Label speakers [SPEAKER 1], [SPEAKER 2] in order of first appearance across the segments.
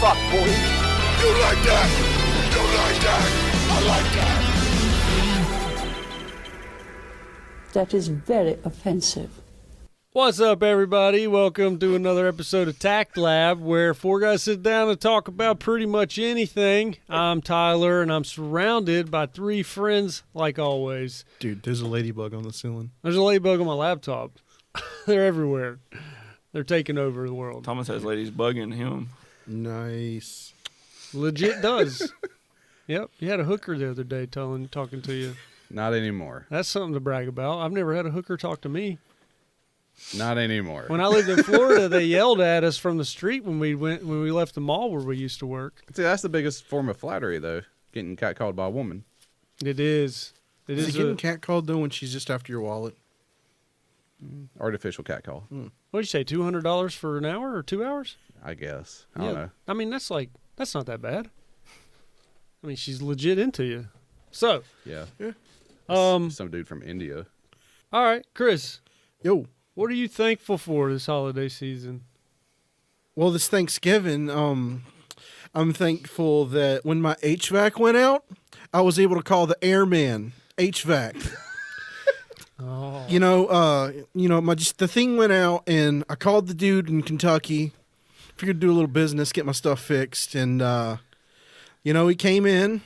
[SPEAKER 1] fuck, boy.
[SPEAKER 2] You like that? You like that? I like that.
[SPEAKER 3] That is very offensive.
[SPEAKER 4] What's up, everybody? Welcome to another episode of TACT Lab, where four guys sit down and talk about pretty much anything. I'm Tyler, and I'm surrounded by three friends, like always.
[SPEAKER 5] Dude, there's a ladybug on the ceiling.
[SPEAKER 4] There's a ladybug on my laptop. They're everywhere. They're taking over the world.
[SPEAKER 1] Thomas has ladies bugging him.
[SPEAKER 5] Nice.
[SPEAKER 4] Legit does. Yep, you had a hooker the other day talking to you.
[SPEAKER 6] Not anymore.
[SPEAKER 4] That's something to brag about. I've never had a hooker talk to me.
[SPEAKER 6] Not anymore.
[SPEAKER 4] When I lived in Florida, they yelled at us from the street when we left the mall where we used to work.
[SPEAKER 6] See, that's the biggest form of flattery, though. Getting catcalled by a woman.
[SPEAKER 4] It is. It
[SPEAKER 5] Is
[SPEAKER 4] is
[SPEAKER 5] it getting catcalled, though, when she's just after your wallet?
[SPEAKER 6] Artificial catcall.
[SPEAKER 4] What did you say? $200 for an hour or 2 hours?
[SPEAKER 6] I guess. I don't know.
[SPEAKER 4] I mean, that's not that bad. I mean, she's legit into you. So,
[SPEAKER 6] Yeah. Some dude from India.
[SPEAKER 4] all right, Chris,
[SPEAKER 5] Yo.
[SPEAKER 4] what are you thankful for this holiday season?
[SPEAKER 5] Well, this Thanksgiving, I'm thankful that when my HVAC went out, I was able to call the airman HVAC.
[SPEAKER 4] Oh,
[SPEAKER 5] The thing went out, and I called the dude in Kentucky. Figured to do a little business, get my stuff fixed, and he came in,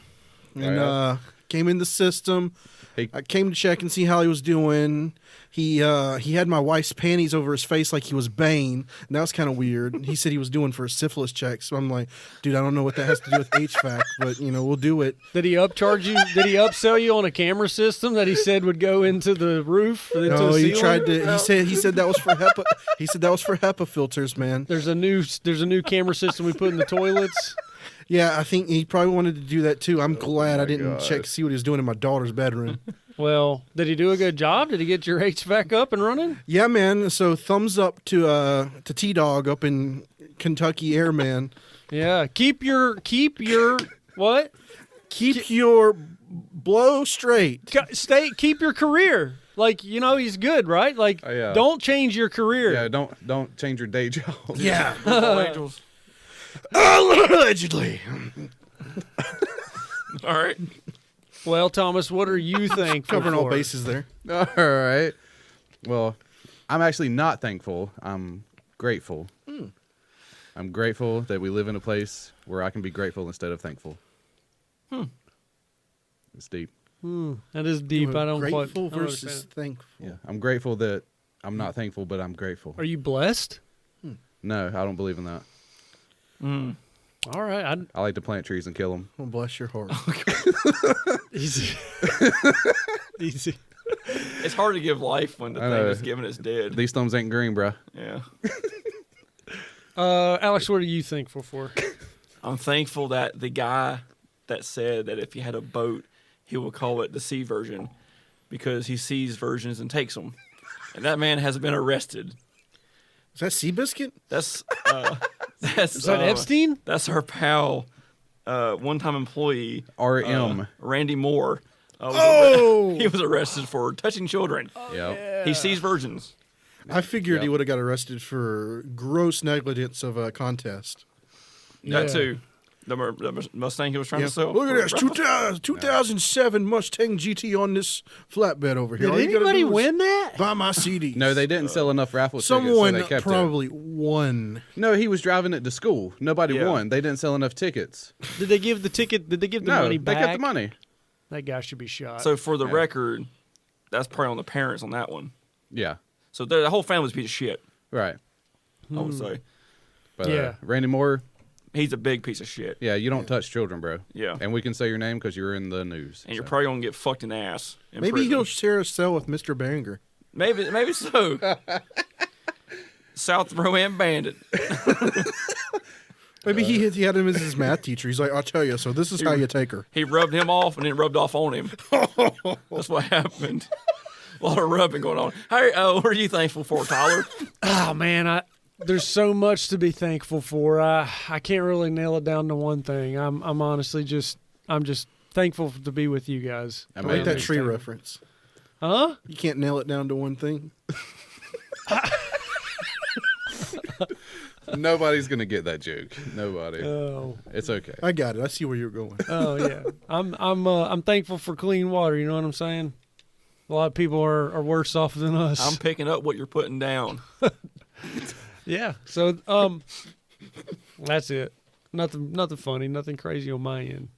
[SPEAKER 5] and came in the system.
[SPEAKER 6] Hey.
[SPEAKER 5] I came to check and see how he was doing. He had my wife's panties over his face like he was Bane, and that was kind of weird. He said he was doing for a syphilis check, so I'm like, dude, I don't know what that has to do with HVAC, but we'll do it.
[SPEAKER 4] did he upcharge you? Did he upsell you on a camera system that he said would go into the roof? Into
[SPEAKER 5] No,
[SPEAKER 4] the
[SPEAKER 5] he
[SPEAKER 4] ceiling?
[SPEAKER 5] tried to. He said that was for HEPA. He said that was for HEPA filters, man.
[SPEAKER 4] There's a new camera system we put in the toilets.
[SPEAKER 5] Yeah, I think he probably wanted to do that too. I'm glad I didn't check to see what he was doing in my daughter's bedroom.
[SPEAKER 4] Well, did he do a good job? Did he get your HVAC up and running?
[SPEAKER 5] Yeah, man. So thumbs up to T-Dog up in Kentucky, Airman.
[SPEAKER 4] Yeah. Keep your what?
[SPEAKER 5] Keep your blow straight.
[SPEAKER 4] Keep your career. Like, he's good, right? Like,
[SPEAKER 6] Yeah.
[SPEAKER 4] don't change your career.
[SPEAKER 6] Yeah, don't change your day job.
[SPEAKER 5] Yeah,
[SPEAKER 1] Angels.
[SPEAKER 5] allegedly.
[SPEAKER 1] All right.
[SPEAKER 4] Well, Thomas, what are you thankful
[SPEAKER 5] Covering
[SPEAKER 4] for?
[SPEAKER 5] all bases there.
[SPEAKER 6] All right. Well, I'm actually not thankful. I'm grateful. I'm grateful that we live in a place where I can be grateful instead of thankful. It's deep.
[SPEAKER 4] That is deep. I don't quite
[SPEAKER 5] Grateful
[SPEAKER 4] I don't
[SPEAKER 5] versus
[SPEAKER 4] understand.
[SPEAKER 5] thankful.
[SPEAKER 6] Yeah. I'm grateful that I'm not thankful, but I'm grateful.
[SPEAKER 4] Are you blessed?
[SPEAKER 6] No, I don't believe in that.
[SPEAKER 4] All right.
[SPEAKER 6] I like to plant trees and kill them.
[SPEAKER 5] Oh, bless your heart.
[SPEAKER 4] Easy. Easy.
[SPEAKER 1] It's hard to give life when the
[SPEAKER 6] I
[SPEAKER 1] thing
[SPEAKER 6] know.
[SPEAKER 1] that's given is dead.
[SPEAKER 6] These thumbs ain't green, bruh.
[SPEAKER 1] Yeah.
[SPEAKER 4] Alex, what are you thankful for?
[SPEAKER 1] I'm thankful that the guy that said that if he had a boat, he would call it the sea version because he sees versions and takes them. And that man has been arrested.
[SPEAKER 5] Is that Seabiscuit?
[SPEAKER 1] That's
[SPEAKER 4] Is that Epstein?
[SPEAKER 1] That's our pal, one-time employee,
[SPEAKER 6] RM.
[SPEAKER 1] Randy Moore. He was arrested for touching children.
[SPEAKER 6] Yep.
[SPEAKER 1] He sees virgins.
[SPEAKER 5] I figured he
[SPEAKER 6] Yep.
[SPEAKER 5] would have got arrested for gross negligence of a contest.
[SPEAKER 1] That
[SPEAKER 4] Yeah.
[SPEAKER 1] too. The Mustang he was trying to sell.
[SPEAKER 5] Look at this, 2007 Mustang GT on this flatbed over here.
[SPEAKER 4] Did
[SPEAKER 5] All you gotta
[SPEAKER 4] anybody
[SPEAKER 5] do is
[SPEAKER 4] win that?
[SPEAKER 5] Buy my CD.
[SPEAKER 6] No, they didn't sell enough raffle tickets, so
[SPEAKER 5] Someone
[SPEAKER 6] they kept
[SPEAKER 5] probably won.
[SPEAKER 6] it. No, he was driving it to school. Nobody
[SPEAKER 1] Yeah.
[SPEAKER 6] won. They didn't sell enough tickets.
[SPEAKER 4] Did they give the ticket? Did they give the
[SPEAKER 6] No,
[SPEAKER 4] money
[SPEAKER 6] they
[SPEAKER 4] back?
[SPEAKER 6] kept the money.
[SPEAKER 4] That guy should be shot.
[SPEAKER 1] So for the record, that's probably on the parents on that one.
[SPEAKER 6] Yeah,
[SPEAKER 1] So the whole family was a piece of shit,
[SPEAKER 6] right.
[SPEAKER 1] I would say.
[SPEAKER 6] But
[SPEAKER 4] Yeah.
[SPEAKER 6] Randy Moore,
[SPEAKER 1] He's a big piece of shit.
[SPEAKER 6] yeah, you don't touch children, bro.
[SPEAKER 1] Yeah.
[SPEAKER 6] And we can say your name because you're in the news.
[SPEAKER 1] And you're
[SPEAKER 6] so.
[SPEAKER 1] probably going to get fucked in the ass. In
[SPEAKER 5] Maybe
[SPEAKER 1] prison.
[SPEAKER 5] he'll share a cell with Mr. Beringer.
[SPEAKER 1] Maybe so. South Rowan Bandit.
[SPEAKER 5] Maybe he had him as his math teacher. He's like, I'll tell you, so this is how you take her.
[SPEAKER 1] He rubbed him off and then rubbed off on him. That's what happened. A lot of rubbing going on. Hey, what are you thankful for, Tyler?
[SPEAKER 4] oh man, there's so much to be thankful for. I can't really nail it down to one thing. I'm honestly just thankful to be with you guys.
[SPEAKER 5] I like that
[SPEAKER 6] Amazing.
[SPEAKER 5] tree reference.
[SPEAKER 4] Huh?
[SPEAKER 5] You can't nail it down to one thing.
[SPEAKER 6] Nobody's gonna get that joke. Nobody.
[SPEAKER 4] Oh,
[SPEAKER 6] It's okay.
[SPEAKER 5] I got it. I see where you're going.
[SPEAKER 4] oh yeah. I'm thankful for clean water. You know what I'm saying? A lot of people are worse off than us.
[SPEAKER 1] I'm picking up what you're putting down.
[SPEAKER 4] Yeah. So that's it. Nothing funny. Nothing crazy on my end.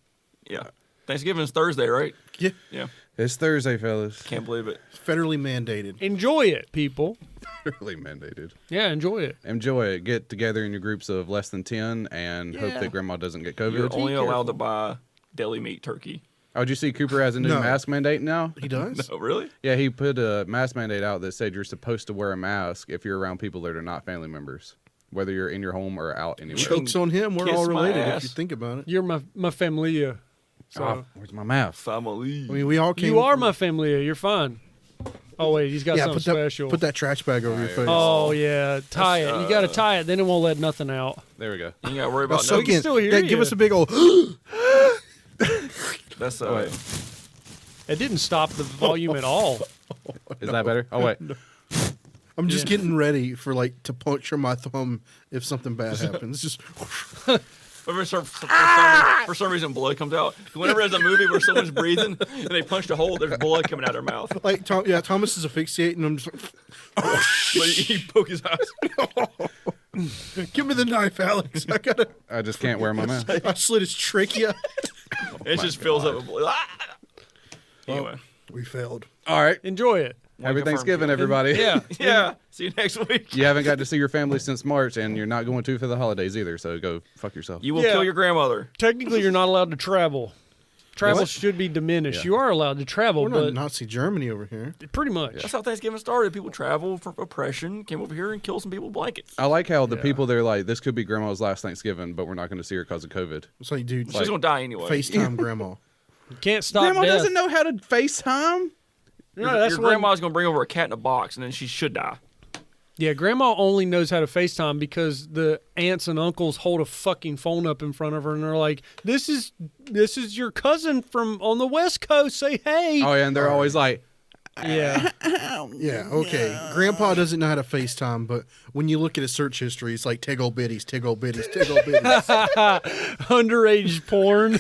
[SPEAKER 1] Yeah. Thanksgiving's Thursday, right?
[SPEAKER 5] Yeah,
[SPEAKER 1] Yeah.
[SPEAKER 6] It's Thursday, fellas.
[SPEAKER 1] Can't believe it.
[SPEAKER 5] federally mandated.
[SPEAKER 4] Enjoy it, people.
[SPEAKER 6] Really mandated.
[SPEAKER 4] Yeah, enjoy it.
[SPEAKER 6] Enjoy it. Get together in your groups of less than 10 and hope
[SPEAKER 4] Yeah.
[SPEAKER 6] that grandma doesn't get COVID.
[SPEAKER 1] You're only allowed to buy deli meat turkey.
[SPEAKER 6] Oh, did you see Cooper has a new
[SPEAKER 5] No.
[SPEAKER 6] mask mandate now?
[SPEAKER 5] He does.
[SPEAKER 1] Oh, really?
[SPEAKER 6] Yeah, he put a mask mandate out that said you're supposed to wear a mask if you're around people that are not family members, whether you're in your home or out anywhere.
[SPEAKER 5] Jokes on him. We're
[SPEAKER 1] Kiss
[SPEAKER 5] all
[SPEAKER 1] my
[SPEAKER 5] related
[SPEAKER 1] ass.
[SPEAKER 5] if you think about it.
[SPEAKER 4] You're my familia. So
[SPEAKER 6] Oh, where's my mask?
[SPEAKER 1] Family.
[SPEAKER 5] I mean, we all came.
[SPEAKER 4] you are
[SPEAKER 5] from-
[SPEAKER 4] my familia. You're fine. Oh wait, he's got
[SPEAKER 5] Yeah,
[SPEAKER 4] something
[SPEAKER 5] put that,
[SPEAKER 4] special.
[SPEAKER 5] put that trash bag over your face.
[SPEAKER 4] Oh yeah, tie it. You got to tie it. Then it won't let nothing out.
[SPEAKER 6] There we go.
[SPEAKER 1] You got to worry
[SPEAKER 5] Now
[SPEAKER 1] about
[SPEAKER 5] suck
[SPEAKER 1] no.
[SPEAKER 5] in.
[SPEAKER 4] still hear
[SPEAKER 5] Yeah,
[SPEAKER 4] you.
[SPEAKER 5] give us a big old.
[SPEAKER 1] That's
[SPEAKER 4] It didn't stop the volume at all.
[SPEAKER 6] Is that better? Oh, wait.
[SPEAKER 5] I'm just getting ready for to puncture my thumb if something bad happens. Just
[SPEAKER 1] for some reason, blood comes out. Whenever there's a movie where someone's breathing and they punched a hole, there's blood coming out of their mouth.
[SPEAKER 5] Thomas is asphyxiating. I'm just
[SPEAKER 1] But he poke his eyes.
[SPEAKER 5] give me the knife, Alex.
[SPEAKER 6] I just can't wear my mask.
[SPEAKER 5] I slit his trachea.
[SPEAKER 1] It just fills up with blood. Ah! Anyway.
[SPEAKER 5] We failed.
[SPEAKER 6] All right.
[SPEAKER 4] Enjoy it.
[SPEAKER 6] Happy
[SPEAKER 1] confirm
[SPEAKER 6] Thanksgiving,
[SPEAKER 1] kill.
[SPEAKER 6] everybody.
[SPEAKER 4] Yeah.
[SPEAKER 1] Yeah. See you next week.
[SPEAKER 6] You haven't got to see your family since March, and you're not going to for the holidays either, so go fuck yourself.
[SPEAKER 1] You will
[SPEAKER 4] Yeah.
[SPEAKER 1] kill your grandmother.
[SPEAKER 4] Technically, you're not allowed to travel. Travel
[SPEAKER 6] What?
[SPEAKER 4] should be diminished.
[SPEAKER 6] Yeah.
[SPEAKER 4] You are allowed to travel,
[SPEAKER 5] We're not
[SPEAKER 4] but
[SPEAKER 5] Nazi Germany over here.
[SPEAKER 4] pretty much.
[SPEAKER 1] That's how Thanksgiving started. People traveled for oppression, came over here and killed some people with blankets.
[SPEAKER 6] I like how the people, they're like, this could be grandma's last Thanksgiving, but we're not going to see her because of COVID.
[SPEAKER 5] It's like, dude,
[SPEAKER 1] She's gonna die anyway.
[SPEAKER 5] FaceTime grandma.
[SPEAKER 4] You can't stop
[SPEAKER 6] Grandma
[SPEAKER 4] death.
[SPEAKER 6] doesn't know how to FaceTime.
[SPEAKER 4] No, that's
[SPEAKER 1] Your
[SPEAKER 4] when-
[SPEAKER 1] grandma's gonna bring over a cat in a box, and then she should die.
[SPEAKER 4] Yeah, Grandma only knows how to FaceTime because the aunts and uncles hold a fucking phone up in front of her, and they're like, "This is your cousin from on the West Coast. Say hey."
[SPEAKER 6] Oh, yeah, and they're always like,
[SPEAKER 4] Yeah,
[SPEAKER 5] Yeah, okay. Grandpa doesn't know how to FaceTime, but when you look at his search history, it's like tiggle bitties, tiggle bitties, tiggle bitties.
[SPEAKER 4] underage porn.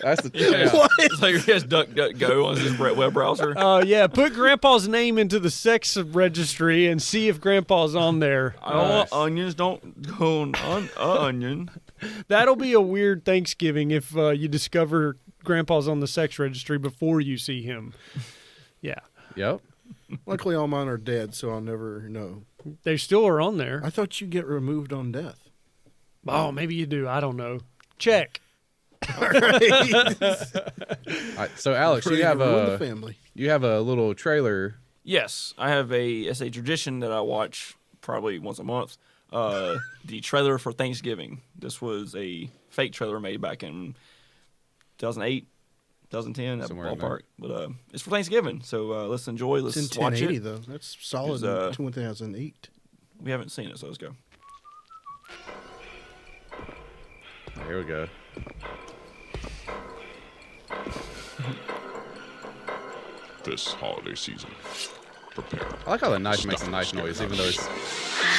[SPEAKER 6] that's the yeah.
[SPEAKER 1] It's like he has DuckDuckGo on his web browser.
[SPEAKER 4] Yeah, put Grandpa's name into the sex registry and see if Grandpa's on there.
[SPEAKER 1] I don't want onions. Don't go on onion.
[SPEAKER 4] That'll be a weird Thanksgiving if you discover Grandpa's on the sex registry before you see him. Yeah,
[SPEAKER 6] Yep.
[SPEAKER 5] Luckily, all mine are dead, so I'll never know.
[SPEAKER 4] they still are on there.
[SPEAKER 5] I thought you get removed on death.
[SPEAKER 4] Oh, maybe you do. I don't know. Check.
[SPEAKER 6] All right, so Alex,
[SPEAKER 5] Ready
[SPEAKER 6] you
[SPEAKER 5] to
[SPEAKER 6] have
[SPEAKER 5] ruin the
[SPEAKER 6] a
[SPEAKER 5] family.
[SPEAKER 6] little trailer.
[SPEAKER 1] Yes, I have it's a tradition that I watch probably once a month. The trailer for Thanksgiving. This was a fake trailer made back in 2008, 2010, that
[SPEAKER 6] Somewhere in there.
[SPEAKER 1] ballpark. But it's for Thanksgiving, so let's enjoy. Let's
[SPEAKER 5] It's in
[SPEAKER 1] watch
[SPEAKER 5] 1080,
[SPEAKER 1] it.
[SPEAKER 5] though. That's solid
[SPEAKER 1] It's,
[SPEAKER 5] in 2008.
[SPEAKER 1] We haven't seen it, so let's go.
[SPEAKER 6] Here we go.
[SPEAKER 2] This holiday season, prepare.
[SPEAKER 6] I like how the knife makes a knife noise, even though it's.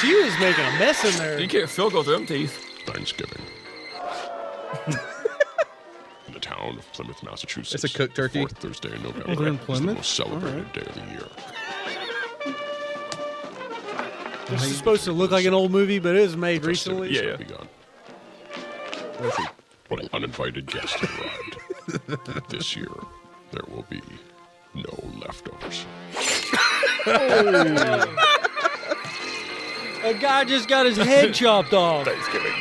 [SPEAKER 4] She was making a mess in there.
[SPEAKER 1] You can't feel go through them teeth.
[SPEAKER 2] Thanksgiving. In the town of Plymouth, Massachusetts.
[SPEAKER 6] It's a cooked turkey.
[SPEAKER 2] Fourth Thursday in November.
[SPEAKER 5] They're in
[SPEAKER 2] is the
[SPEAKER 5] Plymouth?
[SPEAKER 2] most celebrated
[SPEAKER 5] Alright.
[SPEAKER 2] day of the year.
[SPEAKER 4] This is supposed to look like an old movie, but it was made recently.
[SPEAKER 1] Yeah,
[SPEAKER 2] Festivities have begun. When an uninvited guest arrived. This year, there will be no leftovers.
[SPEAKER 4] A guy just got his head chopped off.
[SPEAKER 1] Thanksgiving.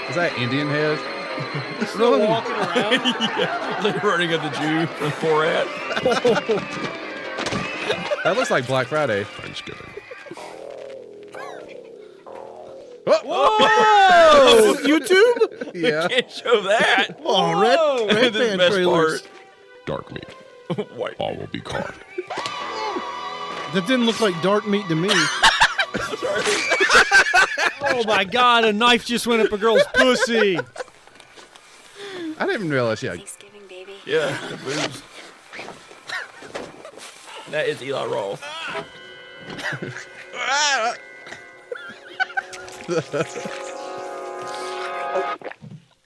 [SPEAKER 6] Is that Indian head?
[SPEAKER 4] Still walking around.
[SPEAKER 1] Like running at the Jew from Borat.
[SPEAKER 6] That looks like Black Friday.
[SPEAKER 2] Thanksgiving.
[SPEAKER 4] Whoa!
[SPEAKER 5] YouTube?
[SPEAKER 6] Yeah.
[SPEAKER 1] Can't show that.
[SPEAKER 5] Oh, Red
[SPEAKER 1] This is the
[SPEAKER 5] Band
[SPEAKER 1] best
[SPEAKER 5] trailers.
[SPEAKER 2] Dark meat.
[SPEAKER 1] part. White.
[SPEAKER 2] All will be carved.
[SPEAKER 5] That didn't look like dark meat to me.
[SPEAKER 4] Oh my God! A knife just went up a girl's pussy.
[SPEAKER 6] I didn't even realize. Yeah.
[SPEAKER 7] Thanksgiving, baby.
[SPEAKER 1] Yeah, the boobs. That is Eli Roth.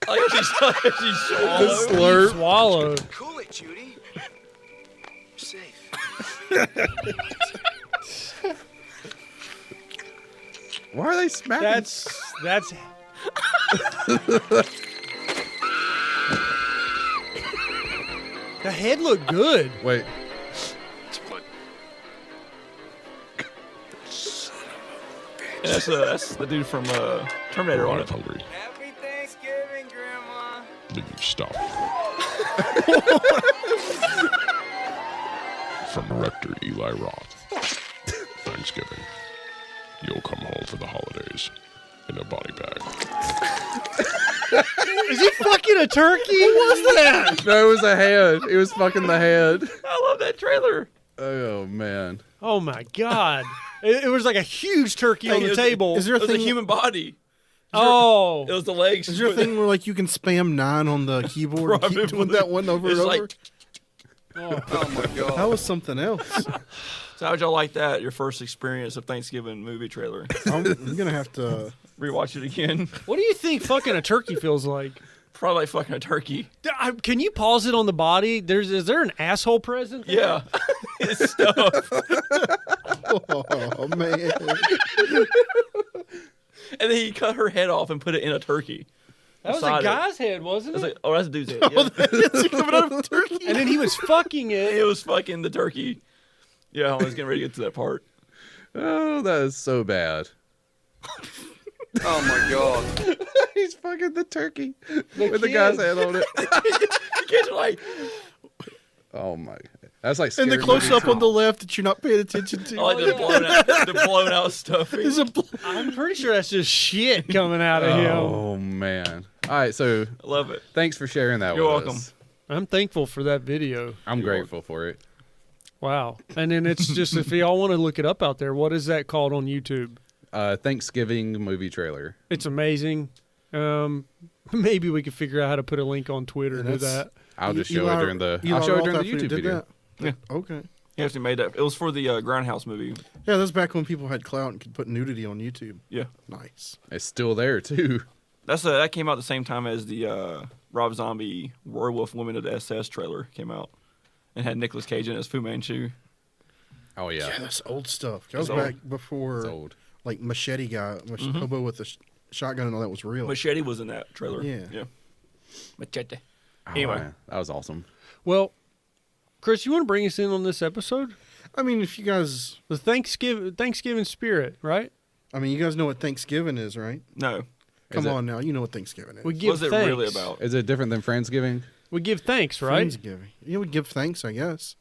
[SPEAKER 1] Oh, she
[SPEAKER 6] The
[SPEAKER 1] swallowed.
[SPEAKER 6] slurp.
[SPEAKER 4] Swallowed.
[SPEAKER 7] Cool it, Judy. You're safe.
[SPEAKER 6] Why are they smacking?
[SPEAKER 4] That's. The head looked good.
[SPEAKER 6] Wait.
[SPEAKER 1] That's the dude from Terminator on
[SPEAKER 2] I'm
[SPEAKER 1] it.
[SPEAKER 2] hungry.
[SPEAKER 7] Happy Thanksgiving, Grandma.
[SPEAKER 2] Then you stop. From Rector Eli Roth. Thanksgiving. You'll come home for the holidays in a body bag.
[SPEAKER 4] Is he fucking a turkey? What was that?
[SPEAKER 6] No, it was a head. It was fucking the head.
[SPEAKER 1] I love that trailer.
[SPEAKER 6] Oh, man.
[SPEAKER 4] Oh my god! It was like a huge turkey on
[SPEAKER 1] Hey,
[SPEAKER 4] the
[SPEAKER 1] it was-
[SPEAKER 4] table.
[SPEAKER 5] Is there a
[SPEAKER 1] It was a
[SPEAKER 5] thing?
[SPEAKER 1] human body.
[SPEAKER 4] Oh,
[SPEAKER 1] It was the legs.
[SPEAKER 5] Is there a thing where like you can spam 9 on the keyboard and keep
[SPEAKER 1] Probably.
[SPEAKER 5] doing that one over
[SPEAKER 1] It's
[SPEAKER 5] and over?
[SPEAKER 1] like-
[SPEAKER 7] Oh my God.
[SPEAKER 5] That was something else.
[SPEAKER 1] So how'd y'all like that? Your first experience of Thanksgiving movie trailer?
[SPEAKER 5] I'm gonna have to.
[SPEAKER 1] Rewatch it again.
[SPEAKER 4] what do you think fucking a turkey feels like?
[SPEAKER 1] Probably like fucking a turkey.
[SPEAKER 4] Can you pause it on the body? Is there an asshole present? there?
[SPEAKER 1] Yeah. It's stuff.
[SPEAKER 5] Oh man.
[SPEAKER 1] And then he cut her head off and put it in a turkey.
[SPEAKER 4] that was
[SPEAKER 1] Beside
[SPEAKER 4] a
[SPEAKER 1] it.
[SPEAKER 4] guy's head, wasn't
[SPEAKER 1] It's
[SPEAKER 4] it?
[SPEAKER 1] like, oh, that's a dude's head. Yeah.
[SPEAKER 5] It's coming out of a turkey.
[SPEAKER 4] And then he was fucking
[SPEAKER 1] It
[SPEAKER 4] it.
[SPEAKER 1] was fucking the turkey. Yeah, I was getting ready to get to that part.
[SPEAKER 6] Oh, that is so bad.
[SPEAKER 7] Oh my God.
[SPEAKER 6] He's fucking the turkey with the
[SPEAKER 4] kid.
[SPEAKER 6] guy's head on it.
[SPEAKER 1] The kids are like,
[SPEAKER 6] Oh, my. That's like
[SPEAKER 5] And the
[SPEAKER 6] scary
[SPEAKER 5] close
[SPEAKER 6] movie
[SPEAKER 5] up
[SPEAKER 6] too.
[SPEAKER 5] on the left that you're not paying attention to.
[SPEAKER 1] I like the blown out stuffing.
[SPEAKER 5] Is a bl-
[SPEAKER 4] I'm pretty sure that's just shit coming out of him.
[SPEAKER 6] Oh, man. All right, so
[SPEAKER 1] I love it.
[SPEAKER 6] thanks for sharing that
[SPEAKER 1] You're
[SPEAKER 6] with
[SPEAKER 1] welcome.
[SPEAKER 6] us.
[SPEAKER 4] I'm thankful for that video.
[SPEAKER 6] I'm grateful for it.
[SPEAKER 4] Wow. And then it's just if y'all want to look it up out there, what is that called on YouTube?
[SPEAKER 6] Thanksgiving movie trailer.
[SPEAKER 4] It's amazing. Maybe we could figure out how to put a link on Twitter to
[SPEAKER 5] That's-
[SPEAKER 4] that.
[SPEAKER 6] I'll just show
[SPEAKER 5] Eli-
[SPEAKER 6] it during the.
[SPEAKER 5] Eli
[SPEAKER 6] I'll show it
[SPEAKER 5] Roth
[SPEAKER 6] during the
[SPEAKER 5] after he
[SPEAKER 6] YouTube
[SPEAKER 5] did
[SPEAKER 6] video.
[SPEAKER 5] that?
[SPEAKER 1] Yeah.
[SPEAKER 5] Okay.
[SPEAKER 1] He actually made that. It was for the Grindhouse movie.
[SPEAKER 5] Yeah, that's back when people had clout and could put nudity on YouTube.
[SPEAKER 1] Yeah.
[SPEAKER 5] Nice.
[SPEAKER 6] It's still there too.
[SPEAKER 1] That came out the same time as the Rob Zombie Werewolf Women of the SS trailer came out. And had Nicolas Cage in it as Fu Manchu.
[SPEAKER 6] Oh yeah,
[SPEAKER 5] Yeah, that's old stuff. That was
[SPEAKER 1] old.
[SPEAKER 5] back before
[SPEAKER 6] it's old.
[SPEAKER 5] like Machete guy, hobo with a shotgun and all that was real.
[SPEAKER 1] Machete was in that trailer.
[SPEAKER 5] Yeah.
[SPEAKER 1] Yeah. Machete.
[SPEAKER 6] Oh,
[SPEAKER 1] Anyway.
[SPEAKER 6] man, that was awesome.
[SPEAKER 4] Well, Chris, you want to bring us in on this episode?
[SPEAKER 5] I mean, if you guys,
[SPEAKER 4] The Thanksgiving spirit, right?
[SPEAKER 5] I mean, you guys know what Thanksgiving is, right?
[SPEAKER 1] No.
[SPEAKER 5] Come
[SPEAKER 6] it-
[SPEAKER 5] on now, you know what Thanksgiving is.
[SPEAKER 4] We give
[SPEAKER 1] What's it
[SPEAKER 4] thanks.
[SPEAKER 1] really about?
[SPEAKER 6] Is it different than Friendsgiving?
[SPEAKER 4] We give thanks, right?
[SPEAKER 5] Friendsgiving. Yeah, we give thanks, I guess,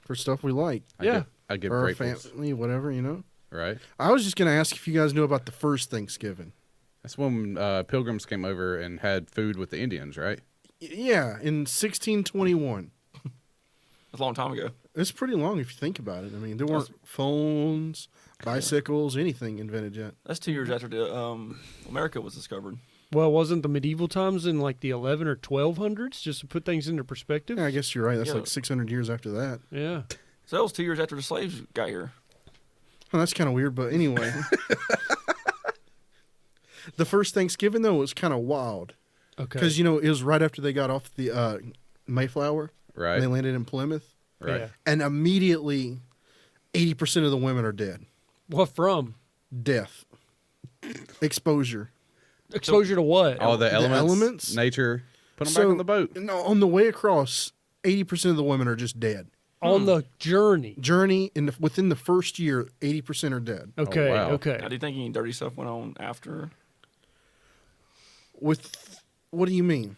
[SPEAKER 5] for stuff we like.
[SPEAKER 4] Yeah.
[SPEAKER 6] I give
[SPEAKER 5] Or our
[SPEAKER 6] gratefuls,
[SPEAKER 5] family, whatever, you know.
[SPEAKER 6] right?
[SPEAKER 5] I was just gonna ask if you guys knew about the first Thanksgiving.
[SPEAKER 6] That's when pilgrims came over and had food with the Indians, right?
[SPEAKER 5] Yeah, in 1621.
[SPEAKER 1] That's a long time ago.
[SPEAKER 5] It's pretty long if you think about it. I mean, there weren't phones, bicycles, anything invented yet.
[SPEAKER 1] That's 2 years after the America was discovered.
[SPEAKER 4] Well, wasn't the medieval times in like the 11 or 1200s? Just to put things into perspective.
[SPEAKER 5] Yeah, I guess you're right. That's
[SPEAKER 1] Yeah.
[SPEAKER 5] like 600 years after that.
[SPEAKER 4] Yeah.
[SPEAKER 1] So that was 2 years after the slaves got here.
[SPEAKER 5] Well, that's kind of weird, but anyway. The first Thanksgiving, though, was kind of wild.
[SPEAKER 4] Okay.
[SPEAKER 5] Because, you know, it was right after they got off the Mayflower.
[SPEAKER 6] Right.
[SPEAKER 5] And they landed in Plymouth.
[SPEAKER 6] Right.
[SPEAKER 4] Yeah.
[SPEAKER 5] And immediately, 80% of the women are dead.
[SPEAKER 4] What from?
[SPEAKER 5] Death. Exposure.
[SPEAKER 4] Exposure to what?
[SPEAKER 6] All the elements,
[SPEAKER 5] elements?
[SPEAKER 6] nature. Put them back on the boat.
[SPEAKER 5] No, on the way across, 80% of the women are just dead.
[SPEAKER 4] On the journey.
[SPEAKER 5] Journey, within the first year, 80% are dead.
[SPEAKER 4] Okay.
[SPEAKER 6] wow.
[SPEAKER 4] Okay.
[SPEAKER 1] Now, do you think any dirty stuff went on after?
[SPEAKER 5] What do you mean?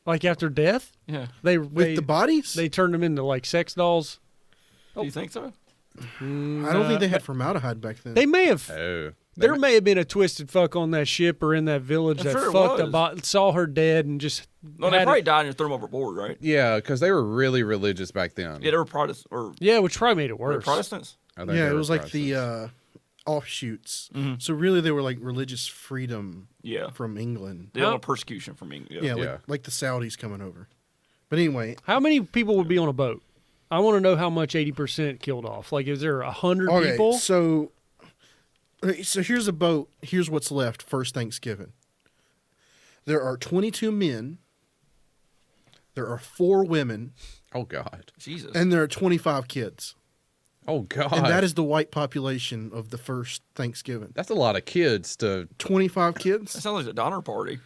[SPEAKER 4] Like after death,
[SPEAKER 1] Yeah.
[SPEAKER 5] With the bodies?
[SPEAKER 4] they turned them into like sex dolls.
[SPEAKER 1] Do you think so?
[SPEAKER 5] I don't think they had formaldehyde back then.
[SPEAKER 4] They may have.
[SPEAKER 6] Oh.
[SPEAKER 4] There may have been a twisted fuck on that ship or in that village
[SPEAKER 1] I'm
[SPEAKER 4] that
[SPEAKER 1] sure it
[SPEAKER 4] fucked
[SPEAKER 1] was.
[SPEAKER 4] about, saw her dead and just.
[SPEAKER 1] No, they
[SPEAKER 4] had
[SPEAKER 1] probably
[SPEAKER 4] it-
[SPEAKER 1] died and threw them overboard, right?
[SPEAKER 6] Yeah, because they were really religious back then.
[SPEAKER 1] Yeah, they were Protestants. Or
[SPEAKER 4] Yeah, which probably made it
[SPEAKER 1] were they
[SPEAKER 4] worse.
[SPEAKER 1] Protestants?
[SPEAKER 6] I think
[SPEAKER 5] Yeah,
[SPEAKER 6] they
[SPEAKER 5] it
[SPEAKER 6] were
[SPEAKER 5] was like
[SPEAKER 6] Protestants.
[SPEAKER 5] the offshoots.
[SPEAKER 1] Mhm.
[SPEAKER 5] So really, they were like religious freedom
[SPEAKER 1] Yeah.
[SPEAKER 5] from England.
[SPEAKER 1] They don't persecution from England.
[SPEAKER 5] Yeah,
[SPEAKER 6] Yeah.
[SPEAKER 5] like the Saudis coming over. But anyway,
[SPEAKER 4] How many people would be on a boat? I want to know how much 80% killed off. Like, is there 100
[SPEAKER 5] okay,
[SPEAKER 4] people?
[SPEAKER 5] so Okay, so here's a boat. Here's what's left first Thanksgiving. There are 22 men. There are 4 women.
[SPEAKER 6] Oh God.
[SPEAKER 1] Jesus.
[SPEAKER 5] And there are 25 kids.
[SPEAKER 6] Oh God.
[SPEAKER 5] And that is the white population of the first Thanksgiving.
[SPEAKER 6] That's a lot of kids to.
[SPEAKER 5] 25
[SPEAKER 1] That
[SPEAKER 5] kids?
[SPEAKER 1] sounds like a Donner Party.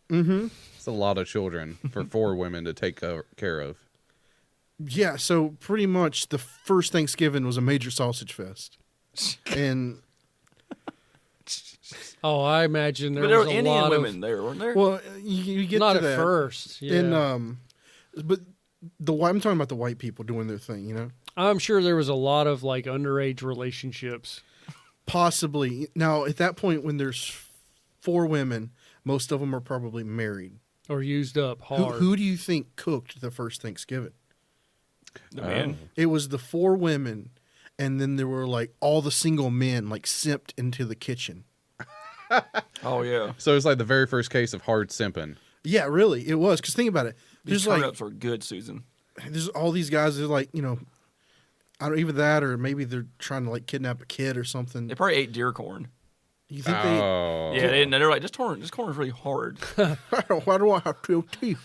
[SPEAKER 5] Mm-hmm.
[SPEAKER 6] It's a lot of children for 4 women to take care of.
[SPEAKER 5] Yeah, so pretty much the first Thanksgiving was a major sausage fest. And,
[SPEAKER 4] Oh, I imagine there
[SPEAKER 1] But there
[SPEAKER 4] was
[SPEAKER 1] were
[SPEAKER 4] a
[SPEAKER 1] Indian
[SPEAKER 4] lot
[SPEAKER 1] women
[SPEAKER 4] of
[SPEAKER 1] there, weren't there?
[SPEAKER 5] well, you get
[SPEAKER 4] not
[SPEAKER 5] to
[SPEAKER 4] at
[SPEAKER 5] that.
[SPEAKER 4] first. Yeah.
[SPEAKER 5] And, but I'm talking about the white people doing their thing, you know?
[SPEAKER 4] I'm sure there was a lot of like underage relationships.
[SPEAKER 5] Possibly. Now, at that point, when there's 4 women, most of them are probably married.
[SPEAKER 4] Or used up hard.
[SPEAKER 5] Who do you think cooked the first Thanksgiving?
[SPEAKER 1] The man.
[SPEAKER 5] It was the 4 women, and then there were like all the single men like simped into the kitchen.
[SPEAKER 1] Oh, yeah.
[SPEAKER 6] So it's like the very first case of hard simping.
[SPEAKER 5] Yeah, really, it was. Because think about it.
[SPEAKER 1] These
[SPEAKER 5] There's like
[SPEAKER 1] turnips were good, Susan.
[SPEAKER 5] there's all these guys that are like, you know, I don't either that or maybe they're trying to like kidnap a kid or something.
[SPEAKER 1] They probably ate deer corn.
[SPEAKER 5] You think
[SPEAKER 6] Oh.
[SPEAKER 1] Yeah, they're like, this corn is really hard.
[SPEAKER 5] they? Why do I have 2 teeth?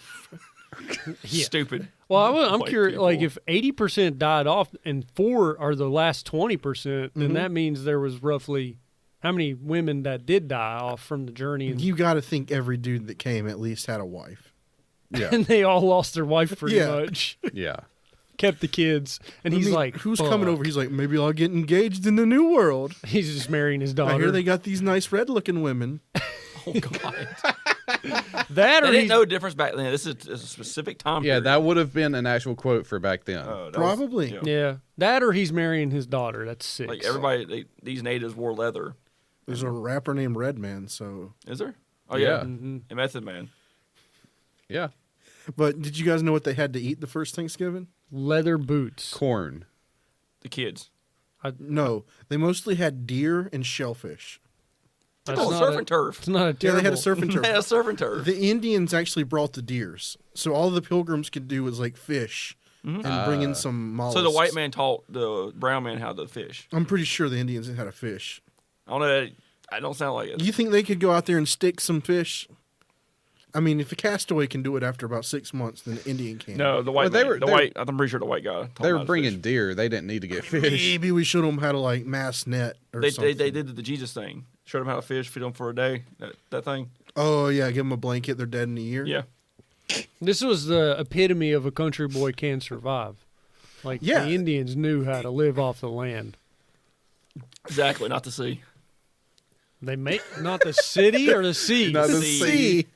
[SPEAKER 1] Stupid.
[SPEAKER 4] Well, I'm
[SPEAKER 1] White
[SPEAKER 4] curious. Like,
[SPEAKER 1] people.
[SPEAKER 4] if 80% died off and 4 are the last 20%, then that means there was roughly how many women that did die off from the journey, and,
[SPEAKER 5] You got to think every dude that came at least had a wife.
[SPEAKER 6] Yeah.
[SPEAKER 4] and they all lost their wife pretty
[SPEAKER 5] Yeah.
[SPEAKER 4] much.
[SPEAKER 6] Yeah.
[SPEAKER 4] Kept the kids, and
[SPEAKER 5] I
[SPEAKER 4] he's
[SPEAKER 5] mean,
[SPEAKER 4] like,
[SPEAKER 5] who's
[SPEAKER 4] "Fuck."
[SPEAKER 5] coming over? He's like, maybe I'll get engaged in the new world.
[SPEAKER 4] He's just marrying his
[SPEAKER 5] I
[SPEAKER 4] daughter.
[SPEAKER 5] hear they got these nice red-looking women.
[SPEAKER 1] Oh, God.
[SPEAKER 4] that,
[SPEAKER 1] They
[SPEAKER 4] or
[SPEAKER 1] didn't
[SPEAKER 4] he's,
[SPEAKER 1] know the difference back then. This is a specific time
[SPEAKER 6] Yeah,
[SPEAKER 1] period.
[SPEAKER 6] that would have been an actual quote for back then.
[SPEAKER 1] That was-
[SPEAKER 5] Probably.
[SPEAKER 1] yeah.
[SPEAKER 4] yeah, that or he's marrying his daughter. That's 6.
[SPEAKER 1] Like, everybody, these natives wore leather.
[SPEAKER 5] There's a rapper named Redman, so.
[SPEAKER 1] Is there? Oh,
[SPEAKER 6] Yeah.
[SPEAKER 1] yeah.
[SPEAKER 4] Mhm.
[SPEAKER 1] A Method Man.
[SPEAKER 6] Yeah.
[SPEAKER 5] But did you guys know what they had to eat the first Thanksgiving?
[SPEAKER 4] Leather boots.
[SPEAKER 6] Corn.
[SPEAKER 1] The kids.
[SPEAKER 5] No, they mostly had deer and shellfish.
[SPEAKER 4] That's
[SPEAKER 1] Oh,
[SPEAKER 4] not
[SPEAKER 1] surf
[SPEAKER 4] a-
[SPEAKER 1] and turf.
[SPEAKER 4] It's not a
[SPEAKER 5] Yeah,
[SPEAKER 4] terrible.
[SPEAKER 5] they had a surf and
[SPEAKER 1] They had a
[SPEAKER 5] turf.
[SPEAKER 1] surf and turf.
[SPEAKER 5] The Indians actually brought the deers, so all the pilgrims could do was like fish and bring in some mollusks.
[SPEAKER 1] So the white man taught the brown man how to fish.
[SPEAKER 5] I'm pretty sure the Indians had a fish.
[SPEAKER 1] I don't know. I don't sound like it.
[SPEAKER 5] You think they could go out there and stick some fish? I mean, if a castaway can do it after about 6 months, then the Indian can.
[SPEAKER 1] No, the white
[SPEAKER 6] Well, they
[SPEAKER 1] man.
[SPEAKER 6] were-
[SPEAKER 1] The
[SPEAKER 6] they-
[SPEAKER 1] white. I'm pretty sure the white guy. taught
[SPEAKER 6] They
[SPEAKER 1] him
[SPEAKER 6] were
[SPEAKER 1] how to
[SPEAKER 6] bringing
[SPEAKER 1] fish.
[SPEAKER 6] deer. They didn't need to get fish.
[SPEAKER 5] Maybe we showed them how to like mass net or
[SPEAKER 1] They
[SPEAKER 5] something.
[SPEAKER 1] did the Jesus thing. Showed them how to fish, feed them for a day. That thing.
[SPEAKER 5] Oh yeah, give them a blanket. They're dead in a year.
[SPEAKER 1] Yeah.
[SPEAKER 4] This was the epitome of a country boy can survive. Like,
[SPEAKER 5] Yeah.
[SPEAKER 4] the Indians knew how to live off the land.
[SPEAKER 1] Exactly. Not to sea.
[SPEAKER 4] They make not the city or the sea.
[SPEAKER 5] Not the
[SPEAKER 1] Sea.
[SPEAKER 5] sea.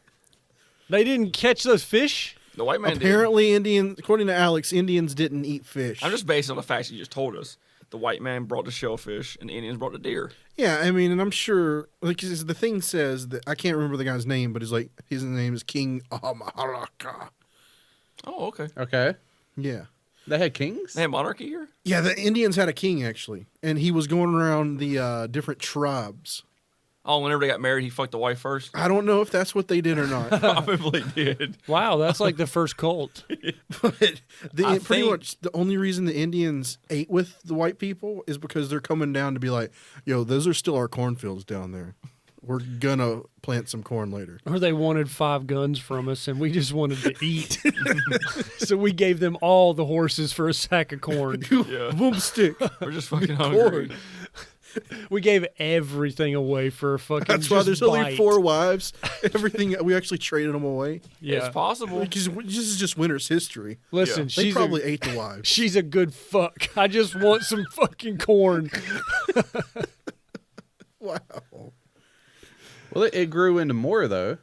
[SPEAKER 4] They didn't catch those fish.
[SPEAKER 1] The white man did.
[SPEAKER 5] Apparently, Indians, according to Alex, Indians didn't eat fish.
[SPEAKER 1] I'm just based on the facts you just told us. The white man brought the shellfish, and the Indians brought the deer.
[SPEAKER 5] Yeah, I mean, and I'm sure, like, 'cause the thing says that I can't remember the guy's name, but he's like, his name is King Ahamalaka.
[SPEAKER 1] Oh, okay.
[SPEAKER 6] Okay.
[SPEAKER 5] Yeah.
[SPEAKER 6] They had kings?
[SPEAKER 1] They have monarchy here.
[SPEAKER 5] Yeah, the Indians had a king, actually, and he was going around the different tribes.
[SPEAKER 1] Oh, whenever they got married, he fucked the wife first.
[SPEAKER 5] I don't know if that's what they did or not.
[SPEAKER 1] Probably did.
[SPEAKER 4] Wow, that's like the first cult.
[SPEAKER 5] But
[SPEAKER 1] I
[SPEAKER 5] pretty
[SPEAKER 1] think-
[SPEAKER 5] much the only reason the Indians ate with the white people is because they're coming down to be like, yo, those are still our cornfields down there. We're gonna plant some corn later.
[SPEAKER 4] Or they wanted 5 guns from us and we just wanted to eat. So we gave them all the horses for a sack of corn.
[SPEAKER 1] Yeah.
[SPEAKER 5] Boomstick.
[SPEAKER 1] We're just fucking hungry.
[SPEAKER 5] Corn.
[SPEAKER 4] We gave everything away for a fucking
[SPEAKER 5] That's why
[SPEAKER 4] just
[SPEAKER 5] there's only
[SPEAKER 4] bite.
[SPEAKER 5] 4 wives. Everything we actually traded them away.
[SPEAKER 4] Yeah.
[SPEAKER 1] It's possible.
[SPEAKER 5] Because this is just winter's history.
[SPEAKER 4] Listen,
[SPEAKER 1] Yeah.
[SPEAKER 5] They
[SPEAKER 4] she's
[SPEAKER 5] probably
[SPEAKER 4] a,
[SPEAKER 5] ate the wives.
[SPEAKER 4] she's a good fuck. I just want some fucking corn.
[SPEAKER 5] Wow.
[SPEAKER 6] Well, it grew into more, though.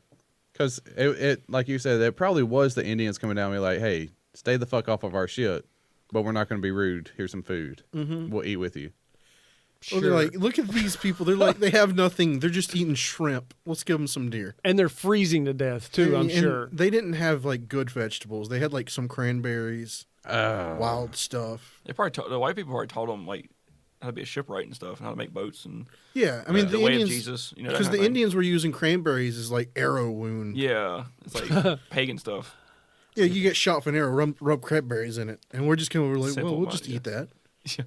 [SPEAKER 6] Because, it, like you said, it probably was the Indians coming down and be like, hey, stay the fuck off of our shit, but we're not going to be rude. Here's some food. We'll eat with you.
[SPEAKER 5] Well, they're like, look at these people. They're like, they have nothing. They're just eating shrimp. Let's give them some deer.
[SPEAKER 4] And they're freezing to death too, I'm
[SPEAKER 5] And
[SPEAKER 4] sure.
[SPEAKER 5] They didn't have like good vegetables. They had like some cranberries,
[SPEAKER 6] Oh.
[SPEAKER 5] wild stuff.
[SPEAKER 1] They probably the white people probably taught them like how to be a shipwright and stuff, and how to make boats and
[SPEAKER 5] Yeah, I mean
[SPEAKER 1] the
[SPEAKER 5] the
[SPEAKER 1] way
[SPEAKER 5] Indians,
[SPEAKER 1] of Jesus. You know, that
[SPEAKER 5] because
[SPEAKER 1] kind
[SPEAKER 5] the
[SPEAKER 1] of thing.
[SPEAKER 5] Indians were using cranberries as like arrow wound.
[SPEAKER 1] Yeah, it's like pagan stuff.
[SPEAKER 5] Yeah, you get shot with an arrow, rub cranberries in it, and we're just kind of like,
[SPEAKER 1] Simple
[SPEAKER 5] well, we'll
[SPEAKER 1] mind,
[SPEAKER 5] just
[SPEAKER 1] yeah.
[SPEAKER 5] eat that.
[SPEAKER 1] Yeah.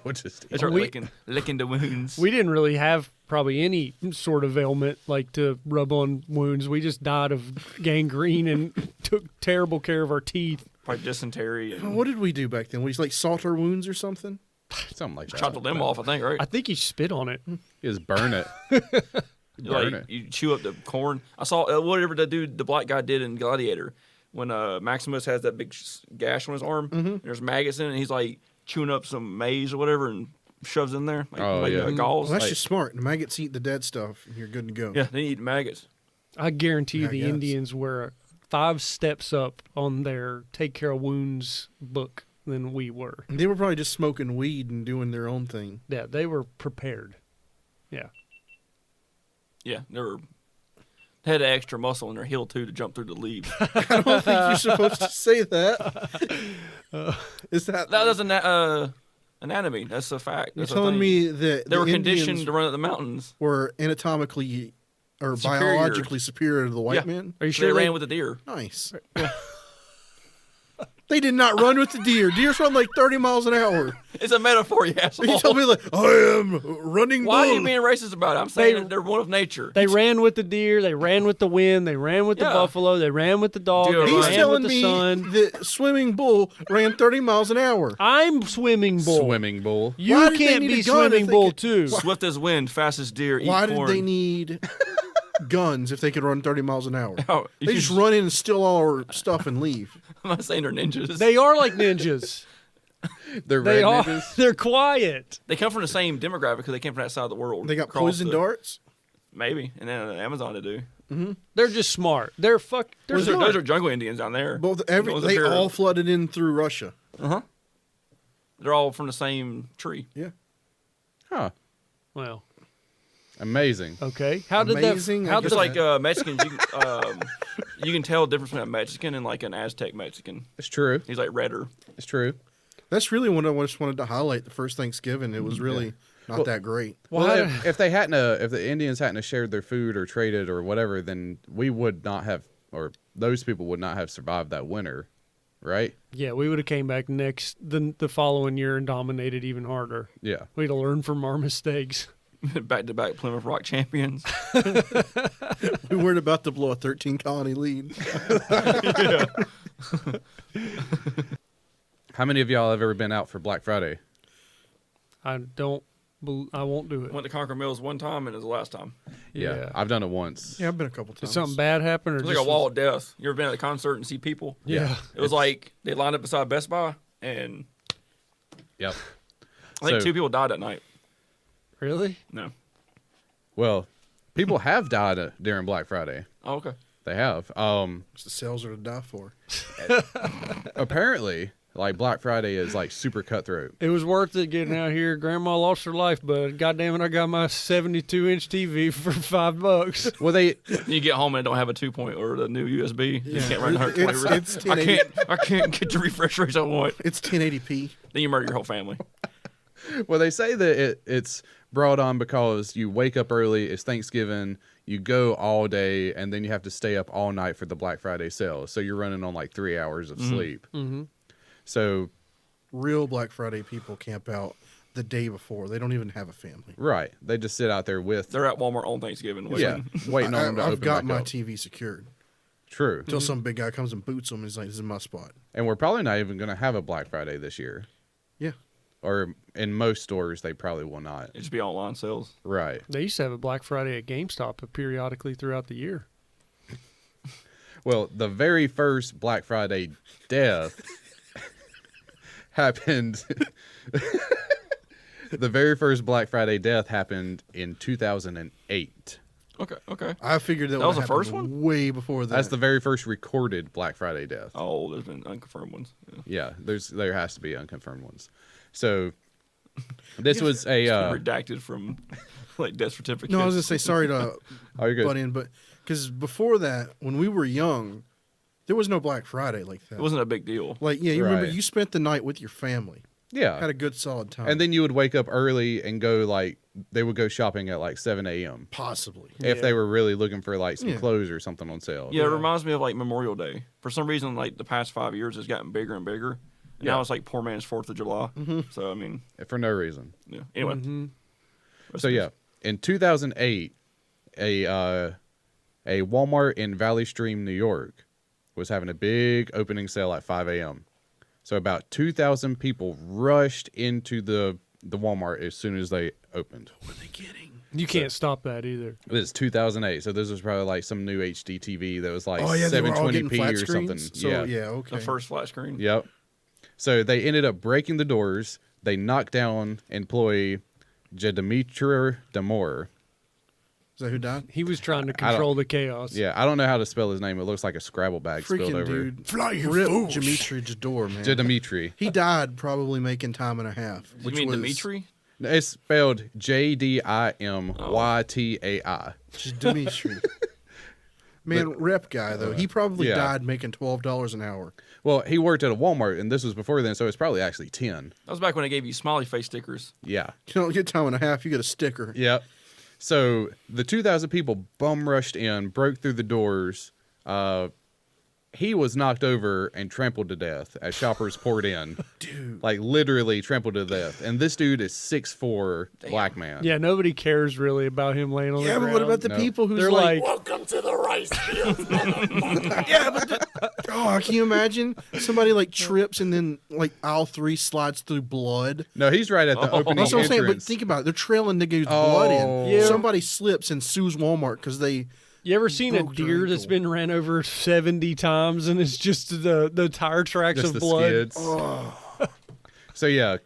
[SPEAKER 6] We'll just
[SPEAKER 1] They start
[SPEAKER 4] We-
[SPEAKER 1] licking the wounds.
[SPEAKER 4] We didn't really have probably any sort of ailment like to rub on wounds. We just died of gangrene and took terrible care of our teeth.
[SPEAKER 1] Probably dysentery and
[SPEAKER 5] What did we do back then? We like salt our wounds or something?
[SPEAKER 6] something like that.
[SPEAKER 1] chopped the limb off, I think, right?
[SPEAKER 4] I think you spit on it.
[SPEAKER 6] You just burn it.
[SPEAKER 1] Like,
[SPEAKER 6] burn it.
[SPEAKER 1] you chew up the corn. I saw whatever the black guy did in Gladiator when Maximus has that big gash on his arm. And there's maggots in it. And he's like chewing up some maize or whatever and shoves in there. Like,
[SPEAKER 6] Oh,
[SPEAKER 1] like,
[SPEAKER 6] yeah.
[SPEAKER 1] galls.
[SPEAKER 5] Well, that's
[SPEAKER 1] Like,
[SPEAKER 5] just smart. The maggots eat the dead stuff, and you're good to go.
[SPEAKER 1] yeah, they eat maggots.
[SPEAKER 4] I guarantee you
[SPEAKER 5] I
[SPEAKER 4] the
[SPEAKER 5] guess.
[SPEAKER 4] Indians were 5 steps up on their take care of wounds book than we were.
[SPEAKER 5] And they were probably just smoking weed and doing their own thing.
[SPEAKER 4] Yeah, they were prepared. Yeah.
[SPEAKER 1] Yeah, they had extra muscle in their heel too to jump through the leaves.
[SPEAKER 5] I don't think you're supposed to say that. Is that?
[SPEAKER 1] That doesn't anatomy. That's a fact.
[SPEAKER 5] You're
[SPEAKER 1] That's a
[SPEAKER 5] telling
[SPEAKER 1] thing.
[SPEAKER 5] me that
[SPEAKER 1] They
[SPEAKER 5] the
[SPEAKER 1] were conditioned
[SPEAKER 5] Indians
[SPEAKER 1] to run up the mountains.
[SPEAKER 5] were anatomically or
[SPEAKER 1] Superior.
[SPEAKER 5] biologically superior to the white
[SPEAKER 1] Yeah.
[SPEAKER 5] men?
[SPEAKER 4] Are you
[SPEAKER 1] So
[SPEAKER 4] sure
[SPEAKER 1] they ran with the deer.
[SPEAKER 5] Nice. They did not run with the deer. Deers run like 30 miles an hour.
[SPEAKER 1] It's a metaphor, you asshole.
[SPEAKER 5] You told me like I am running
[SPEAKER 1] Why are
[SPEAKER 5] bull.
[SPEAKER 1] you being racist about it? I'm saying
[SPEAKER 4] They-
[SPEAKER 1] that they're one of nature.
[SPEAKER 4] They ran with the deer, they ran with the wind, they ran with the
[SPEAKER 1] Yeah.
[SPEAKER 4] buffalo, they ran with the dog,
[SPEAKER 1] Deer
[SPEAKER 4] they
[SPEAKER 5] He's
[SPEAKER 1] run.
[SPEAKER 4] ran
[SPEAKER 5] telling
[SPEAKER 4] with the
[SPEAKER 5] me
[SPEAKER 4] sun.
[SPEAKER 5] that swimming bull ran 30 miles an hour.
[SPEAKER 4] I'm swimming bull.
[SPEAKER 6] Swimming bull.
[SPEAKER 5] Why
[SPEAKER 4] You
[SPEAKER 5] did they
[SPEAKER 4] can't
[SPEAKER 5] need
[SPEAKER 4] be
[SPEAKER 5] a gun if
[SPEAKER 4] swimming
[SPEAKER 5] they
[SPEAKER 4] bull
[SPEAKER 5] could-
[SPEAKER 4] too.
[SPEAKER 1] Swift as wind, fast as deer, eat
[SPEAKER 5] Why did
[SPEAKER 1] corn.
[SPEAKER 5] they need guns if they could run 30 miles an hour?
[SPEAKER 1] Oh, you
[SPEAKER 5] They just run in and steal all our stuff and leave.
[SPEAKER 1] I'm not saying they're ninjas.
[SPEAKER 4] They are like ninjas.
[SPEAKER 6] They're
[SPEAKER 4] They
[SPEAKER 6] red
[SPEAKER 4] are.
[SPEAKER 6] ninjas.
[SPEAKER 4] They're quiet.
[SPEAKER 1] They come from the same demographic because they came from that side of the world.
[SPEAKER 5] They got
[SPEAKER 1] Across
[SPEAKER 5] poison
[SPEAKER 1] the-
[SPEAKER 5] darts.
[SPEAKER 1] Maybe, and then Amazon to do.
[SPEAKER 4] They're just smart. They're They're
[SPEAKER 1] Those are,
[SPEAKER 4] smart.
[SPEAKER 1] those are jungle Indians down there.
[SPEAKER 5] Both
[SPEAKER 1] Those are
[SPEAKER 5] they
[SPEAKER 1] pure-
[SPEAKER 5] all flooded in through Russia.
[SPEAKER 1] They're all from the same tree.
[SPEAKER 5] Yeah.
[SPEAKER 6] Huh.
[SPEAKER 4] Well,
[SPEAKER 6] Amazing.
[SPEAKER 4] okay. How did
[SPEAKER 5] Amazing,
[SPEAKER 4] that?
[SPEAKER 5] I
[SPEAKER 4] How
[SPEAKER 5] guess
[SPEAKER 1] Just
[SPEAKER 4] did
[SPEAKER 1] like Mexicans, you can tell the difference between a Mexican and like an Aztec Mexican.
[SPEAKER 6] It's true.
[SPEAKER 1] He's like redder.
[SPEAKER 6] It's true.
[SPEAKER 5] That's really what I just wanted to highlight. The first Thanksgiving, it was really not that great.
[SPEAKER 6] Well,
[SPEAKER 4] Well,
[SPEAKER 6] if they hadn't, if the Indians hadn't have shared their food or traded or whatever, then we would not have, or those people would not have survived that winter, right?
[SPEAKER 4] yeah, we would have came back the following year and dominated even harder.
[SPEAKER 6] Yeah.
[SPEAKER 4] We'd have learned from our mistakes.
[SPEAKER 1] Back-to-back Plymouth Rock champions.
[SPEAKER 5] We weren't about to blow a 13 colony lead.
[SPEAKER 6] How many of y'all have ever been out for Black Friday?
[SPEAKER 4] I won't do it.
[SPEAKER 1] Went to Conquer Mills one time and it was the last time.
[SPEAKER 4] Yeah.
[SPEAKER 6] I've done it once.
[SPEAKER 5] Yeah, I've been a couple
[SPEAKER 4] Did
[SPEAKER 5] times.
[SPEAKER 4] something bad happen, or
[SPEAKER 1] It was like a wall of death. You ever been at a concert and see people?
[SPEAKER 4] Yeah.
[SPEAKER 1] It was like they lined up beside Best Buy and
[SPEAKER 6] Yep.
[SPEAKER 1] I think
[SPEAKER 6] So-
[SPEAKER 1] 2 people died that night.
[SPEAKER 4] Really?
[SPEAKER 1] No.
[SPEAKER 6] Well, people have died during Black Friday.
[SPEAKER 1] Oh, okay.
[SPEAKER 6] They have.
[SPEAKER 5] The sales are to die for.
[SPEAKER 6] Apparently, like Black Friday is like super cutthroat.
[SPEAKER 4] It was worth it getting out here. Grandma lost her life, but goddamn it, I got my 72-inch TV for $5.
[SPEAKER 6] Well, they
[SPEAKER 1] You get home and it don't have a 2 or the new USB. You can't run the 120.
[SPEAKER 5] It's
[SPEAKER 1] I
[SPEAKER 5] 1080.
[SPEAKER 1] can't get the refresh rates I want.
[SPEAKER 5] It's 1080p.
[SPEAKER 1] Then you murder your whole family.
[SPEAKER 6] well they say that it's brought on because you wake up early. It's Thanksgiving. You go all day, and then you have to stay up all night for the Black Friday sale. So you're running on like 3 hours of sleep.
[SPEAKER 4] Mm-hmm.
[SPEAKER 6] So
[SPEAKER 5] Real Black Friday people camp out the day before. They don't even have a family.
[SPEAKER 6] right, they just sit out there with
[SPEAKER 1] They're at Walmart on Thanksgiving.
[SPEAKER 6] yeah, waiting on them to
[SPEAKER 5] I've
[SPEAKER 6] open
[SPEAKER 5] got
[SPEAKER 6] back
[SPEAKER 5] my
[SPEAKER 6] up.
[SPEAKER 5] TV secured
[SPEAKER 6] True.
[SPEAKER 5] until some big guy comes and boots them. And he's like, "This is my spot."
[SPEAKER 6] And we're probably not even going to have a Black Friday this year.
[SPEAKER 5] Yeah.
[SPEAKER 6] Or in most stores, they probably will not.
[SPEAKER 1] It just be online sales.
[SPEAKER 6] Right.
[SPEAKER 4] They used to have a Black Friday at GameStop periodically throughout the year.
[SPEAKER 6] Well, the very first Black Friday death happened. The very first Black Friday death happened in 2008.
[SPEAKER 1] Okay.
[SPEAKER 5] I figured that
[SPEAKER 1] That was
[SPEAKER 5] would
[SPEAKER 1] the
[SPEAKER 5] happen
[SPEAKER 1] first one?
[SPEAKER 5] way before that.
[SPEAKER 6] That's the very first recorded Black Friday death.
[SPEAKER 1] Oh, there's been unconfirmed ones. Yeah.
[SPEAKER 6] Yeah, there has to be unconfirmed ones. So this was a
[SPEAKER 1] Redacted from like death certificates.
[SPEAKER 5] No, I was gonna say sorry to
[SPEAKER 6] oh, you're good.
[SPEAKER 5] butt in, but because before that, when we were young, there was no Black Friday like that.
[SPEAKER 1] It wasn't a big deal.
[SPEAKER 5] Like, yeah, you remember
[SPEAKER 6] Right.
[SPEAKER 5] you spent the night with your family, had
[SPEAKER 6] Yeah.
[SPEAKER 5] a good solid time,
[SPEAKER 6] And then you would wake up early and go like they would go shopping at like 7 a.m.
[SPEAKER 5] possibly.
[SPEAKER 6] if they were really looking for like some
[SPEAKER 5] Yeah.
[SPEAKER 6] clothes or something on sale.
[SPEAKER 1] Yeah, it reminds me of like Memorial Day. For some reason, like the past 5 years, it's gotten bigger and bigger. And now it's like poor man's 4th of July. So I mean,
[SPEAKER 6] For no reason.
[SPEAKER 1] yeah. Anyway,
[SPEAKER 6] So yeah, in 2008, a Walmart in Valley Stream, New York, was having a big opening sale at 5 a.m. So about 2,000 people rushed into the Walmart as soon as they opened.
[SPEAKER 5] What are they getting?
[SPEAKER 4] You can't stop that either.
[SPEAKER 6] It was 2008, so this was probably like some new HD TV that was like
[SPEAKER 5] Oh yeah, they were all getting
[SPEAKER 6] 720p
[SPEAKER 5] flat
[SPEAKER 6] or something.
[SPEAKER 5] screens. So yeah, okay.
[SPEAKER 1] the first flat screen.
[SPEAKER 6] Yep. So they ended up breaking the doors. They knocked down employee Jedimitra Damore.
[SPEAKER 5] Is that who died?
[SPEAKER 4] He was trying to control the chaos.
[SPEAKER 6] Yeah, I don't know how to spell his name. It looks like a Scrabble bag spilled
[SPEAKER 5] Freaking
[SPEAKER 6] over.
[SPEAKER 5] dude.
[SPEAKER 8] Fly your
[SPEAKER 5] Rip
[SPEAKER 8] fools.
[SPEAKER 5] Dimitri Jador, man.
[SPEAKER 6] Dimitri.
[SPEAKER 5] He died probably making time and a half.
[SPEAKER 1] You
[SPEAKER 5] Which
[SPEAKER 1] mean
[SPEAKER 5] was
[SPEAKER 1] Dimitri?
[SPEAKER 6] It's spelled Jdimytai.
[SPEAKER 5] Dimitri. Man, rep guy though. He probably
[SPEAKER 6] yeah.
[SPEAKER 5] died making $12 an hour.
[SPEAKER 6] Well, he worked at a Walmart, and this was before then, so it's probably actually 10.
[SPEAKER 1] That was back when I gave you smiley face stickers.
[SPEAKER 6] Yeah.
[SPEAKER 5] You don't get time and a half, you get a sticker.
[SPEAKER 6] Yep. So the 2,000 people bum rushed in, broke through the doors. He was knocked over and trampled to death as shoppers poured in.
[SPEAKER 5] Dude.
[SPEAKER 6] Like literally trampled to death. And this dude is 6'4" black man.
[SPEAKER 4] Yeah, nobody cares really about him laying on the
[SPEAKER 5] Yeah,
[SPEAKER 4] ground.
[SPEAKER 5] but what about the
[SPEAKER 6] No.
[SPEAKER 5] people who's
[SPEAKER 4] They're
[SPEAKER 5] like,
[SPEAKER 8] Welcome to the rice fields, motherfucker.
[SPEAKER 5] yeah, but oh, can you imagine somebody like trips and then like aisle 3 slides through blood?
[SPEAKER 6] No, he's right at the opening
[SPEAKER 5] That's what I'm saying. But
[SPEAKER 6] entrance.
[SPEAKER 5] think about it. They're trailing the dude's blood in.
[SPEAKER 4] Yeah.
[SPEAKER 5] Somebody slips and sues Walmart because they.
[SPEAKER 4] You ever seen a
[SPEAKER 5] broke their
[SPEAKER 4] deer that's
[SPEAKER 5] ankle.
[SPEAKER 4] been ran over 70 times and it's just the tire tracks
[SPEAKER 6] Just
[SPEAKER 4] of
[SPEAKER 6] the
[SPEAKER 4] blood?
[SPEAKER 6] skids. So yeah,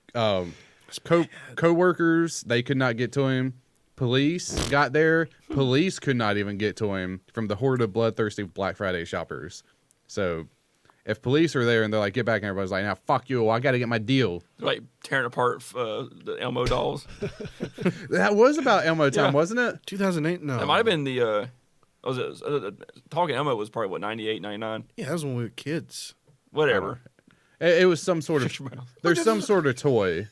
[SPEAKER 6] co-workers, they could not get to him. Police got there. Police could not even get to him from the horde of bloodthirsty Black Friday shoppers. So if police are there and they're like, get back, and everybody's like, now fuck you, I got to get my deal.
[SPEAKER 1] Like tearing apart the Elmo dolls.
[SPEAKER 6] That was about Elmo time,
[SPEAKER 1] Yeah.
[SPEAKER 6] wasn't it?
[SPEAKER 5] 2008? No.
[SPEAKER 1] That might have been the. Was it Talking Elmo was probably what 98, 99?
[SPEAKER 5] Yeah, that was when we were kids.
[SPEAKER 1] Whatever.
[SPEAKER 6] It was some sort of.
[SPEAKER 1] Shut your mouth.
[SPEAKER 6] There's some sort of toy.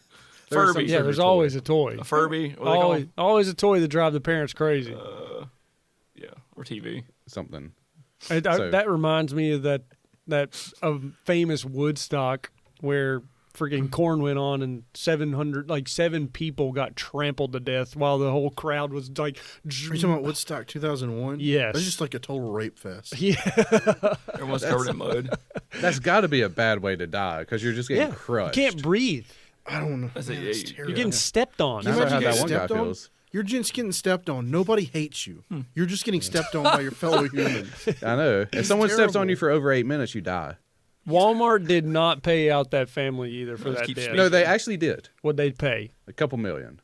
[SPEAKER 6] There was some
[SPEAKER 1] Furby.
[SPEAKER 6] sort
[SPEAKER 4] Yeah,
[SPEAKER 6] of
[SPEAKER 4] there's
[SPEAKER 6] toy.
[SPEAKER 4] always a toy.
[SPEAKER 1] A Furby. What do they call
[SPEAKER 4] Always,
[SPEAKER 1] them?
[SPEAKER 4] always a toy that drive the parents crazy.
[SPEAKER 1] Yeah, or TV.
[SPEAKER 6] something.
[SPEAKER 4] And that reminds me of that famous Woodstock where freaking corn went on and 7 people got trampled to death while the whole crowd was like.
[SPEAKER 5] Are you talking about Woodstock 2001?
[SPEAKER 4] Yes.
[SPEAKER 5] That's just like a total rape fest.
[SPEAKER 1] Everyone's covered in mud.
[SPEAKER 6] That's got to be a bad way to die because you're just getting crushed.
[SPEAKER 4] You can't breathe.
[SPEAKER 5] I don't know.
[SPEAKER 1] That's
[SPEAKER 5] Man,
[SPEAKER 1] it,
[SPEAKER 5] it's
[SPEAKER 1] yeah,
[SPEAKER 5] terrible.
[SPEAKER 4] You're getting stepped on.
[SPEAKER 5] Can you
[SPEAKER 6] That's
[SPEAKER 5] imagine
[SPEAKER 6] how
[SPEAKER 5] getting
[SPEAKER 6] that one guy
[SPEAKER 5] stepped on?
[SPEAKER 6] feels.
[SPEAKER 5] You're just getting stepped on. Nobody hates you. You're just getting stepped on by your fellow humans.
[SPEAKER 6] I know. If someone steps on
[SPEAKER 5] terrible.
[SPEAKER 6] you for over 8 minutes, you die.
[SPEAKER 4] Walmart did not pay out that family either for
[SPEAKER 1] Just
[SPEAKER 4] that
[SPEAKER 1] keep
[SPEAKER 4] death.
[SPEAKER 6] No, they actually did.
[SPEAKER 4] What'd they pay?
[SPEAKER 6] A couple million.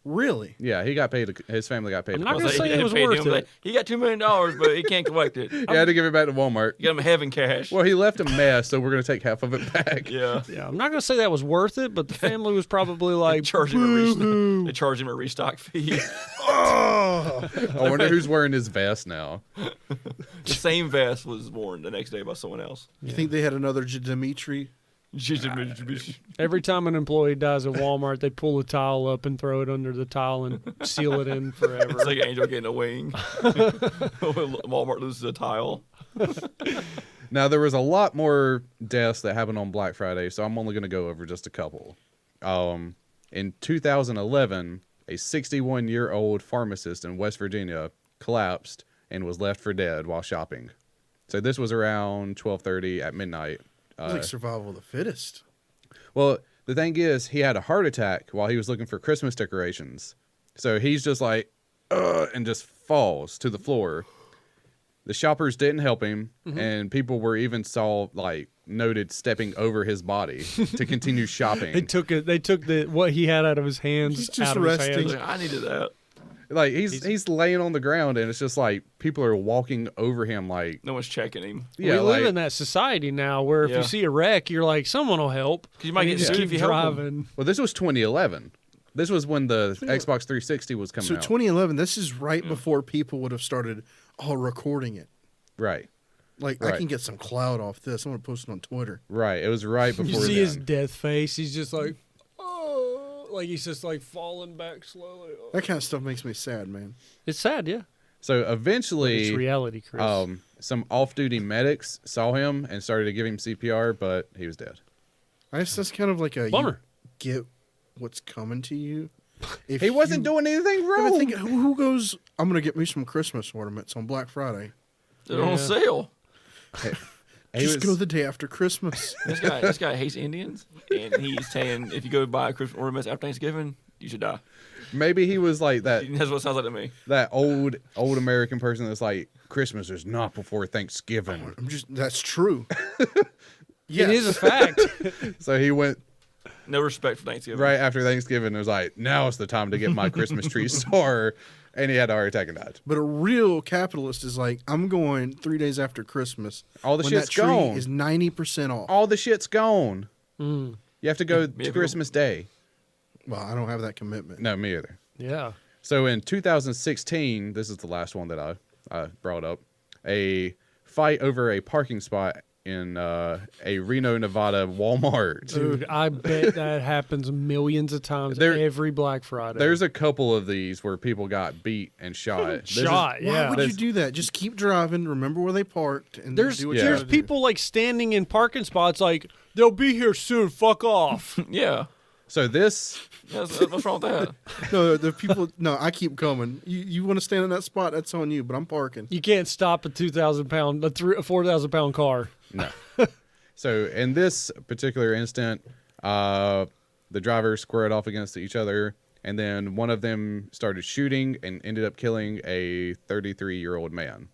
[SPEAKER 5] Really?
[SPEAKER 6] Yeah, he got paid. His family got paid.
[SPEAKER 4] I'm not
[SPEAKER 6] a
[SPEAKER 4] gonna
[SPEAKER 6] couple
[SPEAKER 4] say
[SPEAKER 6] million.
[SPEAKER 4] it was
[SPEAKER 1] paid
[SPEAKER 4] worth
[SPEAKER 1] him,
[SPEAKER 4] it.
[SPEAKER 1] like, he got $2 million, but he can't collect it.
[SPEAKER 6] He had to give it back to Walmart.
[SPEAKER 1] Get him having cash.
[SPEAKER 6] Well, he left a mess, so we're going to take half of it back.
[SPEAKER 1] Yeah.
[SPEAKER 4] Yeah, I'm not gonna say that was worth it, but the family was probably
[SPEAKER 1] They
[SPEAKER 4] like,
[SPEAKER 1] charged him they charged him a restock fee.
[SPEAKER 6] I wonder who's wearing his vest now.
[SPEAKER 1] The same vest was worn the next day by someone else.
[SPEAKER 5] You think they had another Dimitri?
[SPEAKER 4] every time an employee dies at Walmart, they pull a towel up and throw it under the towel and seal it in forever.
[SPEAKER 1] It's like an angel getting a wing. Walmart loses a tile.
[SPEAKER 6] Now, there was a lot more deaths that happened on Black Friday, so I'm only going to go over just a couple. In 2011, a 61-year-old pharmacist in West Virginia collapsed and was left for dead while shopping. So this was around 12:30 at midnight.
[SPEAKER 5] It's like survival of the fittest.
[SPEAKER 6] Well, the thing is, he had a heart attack while he was looking for Christmas decorations. So he's just like, and just falls to the floor. The shoppers didn't help him, and people were even noted stepping over his body to continue shopping.
[SPEAKER 4] They took what he had out of his hands
[SPEAKER 5] He's just
[SPEAKER 4] out of his
[SPEAKER 5] resting.
[SPEAKER 4] hands.
[SPEAKER 1] Like, I needed that.
[SPEAKER 6] Like he's laying on the ground, and it's just like people are walking over him. Like
[SPEAKER 1] No one's checking him.
[SPEAKER 6] yeah,
[SPEAKER 4] we live
[SPEAKER 6] like
[SPEAKER 4] in that society now where if
[SPEAKER 1] Yeah.
[SPEAKER 4] you see a wreck, you're like, someone will help.
[SPEAKER 1] 'Cause you might get
[SPEAKER 4] just
[SPEAKER 1] sued
[SPEAKER 4] keep
[SPEAKER 1] if you help 'em.
[SPEAKER 4] driving.
[SPEAKER 6] well, this was 2011. This was when the Xbox 360 was coming
[SPEAKER 5] So
[SPEAKER 6] out.
[SPEAKER 5] 2011, this is right before people would have started recording it.
[SPEAKER 6] Right,
[SPEAKER 5] Like, I
[SPEAKER 6] Right.
[SPEAKER 5] can get some clout off this. I'm going to post it on Twitter.
[SPEAKER 6] right. It was right before
[SPEAKER 4] You see
[SPEAKER 6] then.
[SPEAKER 4] his death face. He's just like, oh, like he's just like falling back slowly. Oh.
[SPEAKER 5] That kind of stuff makes me sad, man.
[SPEAKER 4] It's sad, yeah.
[SPEAKER 6] So
[SPEAKER 4] It's
[SPEAKER 6] eventually,
[SPEAKER 4] reality, Chris.
[SPEAKER 6] some off-duty medics saw him and started to give him CPR, but he was dead.
[SPEAKER 5] I guess that's kind of like a
[SPEAKER 4] Bummer.
[SPEAKER 5] You get what's coming to you. If
[SPEAKER 6] He wasn't
[SPEAKER 5] you-
[SPEAKER 6] doing anything
[SPEAKER 5] I
[SPEAKER 6] wrong.
[SPEAKER 5] think who goes? I'm gonna get me some Christmas ornaments on Black Friday.
[SPEAKER 1] They're
[SPEAKER 4] Yeah.
[SPEAKER 1] on sale.
[SPEAKER 6] He
[SPEAKER 5] Just
[SPEAKER 6] was-
[SPEAKER 5] go the day after Christmas.
[SPEAKER 1] This guy hates Indians, and he's saying if you go buy Christmas ornaments after Thanksgiving, you should die.
[SPEAKER 6] Maybe he was like that
[SPEAKER 1] That's what it sounds like to me.
[SPEAKER 6] that old American person that's like, Christmas is not before Thanksgiving.
[SPEAKER 5] That's true.
[SPEAKER 4] It is a fact.
[SPEAKER 6] So he went
[SPEAKER 1] No respect for Thanksgiving.
[SPEAKER 6] right after Thanksgiving and was like, now is the time to get my Christmas tree store. And he had a heart attack and died.
[SPEAKER 5] But a real capitalist is like, I'm going 3 days after Christmas.
[SPEAKER 6] All the
[SPEAKER 5] when
[SPEAKER 6] shit's
[SPEAKER 5] that tree
[SPEAKER 6] gone.
[SPEAKER 5] is 90% off.
[SPEAKER 6] All the shit's gone.
[SPEAKER 4] Mm.
[SPEAKER 6] You have to go
[SPEAKER 1] Yeah,
[SPEAKER 6] to Christmas Day.
[SPEAKER 5] Well, I don't have that commitment.
[SPEAKER 6] No, me either.
[SPEAKER 4] Yeah.
[SPEAKER 6] So in 2016, this is the last one that I brought up, a fight over a parking spot in a Reno, Nevada Walmart.
[SPEAKER 4] Dude, I bet that happens millions of times every Black Friday.
[SPEAKER 6] There's a couple of these where people got beat and shot. This is-
[SPEAKER 4] Shot, yeah.
[SPEAKER 5] Why would you do that? Just keep driving. Remember where they parked, and
[SPEAKER 4] There's
[SPEAKER 5] do what you
[SPEAKER 4] there's
[SPEAKER 5] gotta do.
[SPEAKER 4] people like standing in parking spots like they'll be here soon. Fuck off.
[SPEAKER 1] Yeah.
[SPEAKER 6] So this,
[SPEAKER 1] What's wrong with that?
[SPEAKER 5] No, the people. No, I keep coming. You want to stand in that spot? That's on you. But I'm parking.
[SPEAKER 4] You can't stop a 2,000-pound, a 4,000-pound car.
[SPEAKER 6] no. So in this particular instant, the drivers squared off against each other, and then one of them started shooting and ended up killing a 33-year-old man.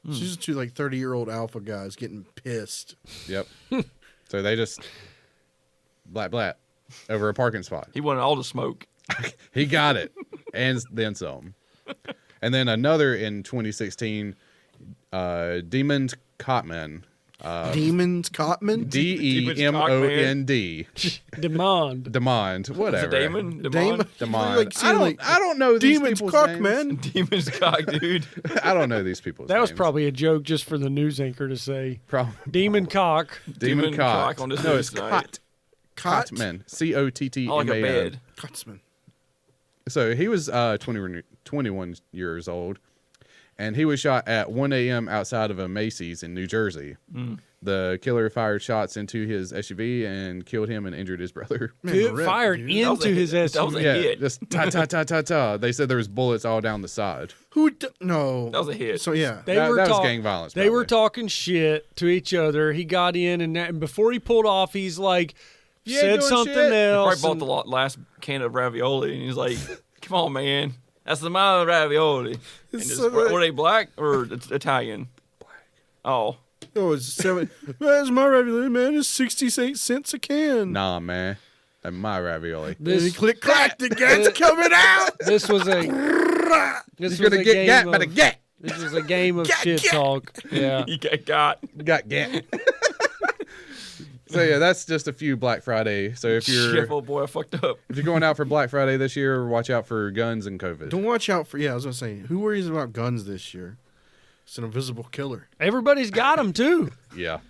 [SPEAKER 5] It's just two like 30-year-old alpha guys getting pissed.
[SPEAKER 6] Yep. So they just blat over a parking spot.
[SPEAKER 1] He wanted all the smoke.
[SPEAKER 6] He got it, and then some. And then another in 2016, Demond Cotman.
[SPEAKER 5] Demons, Cotman,
[SPEAKER 6] Demond.
[SPEAKER 4] Demand.
[SPEAKER 6] Demond.
[SPEAKER 1] Is it
[SPEAKER 6] Whatever.
[SPEAKER 1] Damon?
[SPEAKER 5] Damon.
[SPEAKER 6] Demond.
[SPEAKER 5] Like,
[SPEAKER 6] I don't know these
[SPEAKER 5] Demons,
[SPEAKER 6] people's
[SPEAKER 5] cock
[SPEAKER 6] names.
[SPEAKER 5] man.
[SPEAKER 1] Demon's cock, dude.
[SPEAKER 6] I don't know these people's
[SPEAKER 4] That was
[SPEAKER 6] names.
[SPEAKER 4] probably a joke just for the news anchor to say.
[SPEAKER 6] Probably
[SPEAKER 4] Demon cock.
[SPEAKER 6] Demon
[SPEAKER 1] Demon
[SPEAKER 6] Cot.
[SPEAKER 1] cock on this
[SPEAKER 6] No,
[SPEAKER 1] news
[SPEAKER 6] it's
[SPEAKER 1] tonight.
[SPEAKER 5] Cot.
[SPEAKER 6] Cotman. Cotman.
[SPEAKER 1] I like a bed.
[SPEAKER 5] Cotsman.
[SPEAKER 6] So he was 21 years old, and he was shot at 1 a.m. outside of a Macy's in New Jersey. The killer fired shots into his SUV and killed him and injured his brother.
[SPEAKER 5] Man,
[SPEAKER 4] Dude,
[SPEAKER 5] rip,
[SPEAKER 4] fired
[SPEAKER 5] dude.
[SPEAKER 1] That was
[SPEAKER 4] into
[SPEAKER 1] a
[SPEAKER 4] his
[SPEAKER 1] hit. That was a
[SPEAKER 4] SUV.
[SPEAKER 6] Yeah,
[SPEAKER 1] hit.
[SPEAKER 6] just ta. They said there was bullets all down the side.
[SPEAKER 5] No.
[SPEAKER 1] That was a hit.
[SPEAKER 5] So yeah.
[SPEAKER 4] They
[SPEAKER 6] That
[SPEAKER 4] were
[SPEAKER 6] was
[SPEAKER 4] talk-
[SPEAKER 6] gang violence,
[SPEAKER 4] They were
[SPEAKER 6] probably.
[SPEAKER 4] talking shit to each other. He got in, and before he pulled off, he's like,
[SPEAKER 6] You ain't
[SPEAKER 4] said
[SPEAKER 6] doing
[SPEAKER 4] something
[SPEAKER 6] shit.
[SPEAKER 4] else.
[SPEAKER 1] Probably bought the last can of ravioli, and he's like, "Come on, man, that's the amount of ravioli." And
[SPEAKER 5] It's
[SPEAKER 1] just,
[SPEAKER 5] so like-
[SPEAKER 1] were they black or Italian? Black. Oh,
[SPEAKER 5] Oh, it's 7. That's my ravioli, man. It's 68 cents a can.
[SPEAKER 6] Nah, man. That's my ravioli.
[SPEAKER 5] And he
[SPEAKER 4] this,
[SPEAKER 5] click clack. The gat's coming out.
[SPEAKER 4] this was a. This
[SPEAKER 6] You're
[SPEAKER 4] was
[SPEAKER 6] gonna
[SPEAKER 4] a
[SPEAKER 6] get
[SPEAKER 4] game
[SPEAKER 6] gat,
[SPEAKER 4] of-
[SPEAKER 6] better get.
[SPEAKER 4] This was a game of shit talk. Yeah.
[SPEAKER 1] you got.
[SPEAKER 6] Got gat. So yeah, that's just a few Black Friday. So if you're
[SPEAKER 1] Shit, oh boy, I fucked up.
[SPEAKER 6] if you're going out for Black Friday this year, watch out for guns and COVID.
[SPEAKER 5] Don't watch out for. Yeah, I was gonna say, who worries about guns this year? It's an invisible killer.
[SPEAKER 4] Everybody's got them too.
[SPEAKER 6] Yeah.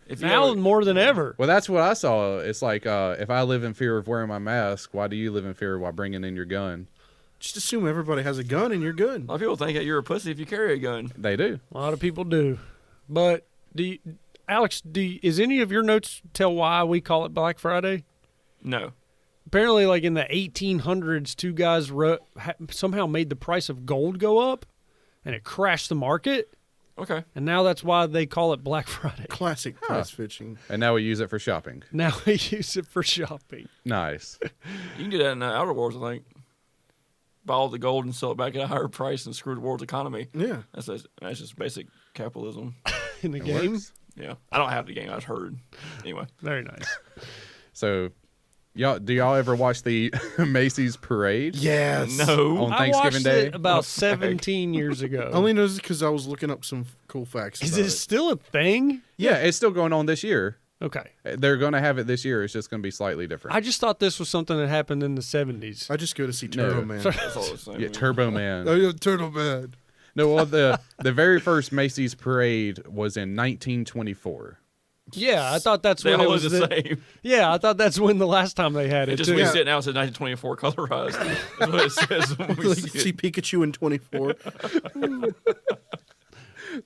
[SPEAKER 1] If you
[SPEAKER 4] Now
[SPEAKER 1] ever-
[SPEAKER 4] more than ever.
[SPEAKER 6] Well, that's what I saw. It's like if I live in fear of wearing my mask, why do you live in fear while bringing in your gun?
[SPEAKER 5] Just assume everybody has a gun and you're good.
[SPEAKER 1] a lot of people think that you're a pussy if you carry a gun.
[SPEAKER 6] They do.
[SPEAKER 4] A lot of people do. But Alex, is any of your notes tell why we call it Black Friday?
[SPEAKER 1] No.
[SPEAKER 4] Apparently, like in the 1800s, two guys somehow made the price of gold go up, and it crashed the market.
[SPEAKER 1] Okay.
[SPEAKER 4] And now that's why they call it Black Friday.
[SPEAKER 5] Classic price fishing.
[SPEAKER 6] And now we use it for shopping.
[SPEAKER 4] Now we use it for shopping.
[SPEAKER 6] Nice.
[SPEAKER 1] You can do that in Outer Wars, I think. Buy all the gold and sell it back at a higher price and screw the world's economy.
[SPEAKER 5] Yeah.
[SPEAKER 1] That's just basic capitalism.
[SPEAKER 4] In the
[SPEAKER 6] It
[SPEAKER 4] game.
[SPEAKER 6] works.
[SPEAKER 1] Yeah. I don't have the game. I just heard. Anyway.
[SPEAKER 4] Very nice.
[SPEAKER 6] So, do y'all ever watch the Macy's parade?
[SPEAKER 5] Yes.
[SPEAKER 1] No.
[SPEAKER 6] On
[SPEAKER 4] I
[SPEAKER 6] Thanksgiving
[SPEAKER 4] watched
[SPEAKER 6] Day?
[SPEAKER 4] it about 17 years ago.
[SPEAKER 5] I only knows because I was looking up some cool facts.
[SPEAKER 4] Is
[SPEAKER 5] about
[SPEAKER 4] it still a thing?
[SPEAKER 6] Yeah, it's still going on this year.
[SPEAKER 4] Okay.
[SPEAKER 6] They're going to have it this year. It's just going to be slightly different.
[SPEAKER 4] I just thought this was something that happened in the 70s.
[SPEAKER 5] I just go to see
[SPEAKER 6] No.
[SPEAKER 5] Turtle Man.
[SPEAKER 1] That's all it's saying.
[SPEAKER 6] Yeah, Turbo Man.
[SPEAKER 5] Oh, yeah, Turtle Man.
[SPEAKER 6] No, well, the very first Macy's parade was in 1924.
[SPEAKER 4] Yeah, I thought that's
[SPEAKER 1] They
[SPEAKER 4] when it
[SPEAKER 1] all
[SPEAKER 4] was
[SPEAKER 1] look the same.
[SPEAKER 4] Yeah, I thought that's when the last time they had
[SPEAKER 1] It
[SPEAKER 4] it.
[SPEAKER 1] just
[SPEAKER 4] too.
[SPEAKER 1] we see it now. It says 1924 colorized. That's what it says when we
[SPEAKER 5] Like,
[SPEAKER 1] see
[SPEAKER 5] see
[SPEAKER 1] it.
[SPEAKER 5] Pikachu in 24.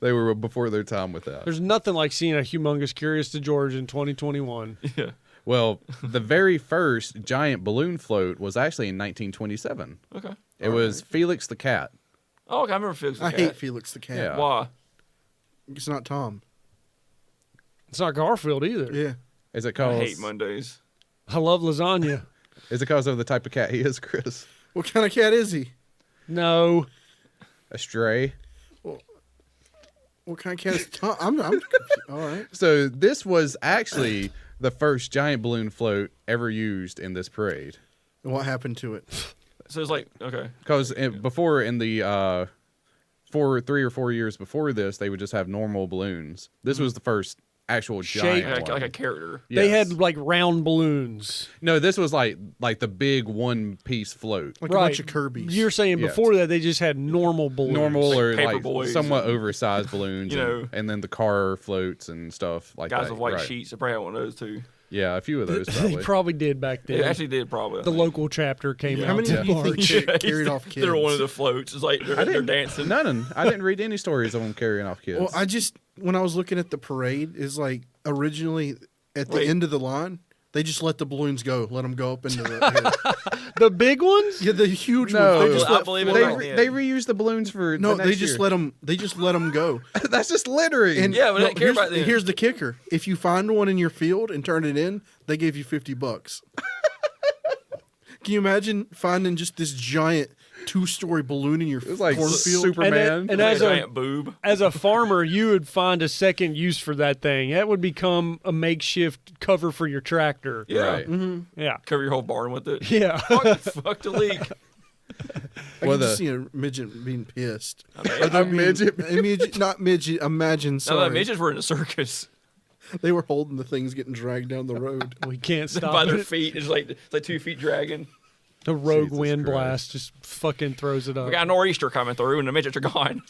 [SPEAKER 6] They were before their time with that.
[SPEAKER 4] There's nothing like seeing a humongous Curious to George in 2021.
[SPEAKER 1] Yeah.
[SPEAKER 6] Well, the very first giant balloon float was actually in 1927.
[SPEAKER 1] Okay.
[SPEAKER 6] It was Felix the Cat.
[SPEAKER 1] Oh, okay. I remember Felix the
[SPEAKER 5] I
[SPEAKER 1] Cat.
[SPEAKER 5] hate Felix the cat.
[SPEAKER 6] Yeah.
[SPEAKER 1] Why?
[SPEAKER 5] It's not Tom.
[SPEAKER 4] It's not Garfield either.
[SPEAKER 5] Yeah.
[SPEAKER 6] Is it
[SPEAKER 1] I
[SPEAKER 6] cause?
[SPEAKER 1] hate Mondays.
[SPEAKER 4] I love lasagna.
[SPEAKER 6] Is it because of the type of cat he is, Chris?
[SPEAKER 5] What kind of cat is he?
[SPEAKER 4] No.
[SPEAKER 6] A stray.
[SPEAKER 5] What kind of cat is Tom? I'm all right.
[SPEAKER 6] So this was actually the first giant balloon float ever used in this parade.
[SPEAKER 5] And what happened to it?
[SPEAKER 1] So it's like, okay.
[SPEAKER 6] Because before, in the 3 or 4 years before this, they would just have normal balloons. This was the first actual giant
[SPEAKER 1] Like
[SPEAKER 6] one.
[SPEAKER 1] a character.
[SPEAKER 4] They
[SPEAKER 6] Yes.
[SPEAKER 4] had like round balloons.
[SPEAKER 6] No, this was like the big one piece float.
[SPEAKER 5] Like a bunch of Kirby's.
[SPEAKER 4] You're saying
[SPEAKER 6] Yes.
[SPEAKER 4] before that they just had normal balloons.
[SPEAKER 6] Normal
[SPEAKER 1] Like
[SPEAKER 6] or
[SPEAKER 1] paper
[SPEAKER 6] like
[SPEAKER 1] boys
[SPEAKER 6] somewhat
[SPEAKER 1] and-
[SPEAKER 6] oversized balloons,
[SPEAKER 1] You know.
[SPEAKER 6] and then the car floats and stuff like
[SPEAKER 1] Guys
[SPEAKER 6] that.
[SPEAKER 1] with white
[SPEAKER 6] Right.
[SPEAKER 1] sheets. I probably had one of those too.
[SPEAKER 6] Yeah, a few of those
[SPEAKER 4] They
[SPEAKER 6] probably.
[SPEAKER 4] probably did back then.
[SPEAKER 1] It actually did probably. I
[SPEAKER 4] the
[SPEAKER 1] think.
[SPEAKER 4] local chapter came
[SPEAKER 5] How
[SPEAKER 4] out
[SPEAKER 5] many
[SPEAKER 4] to
[SPEAKER 5] do you think
[SPEAKER 4] March.
[SPEAKER 5] carried off kids?
[SPEAKER 1] They're one of the floats. It's like they're dancing.
[SPEAKER 6] None. I didn't read any stories of them carrying off kids.
[SPEAKER 5] Well, when I was looking at the parade, is like originally at the
[SPEAKER 1] Wait.
[SPEAKER 5] end of the line, they just let the balloons go, let them go up into the
[SPEAKER 4] The big ones?
[SPEAKER 5] yeah, the huge
[SPEAKER 6] No.
[SPEAKER 5] ones. They just
[SPEAKER 1] I
[SPEAKER 5] let
[SPEAKER 1] believe it
[SPEAKER 5] float.
[SPEAKER 1] back then.
[SPEAKER 6] they reused the balloons for
[SPEAKER 5] No,
[SPEAKER 6] the
[SPEAKER 5] they
[SPEAKER 6] next
[SPEAKER 5] just
[SPEAKER 6] year.
[SPEAKER 5] let them. They just let them go.
[SPEAKER 6] That's just littering.
[SPEAKER 5] And
[SPEAKER 1] Yeah, but they didn't care
[SPEAKER 5] here's,
[SPEAKER 1] about them.
[SPEAKER 5] here's the kicker: if you find one in your field and turn it in, they give you $50. Can you imagine finding just this giant 2-story balloon in your
[SPEAKER 6] it was like
[SPEAKER 5] cornfield?
[SPEAKER 6] Superman.
[SPEAKER 4] And
[SPEAKER 1] Like
[SPEAKER 4] as
[SPEAKER 1] a
[SPEAKER 4] a
[SPEAKER 1] giant boob.
[SPEAKER 4] as a farmer, you would find a second use for that thing. That would become a makeshift cover for your tractor.
[SPEAKER 1] Yeah.
[SPEAKER 6] Right.
[SPEAKER 4] Yeah.
[SPEAKER 1] Cover your whole barn with it.
[SPEAKER 4] Yeah.
[SPEAKER 1] Fuck the leak.
[SPEAKER 5] I
[SPEAKER 6] Well,
[SPEAKER 5] can just
[SPEAKER 6] the-
[SPEAKER 5] see a midget being pissed.
[SPEAKER 6] A midget.
[SPEAKER 5] Not midget. Imagine.
[SPEAKER 1] No,
[SPEAKER 5] Sorry,
[SPEAKER 1] the midgets were in a circus
[SPEAKER 5] they were holding the things getting dragged down the road.
[SPEAKER 4] We can't
[SPEAKER 1] by
[SPEAKER 4] stop
[SPEAKER 1] their
[SPEAKER 4] it.
[SPEAKER 1] feet. It's like 2 feet dragging.
[SPEAKER 4] The rogue
[SPEAKER 6] Jesus
[SPEAKER 4] wind
[SPEAKER 6] Christ.
[SPEAKER 4] blast just fucking throws it up.
[SPEAKER 1] We got a nor'easter coming through, and the midgets are gone.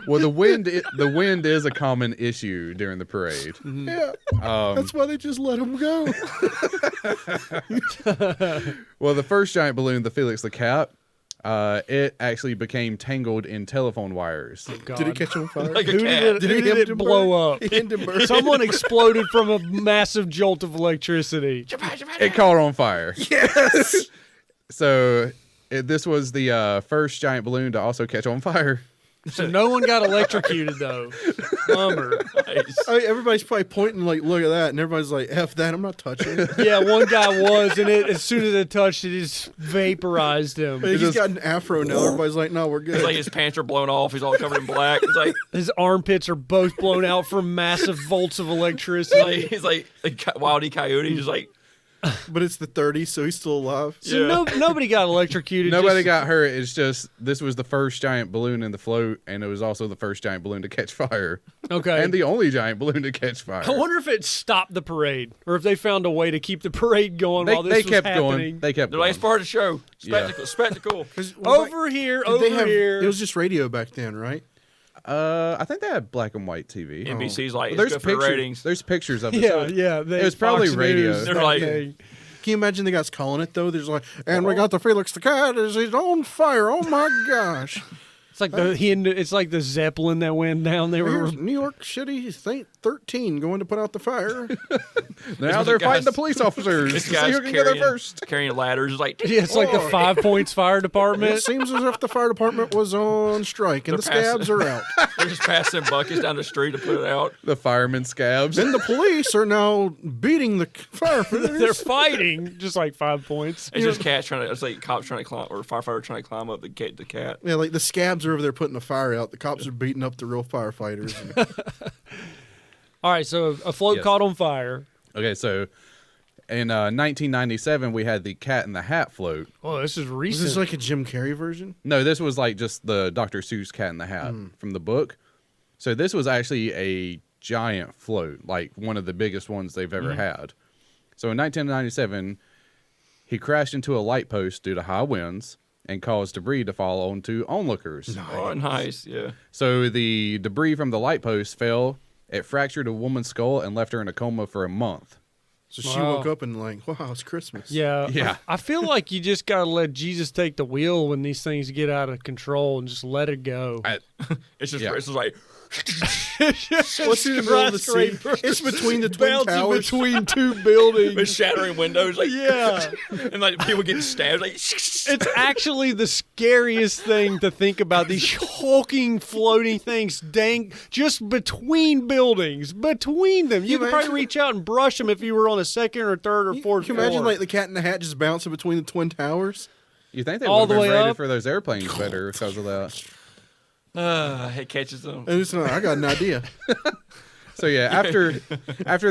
[SPEAKER 6] Well, the wind is a common issue during the parade.
[SPEAKER 5] Yeah, that's why they just let them go.
[SPEAKER 6] Well, the first giant balloon, the Felix the Cat, it actually became tangled in telephone wires.
[SPEAKER 4] God.
[SPEAKER 5] Did it catch on fire?
[SPEAKER 1] Like a
[SPEAKER 4] Who
[SPEAKER 1] cat.
[SPEAKER 4] did it,
[SPEAKER 5] Did
[SPEAKER 4] who
[SPEAKER 5] it
[SPEAKER 4] did
[SPEAKER 5] hit
[SPEAKER 4] it blow up?
[SPEAKER 5] He hit the bird.
[SPEAKER 4] Someone exploded from a massive jolt of electricity.
[SPEAKER 6] It caught on fire.
[SPEAKER 5] Yes.
[SPEAKER 6] So this was the first giant balloon to also catch on fire.
[SPEAKER 4] So no one got electrocuted though. Bummer.
[SPEAKER 1] Nice.
[SPEAKER 5] Everybody's probably pointing like, "Look at that," and everybody's like, "F that! I'm not touching it."
[SPEAKER 4] Yeah, one guy was, and as soon as it touched it, just vaporized him.
[SPEAKER 5] He's got an afro now. Everybody's like, "No, we're good."
[SPEAKER 1] It's like his pants are blown off. He's all covered in black. It's like
[SPEAKER 4] His armpits are both blown out from massive volts of electricity.
[SPEAKER 1] he's like a Wildy Coyote, just like
[SPEAKER 5] But it's the 30s, so he's still alive.
[SPEAKER 4] So
[SPEAKER 1] Yeah.
[SPEAKER 4] nobody got electrocuted.
[SPEAKER 6] Nobody
[SPEAKER 4] just-
[SPEAKER 6] got hurt. It's just this was the first giant balloon in the float, and it was also the first giant balloon to catch fire,
[SPEAKER 4] Okay.
[SPEAKER 6] and the only giant balloon to catch fire.
[SPEAKER 4] I wonder if it stopped the parade, or if they found a way to keep the parade going while this
[SPEAKER 6] they
[SPEAKER 4] was
[SPEAKER 6] kept
[SPEAKER 4] happening.
[SPEAKER 6] going. They kept
[SPEAKER 1] they're like
[SPEAKER 6] going.
[SPEAKER 1] it's part of the show.
[SPEAKER 6] Yeah.
[SPEAKER 1] Spectacle.
[SPEAKER 4] Over here,
[SPEAKER 5] Did they
[SPEAKER 4] over
[SPEAKER 5] have-
[SPEAKER 4] here.
[SPEAKER 5] It was just radio back then, right?
[SPEAKER 6] I think they had black and white TV.
[SPEAKER 1] NBC's like,
[SPEAKER 6] Well,
[SPEAKER 1] it's good for the
[SPEAKER 6] pictures.
[SPEAKER 1] ratings.
[SPEAKER 6] There's pictures of it.
[SPEAKER 4] yeah,
[SPEAKER 6] so
[SPEAKER 4] yeah. They,
[SPEAKER 6] it was probably
[SPEAKER 4] Fox
[SPEAKER 6] radio.
[SPEAKER 4] News,
[SPEAKER 1] They're like-
[SPEAKER 4] everything.
[SPEAKER 5] Can you imagine the guys calling it though? There's like, and we got the Felix the Cat. He's on fire. Oh my gosh!
[SPEAKER 4] It's like it's like the Zeppelin that went down. They were
[SPEAKER 5] Here's New York City, 13 going to put out the fire.
[SPEAKER 6] Now
[SPEAKER 1] This
[SPEAKER 6] they're
[SPEAKER 1] guy's-
[SPEAKER 6] fighting the police officers to
[SPEAKER 1] This
[SPEAKER 6] see
[SPEAKER 1] guy's
[SPEAKER 6] who can get there first.
[SPEAKER 1] carrying ladders. It's like
[SPEAKER 4] yeah, it's like the 5 Points Fire
[SPEAKER 5] It
[SPEAKER 4] Department.
[SPEAKER 5] seems as if the fire department was on strike and the
[SPEAKER 1] They're
[SPEAKER 5] scabs are out.
[SPEAKER 1] they're just passing buckets down the street to put it out.
[SPEAKER 6] The firemen scabs.
[SPEAKER 5] Then the police are now beating the
[SPEAKER 4] They're
[SPEAKER 5] firefighters.
[SPEAKER 4] fighting, just like 5 points.
[SPEAKER 1] It's just cats trying to. It's like cops trying to climb or firefighter trying to climb up the cat.
[SPEAKER 5] Yeah, like the scabs are over there putting the fire out. The cops are beating up the real firefighters.
[SPEAKER 4] All right, so a float
[SPEAKER 6] Yes.
[SPEAKER 4] caught on fire.
[SPEAKER 6] Okay, so in 1997 we had the Cat in the Hat float.
[SPEAKER 4] Oh, this is
[SPEAKER 5] Is
[SPEAKER 4] recent.
[SPEAKER 5] this like a Jim Carrey version?
[SPEAKER 6] No, this was like just the Dr. Seuss Cat in the Hat from the book. So this was actually a giant float, like one of the biggest ones they've ever had. So in 1997, he crashed into a light post due to high winds and caused debris to fall onto onlookers.
[SPEAKER 1] Oh, nice. Yeah.
[SPEAKER 6] So the debris from the light post fell. It fractured a woman's skull and left her in a coma for a month.
[SPEAKER 5] So she
[SPEAKER 4] Wow.
[SPEAKER 5] woke up and like, wow, it's Christmas.
[SPEAKER 4] Yeah.
[SPEAKER 6] Yeah.
[SPEAKER 4] I feel like you just got to let Jesus take the wheel when these things get out of control and just let it go.
[SPEAKER 1] It's just
[SPEAKER 6] Yeah.
[SPEAKER 1] it's just like
[SPEAKER 5] What's in the middle of the sea? It's between the twin
[SPEAKER 4] Bouncing
[SPEAKER 5] towers.
[SPEAKER 4] between two buildings.
[SPEAKER 1] With shattering windows, like
[SPEAKER 4] Yeah.
[SPEAKER 1] and like people getting stabbed, like
[SPEAKER 4] It's actually the scariest thing to think about. These hulking, floating things just between buildings. Between them. You could probably
[SPEAKER 5] imagine-
[SPEAKER 4] reach out and brush them if you were on a second or third or fourth
[SPEAKER 5] Can
[SPEAKER 4] floor.
[SPEAKER 5] you imagine like the Cat in the Hat just bouncing between the twin towers?
[SPEAKER 6] You think they
[SPEAKER 4] All
[SPEAKER 6] would
[SPEAKER 4] the
[SPEAKER 6] have been
[SPEAKER 4] way
[SPEAKER 6] rated
[SPEAKER 4] up?
[SPEAKER 6] for those airplanes better because of that?
[SPEAKER 1] it catches them.
[SPEAKER 5] And it's not, I got an idea.
[SPEAKER 6] So yeah, after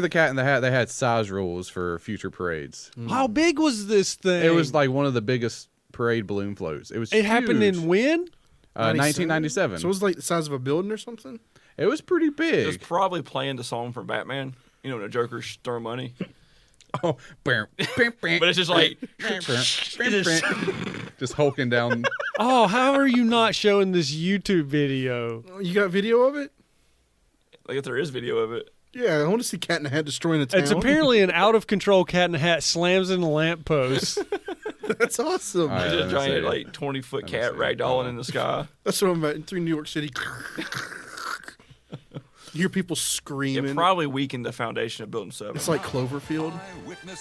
[SPEAKER 6] the Cat in the Hat, they had size rules for future parades.
[SPEAKER 4] How big was this thing?
[SPEAKER 6] It was like one of the biggest parade balloon floats. It was.
[SPEAKER 4] It happened
[SPEAKER 6] huge.
[SPEAKER 4] in when?
[SPEAKER 6] 1997.
[SPEAKER 5] So it was like the size of a building or something?
[SPEAKER 6] It was pretty
[SPEAKER 1] It was
[SPEAKER 6] big.
[SPEAKER 1] probably playing the song from Batman. You know, when the Joker's throwing money.
[SPEAKER 6] Oh, but
[SPEAKER 1] But it's just like
[SPEAKER 6] just hulking down.
[SPEAKER 4] Oh, how are you not showing this YouTube video?
[SPEAKER 5] Oh, you got video of it?
[SPEAKER 1] like if there is video of it.
[SPEAKER 5] Yeah, I want to see Cat in the Hat destroying a town.
[SPEAKER 4] It's apparently an out of control cat in a hat slams in a lamppost.
[SPEAKER 5] That's awesome.
[SPEAKER 6] All right,
[SPEAKER 1] There's a
[SPEAKER 6] let me
[SPEAKER 1] giant
[SPEAKER 6] see.
[SPEAKER 1] like 20-foot
[SPEAKER 6] me
[SPEAKER 1] cat
[SPEAKER 6] see.
[SPEAKER 1] ragdolling in the sky.
[SPEAKER 5] That's what I'm at through New York City. You hear people
[SPEAKER 1] It
[SPEAKER 5] screaming.
[SPEAKER 1] probably weakened the foundation of Building 7.
[SPEAKER 5] It's like Cloverfield.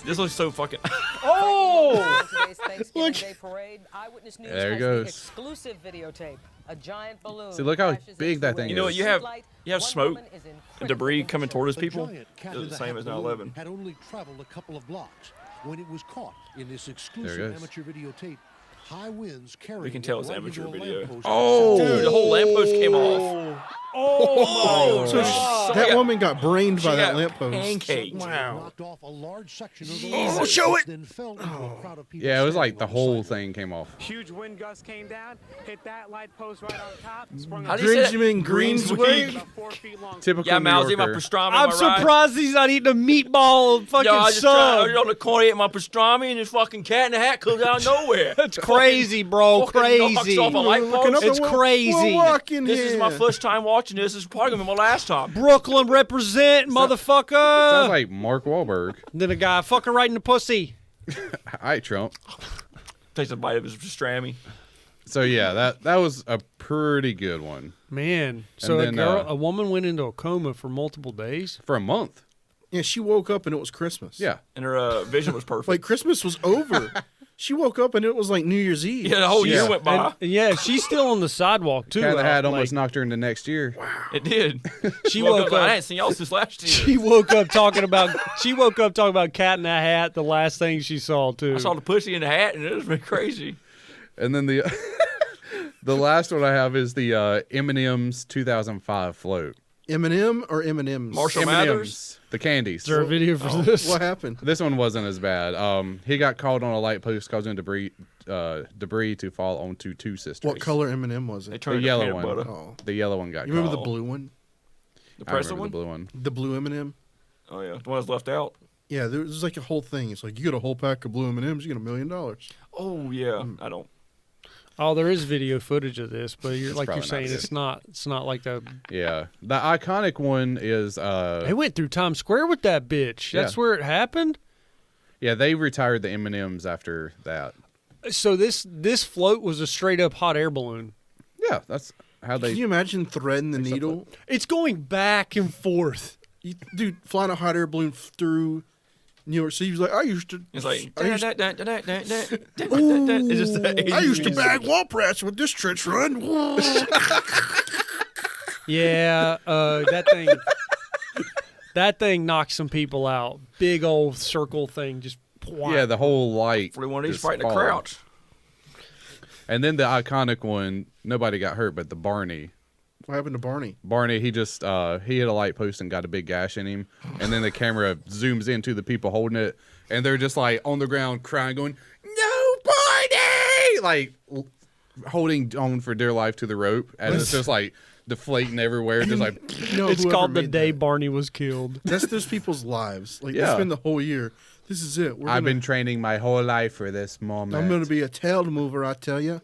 [SPEAKER 1] This looks so fucking.
[SPEAKER 4] Oh!
[SPEAKER 9] Today's Thanksgiving Day parade, Eyewitness News
[SPEAKER 6] There it
[SPEAKER 9] has
[SPEAKER 6] goes.
[SPEAKER 9] the exclusive videotape. A giant balloon.
[SPEAKER 6] See, look how
[SPEAKER 9] crashes
[SPEAKER 6] big
[SPEAKER 9] into
[SPEAKER 6] that
[SPEAKER 9] the
[SPEAKER 6] thing
[SPEAKER 9] wind.
[SPEAKER 1] You know what? You have
[SPEAKER 9] One
[SPEAKER 1] smoke
[SPEAKER 9] woman is in
[SPEAKER 1] and
[SPEAKER 9] critical
[SPEAKER 1] debris coming
[SPEAKER 9] condition.
[SPEAKER 1] toward us.
[SPEAKER 10] The
[SPEAKER 1] People.
[SPEAKER 10] giant Cat
[SPEAKER 1] They're
[SPEAKER 10] in
[SPEAKER 1] the
[SPEAKER 10] the
[SPEAKER 1] same
[SPEAKER 10] Hat
[SPEAKER 1] as
[SPEAKER 10] balloon
[SPEAKER 1] 9/11.
[SPEAKER 10] had only traveled a couple of blocks when it was caught in this
[SPEAKER 6] There
[SPEAKER 10] exclusive
[SPEAKER 6] it goes.
[SPEAKER 10] amateur videotape. High winds carried
[SPEAKER 1] We can
[SPEAKER 10] it
[SPEAKER 1] tell it's
[SPEAKER 10] right
[SPEAKER 1] amateur
[SPEAKER 10] into a
[SPEAKER 1] video.
[SPEAKER 10] lamppost
[SPEAKER 6] Oh!
[SPEAKER 10] outside.
[SPEAKER 1] Dude, the whole lamppost came off.
[SPEAKER 4] Oh,
[SPEAKER 5] So
[SPEAKER 1] God.
[SPEAKER 5] that
[SPEAKER 1] Yeah.
[SPEAKER 5] woman got brained
[SPEAKER 1] She
[SPEAKER 5] by that
[SPEAKER 1] got
[SPEAKER 5] lamppost.
[SPEAKER 1] pancaked.
[SPEAKER 10] Knocked off a large section of the
[SPEAKER 1] Jesus.
[SPEAKER 10] lamppost,
[SPEAKER 5] Show it!
[SPEAKER 10] then fell into a crowd of people
[SPEAKER 6] Yeah, it was
[SPEAKER 10] standing
[SPEAKER 6] like the
[SPEAKER 10] on
[SPEAKER 6] whole
[SPEAKER 10] sidewalk.
[SPEAKER 6] thing came off.
[SPEAKER 11] Huge wind gust came down, hit that light post right on top, sprung
[SPEAKER 1] How
[SPEAKER 11] a
[SPEAKER 1] do you say that?
[SPEAKER 5] Benjamin Greensway.
[SPEAKER 11] about 4 feet long.
[SPEAKER 6] Typical
[SPEAKER 1] Yeah,
[SPEAKER 6] New
[SPEAKER 1] man, I was eating my
[SPEAKER 6] Yorker.
[SPEAKER 1] pastrami.
[SPEAKER 4] I'm
[SPEAKER 1] am I right?
[SPEAKER 4] surprised he's not eating a meatball fucking
[SPEAKER 1] Yo, I just tried, I
[SPEAKER 4] sub.
[SPEAKER 1] was on the corner eating my pastrami and this fucking cat in the hat comes out of nowhere.
[SPEAKER 4] That's crazy, bro.
[SPEAKER 1] Fucking knocks
[SPEAKER 4] Crazy.
[SPEAKER 1] off a light
[SPEAKER 5] Looking
[SPEAKER 1] post.
[SPEAKER 5] up
[SPEAKER 4] It's
[SPEAKER 5] at what-
[SPEAKER 4] crazy.
[SPEAKER 5] We're walking
[SPEAKER 1] This is my
[SPEAKER 5] here.
[SPEAKER 1] first time watching this. This is probably gonna be my last time.
[SPEAKER 4] Brooklyn represent, motherfucker.
[SPEAKER 6] Sounds like Mark Wahlberg.
[SPEAKER 4] Then a guy fucking right in the pussy.
[SPEAKER 6] All right, Trump.
[SPEAKER 1] Takes a bite of his pastrami.
[SPEAKER 6] So yeah, that was a pretty good one
[SPEAKER 4] Man, so
[SPEAKER 6] then,
[SPEAKER 4] a woman went into a coma for multiple days.
[SPEAKER 6] for a month.
[SPEAKER 5] Yeah, she woke up and it was Christmas.
[SPEAKER 6] Yeah,
[SPEAKER 1] And her vision was perfect.
[SPEAKER 5] Like Christmas was over. She woke up and it was like New Year's Eve.
[SPEAKER 1] Yeah, the whole year
[SPEAKER 6] Yeah.
[SPEAKER 1] went by.
[SPEAKER 4] And yeah, she's still on the sidewalk too.
[SPEAKER 6] Cat in the Hat
[SPEAKER 4] Like,
[SPEAKER 6] almost knocked her into next year.
[SPEAKER 1] It did.
[SPEAKER 4] She
[SPEAKER 1] Woke
[SPEAKER 4] woke
[SPEAKER 1] up. Like, I
[SPEAKER 4] up.
[SPEAKER 1] hadn't seen y'all since last year.
[SPEAKER 4] She woke up talking about. She woke up talking about Cat in the Hat. The last thing she saw too.
[SPEAKER 1] I saw the pussy in the hat, and it was been crazy.
[SPEAKER 6] And then the the last one I have is the Eminem's 2005 float.
[SPEAKER 5] Eminem or M&M's?
[SPEAKER 1] Marshall Mathers.
[SPEAKER 6] The candies.
[SPEAKER 4] Is there a video for this?
[SPEAKER 5] What happened?
[SPEAKER 6] This one wasn't as bad. He got caught on a light post causing debris to fall onto two sisters.
[SPEAKER 5] What color M&M was
[SPEAKER 1] They
[SPEAKER 5] it?
[SPEAKER 1] turned
[SPEAKER 6] The
[SPEAKER 1] into
[SPEAKER 6] yellow
[SPEAKER 1] peanut
[SPEAKER 6] one.
[SPEAKER 1] butter.
[SPEAKER 5] Oh,
[SPEAKER 6] The yellow one got
[SPEAKER 5] you remember
[SPEAKER 6] caught.
[SPEAKER 5] the blue one?
[SPEAKER 1] The
[SPEAKER 6] I
[SPEAKER 1] Preston
[SPEAKER 6] remember
[SPEAKER 1] one?
[SPEAKER 6] the blue one.
[SPEAKER 5] The blue M&M?
[SPEAKER 1] Oh yeah, the one that's left out.
[SPEAKER 5] Yeah, there was like a whole thing. It's like you get a whole pack of blue M&Ms, you get $1 million.
[SPEAKER 1] Oh yeah, I don't.
[SPEAKER 4] Oh, there is video footage of this, but you're
[SPEAKER 6] It's
[SPEAKER 4] like you're
[SPEAKER 6] probably not
[SPEAKER 4] saying,
[SPEAKER 6] good.
[SPEAKER 4] it's not like the.
[SPEAKER 6] Yeah, the iconic one is
[SPEAKER 4] They went through Times Square with that bitch. That's
[SPEAKER 6] Yeah.
[SPEAKER 4] where it happened.
[SPEAKER 6] yeah, they retired the M&Ms after that.
[SPEAKER 4] So this float was a straight up hot air balloon.
[SPEAKER 6] Yeah, that's how
[SPEAKER 5] Can you
[SPEAKER 6] they.
[SPEAKER 5] imagine threading the needle?
[SPEAKER 4] It's going back and forth.
[SPEAKER 5] Dude, flying a hot air balloon through New York City. He was like, I used to.
[SPEAKER 1] It's like.
[SPEAKER 5] I used,
[SPEAKER 1] It's just the
[SPEAKER 5] I used to
[SPEAKER 1] 80s
[SPEAKER 5] bag womp rats with this trench run.
[SPEAKER 4] Yeah, that thing knocked some people out. Big old circle thing, just.
[SPEAKER 6] Yeah, the whole light.
[SPEAKER 1] 41 East
[SPEAKER 6] just
[SPEAKER 1] fighting a
[SPEAKER 6] fall.
[SPEAKER 1] crouch.
[SPEAKER 6] And then the iconic one, nobody got hurt, but the Barney.
[SPEAKER 5] What happened to Barney?
[SPEAKER 6] Barney, he just he hit a light post and got a big gash in him, and then the camera zooms into the people holding it, and they're just like on the ground crying, going, "No, Barney!" Like holding on for dear life to the rope, and it's just like deflating everywhere, just like
[SPEAKER 5] You know,
[SPEAKER 4] It's
[SPEAKER 5] whoever
[SPEAKER 4] called the
[SPEAKER 5] made
[SPEAKER 4] day
[SPEAKER 5] that.
[SPEAKER 4] Barney was killed.
[SPEAKER 5] That's those people's lives. Like,
[SPEAKER 6] Yeah.
[SPEAKER 5] it's been the whole year. This is it. We're
[SPEAKER 6] I've
[SPEAKER 5] gonna-
[SPEAKER 6] been training my whole life for this moment.
[SPEAKER 5] I'm going to be a tail mover, I tell you.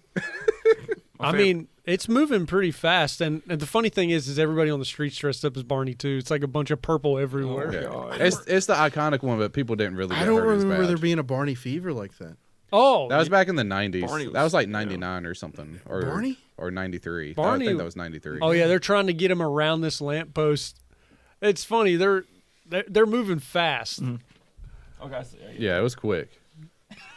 [SPEAKER 4] I mean, it's moving pretty fast, and the funny thing is everybody on the streets dressed up as Barney too. It's like a bunch of purple everywhere.
[SPEAKER 6] Yeah.
[SPEAKER 1] God.
[SPEAKER 6] It's the iconic one, but people didn't really.
[SPEAKER 5] I
[SPEAKER 6] Get
[SPEAKER 5] don't
[SPEAKER 6] hurt as
[SPEAKER 5] remember
[SPEAKER 6] bad.
[SPEAKER 5] there being a Barney fever like that.
[SPEAKER 4] Oh,
[SPEAKER 6] That was back in the 90s.
[SPEAKER 1] Barney
[SPEAKER 6] That was like
[SPEAKER 1] was-
[SPEAKER 6] 99 or something. Or
[SPEAKER 5] Barney?
[SPEAKER 6] Or 93. I
[SPEAKER 4] Barney-
[SPEAKER 6] think that was 93.
[SPEAKER 4] Oh yeah, they're trying to get him around this lamppost. It's funny. They're moving fast.
[SPEAKER 1] Okay, I see.
[SPEAKER 6] Yeah, it was quick.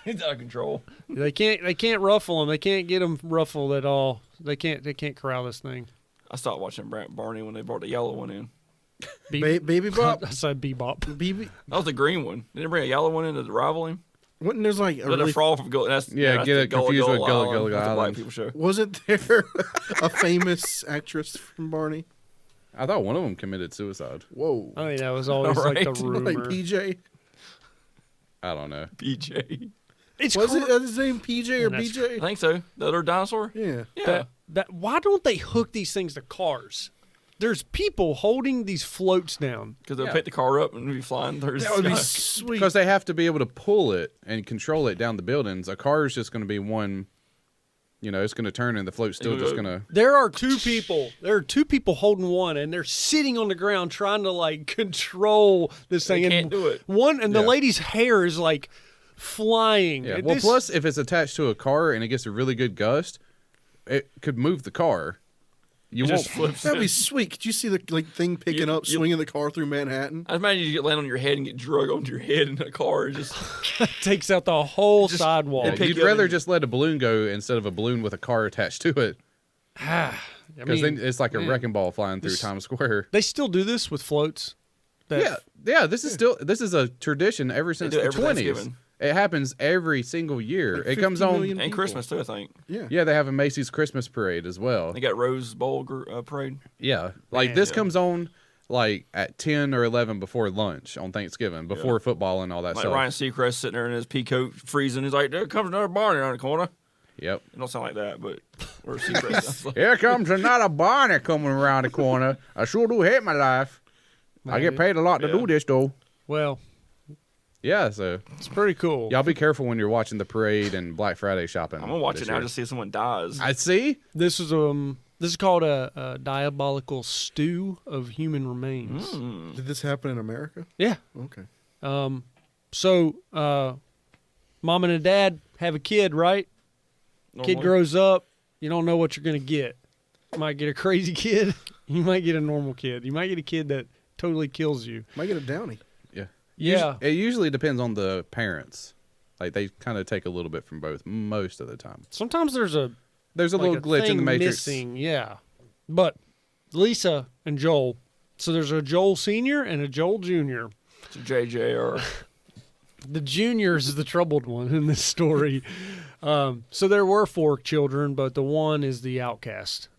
[SPEAKER 1] He's out of control.
[SPEAKER 4] They can't ruffle him. They can't get him ruffled at all. They can't corral this thing.
[SPEAKER 1] I stopped watching Barney when they brought the yellow one in.
[SPEAKER 5] Baby Bop.
[SPEAKER 4] I said bebop.
[SPEAKER 5] BB.
[SPEAKER 1] That was the green one. Didn't they bring a yellow one in to rival him?
[SPEAKER 5] Wasn't there's like a
[SPEAKER 1] But
[SPEAKER 5] really,
[SPEAKER 1] the frog from Gullah. That's, that's
[SPEAKER 6] get
[SPEAKER 1] the
[SPEAKER 6] it confused with Gullah Gullah
[SPEAKER 1] That's the black
[SPEAKER 6] Island.
[SPEAKER 1] people show.
[SPEAKER 5] wasn't there a famous actress from Barney?
[SPEAKER 6] I thought one of them committed suicide.
[SPEAKER 5] Whoa.
[SPEAKER 4] I mean, that was always like the
[SPEAKER 1] Right.
[SPEAKER 4] rumor.
[SPEAKER 5] Like PJ.
[SPEAKER 6] I don't know.
[SPEAKER 1] BJ.
[SPEAKER 4] It's
[SPEAKER 5] Was it
[SPEAKER 4] cr-
[SPEAKER 5] his name PJ or
[SPEAKER 4] And that's-
[SPEAKER 1] I
[SPEAKER 5] BJ?
[SPEAKER 1] think so. The other dinosaur?
[SPEAKER 5] Yeah.
[SPEAKER 1] Yeah.
[SPEAKER 4] that. Why don't they hook these things to cars? There's people holding these floats down.
[SPEAKER 1] Because they'll pick the car up and be flying through the
[SPEAKER 5] That would be
[SPEAKER 1] sky.
[SPEAKER 5] sweet.
[SPEAKER 6] Because they have to be able to pull it and control it down the buildings. A car is just going to be one, it's going to turn and the float's still just going to.
[SPEAKER 4] There are two people. There are two people holding one, and they're sitting on the ground trying to like control this
[SPEAKER 1] They
[SPEAKER 4] thing.
[SPEAKER 1] can't
[SPEAKER 4] and
[SPEAKER 1] do it.
[SPEAKER 4] One and the
[SPEAKER 6] Yeah.
[SPEAKER 4] lady's hair is like flying.
[SPEAKER 6] Yeah.
[SPEAKER 4] And
[SPEAKER 6] Well,
[SPEAKER 4] this-
[SPEAKER 6] plus, if it's attached to a car and it gets a really good gust, it could move the car. You
[SPEAKER 1] It
[SPEAKER 6] won't.
[SPEAKER 1] just flips.
[SPEAKER 5] That'd be sweet. Could you see the thing picking up, swinging the car through Manhattan?
[SPEAKER 1] I imagine you get land on your head and get drug onto your head in a car and just
[SPEAKER 4] takes out the whole sidewalk.
[SPEAKER 1] pick
[SPEAKER 6] You'd
[SPEAKER 1] you up
[SPEAKER 6] rather
[SPEAKER 1] and-
[SPEAKER 6] just let a balloon go instead of a balloon with a car attached to it.
[SPEAKER 4] I
[SPEAKER 6] Because
[SPEAKER 4] mean,
[SPEAKER 6] then it's like a wrecking ball flying through Times Square.
[SPEAKER 4] they still do this with floats. That-
[SPEAKER 6] Yeah. This is a tradition ever since
[SPEAKER 1] do it
[SPEAKER 6] the
[SPEAKER 1] every
[SPEAKER 6] 20s.
[SPEAKER 1] Thanksgiving.
[SPEAKER 6] It happens every single year.
[SPEAKER 5] Like
[SPEAKER 6] It comes
[SPEAKER 5] 50
[SPEAKER 6] on.
[SPEAKER 5] million
[SPEAKER 1] and
[SPEAKER 5] people.
[SPEAKER 1] Christmas too. I think
[SPEAKER 5] Yeah.
[SPEAKER 6] Yeah, they have a Macy's Christmas parade as well.
[SPEAKER 1] they got Rose Bowl parade.
[SPEAKER 6] Yeah, like
[SPEAKER 4] Man,
[SPEAKER 6] this
[SPEAKER 1] yeah.
[SPEAKER 6] comes on like at 10 or 11 before lunch on Thanksgiving, before football and all that
[SPEAKER 1] Like
[SPEAKER 6] stuff.
[SPEAKER 1] Ryan Seacrest sitting there in his pea coat freezing. He's like, "There comes another Barney around the corner."
[SPEAKER 6] Yep.
[SPEAKER 1] It don't sound like that, but or Seacrest. sounds like-
[SPEAKER 6] Here comes another Barney coming around the corner. I sure do hate my life. I get paid a lot to
[SPEAKER 1] Yeah.
[SPEAKER 6] do this though.
[SPEAKER 4] Well,
[SPEAKER 6] Yeah, so
[SPEAKER 4] it's pretty cool.
[SPEAKER 6] y'all be careful when you're watching the parade and Black Friday shopping.
[SPEAKER 1] I'm gonna watch
[SPEAKER 6] this
[SPEAKER 1] it now
[SPEAKER 6] year.
[SPEAKER 1] just to see if someone dies.
[SPEAKER 6] I see.
[SPEAKER 4] This is called a diabolical stew of human remains.
[SPEAKER 5] Did this happen in America?
[SPEAKER 4] Yeah.
[SPEAKER 5] Okay.
[SPEAKER 4] So, mom and a dad have a kid, right? Kid
[SPEAKER 1] Normally.
[SPEAKER 4] grows up. You don't know what you're gonna get. You might get a crazy kid. You might get a normal kid. You might get a kid that totally kills you.
[SPEAKER 5] Might get a downy.
[SPEAKER 4] Yeah.
[SPEAKER 6] It usually depends on the parents. Like they kind of take a little bit from both most of the time.
[SPEAKER 4] Sometimes there's a
[SPEAKER 6] There's a
[SPEAKER 4] like
[SPEAKER 6] little glitch in the
[SPEAKER 4] thing
[SPEAKER 6] matrix.
[SPEAKER 4] missing. Yeah. But Lisa and Joel. So there's a Joel Senior and a Joel Junior.
[SPEAKER 1] It's a JJ or
[SPEAKER 4] The junior is the troubled one in this story. So there were 4 children, but the one is the outcast.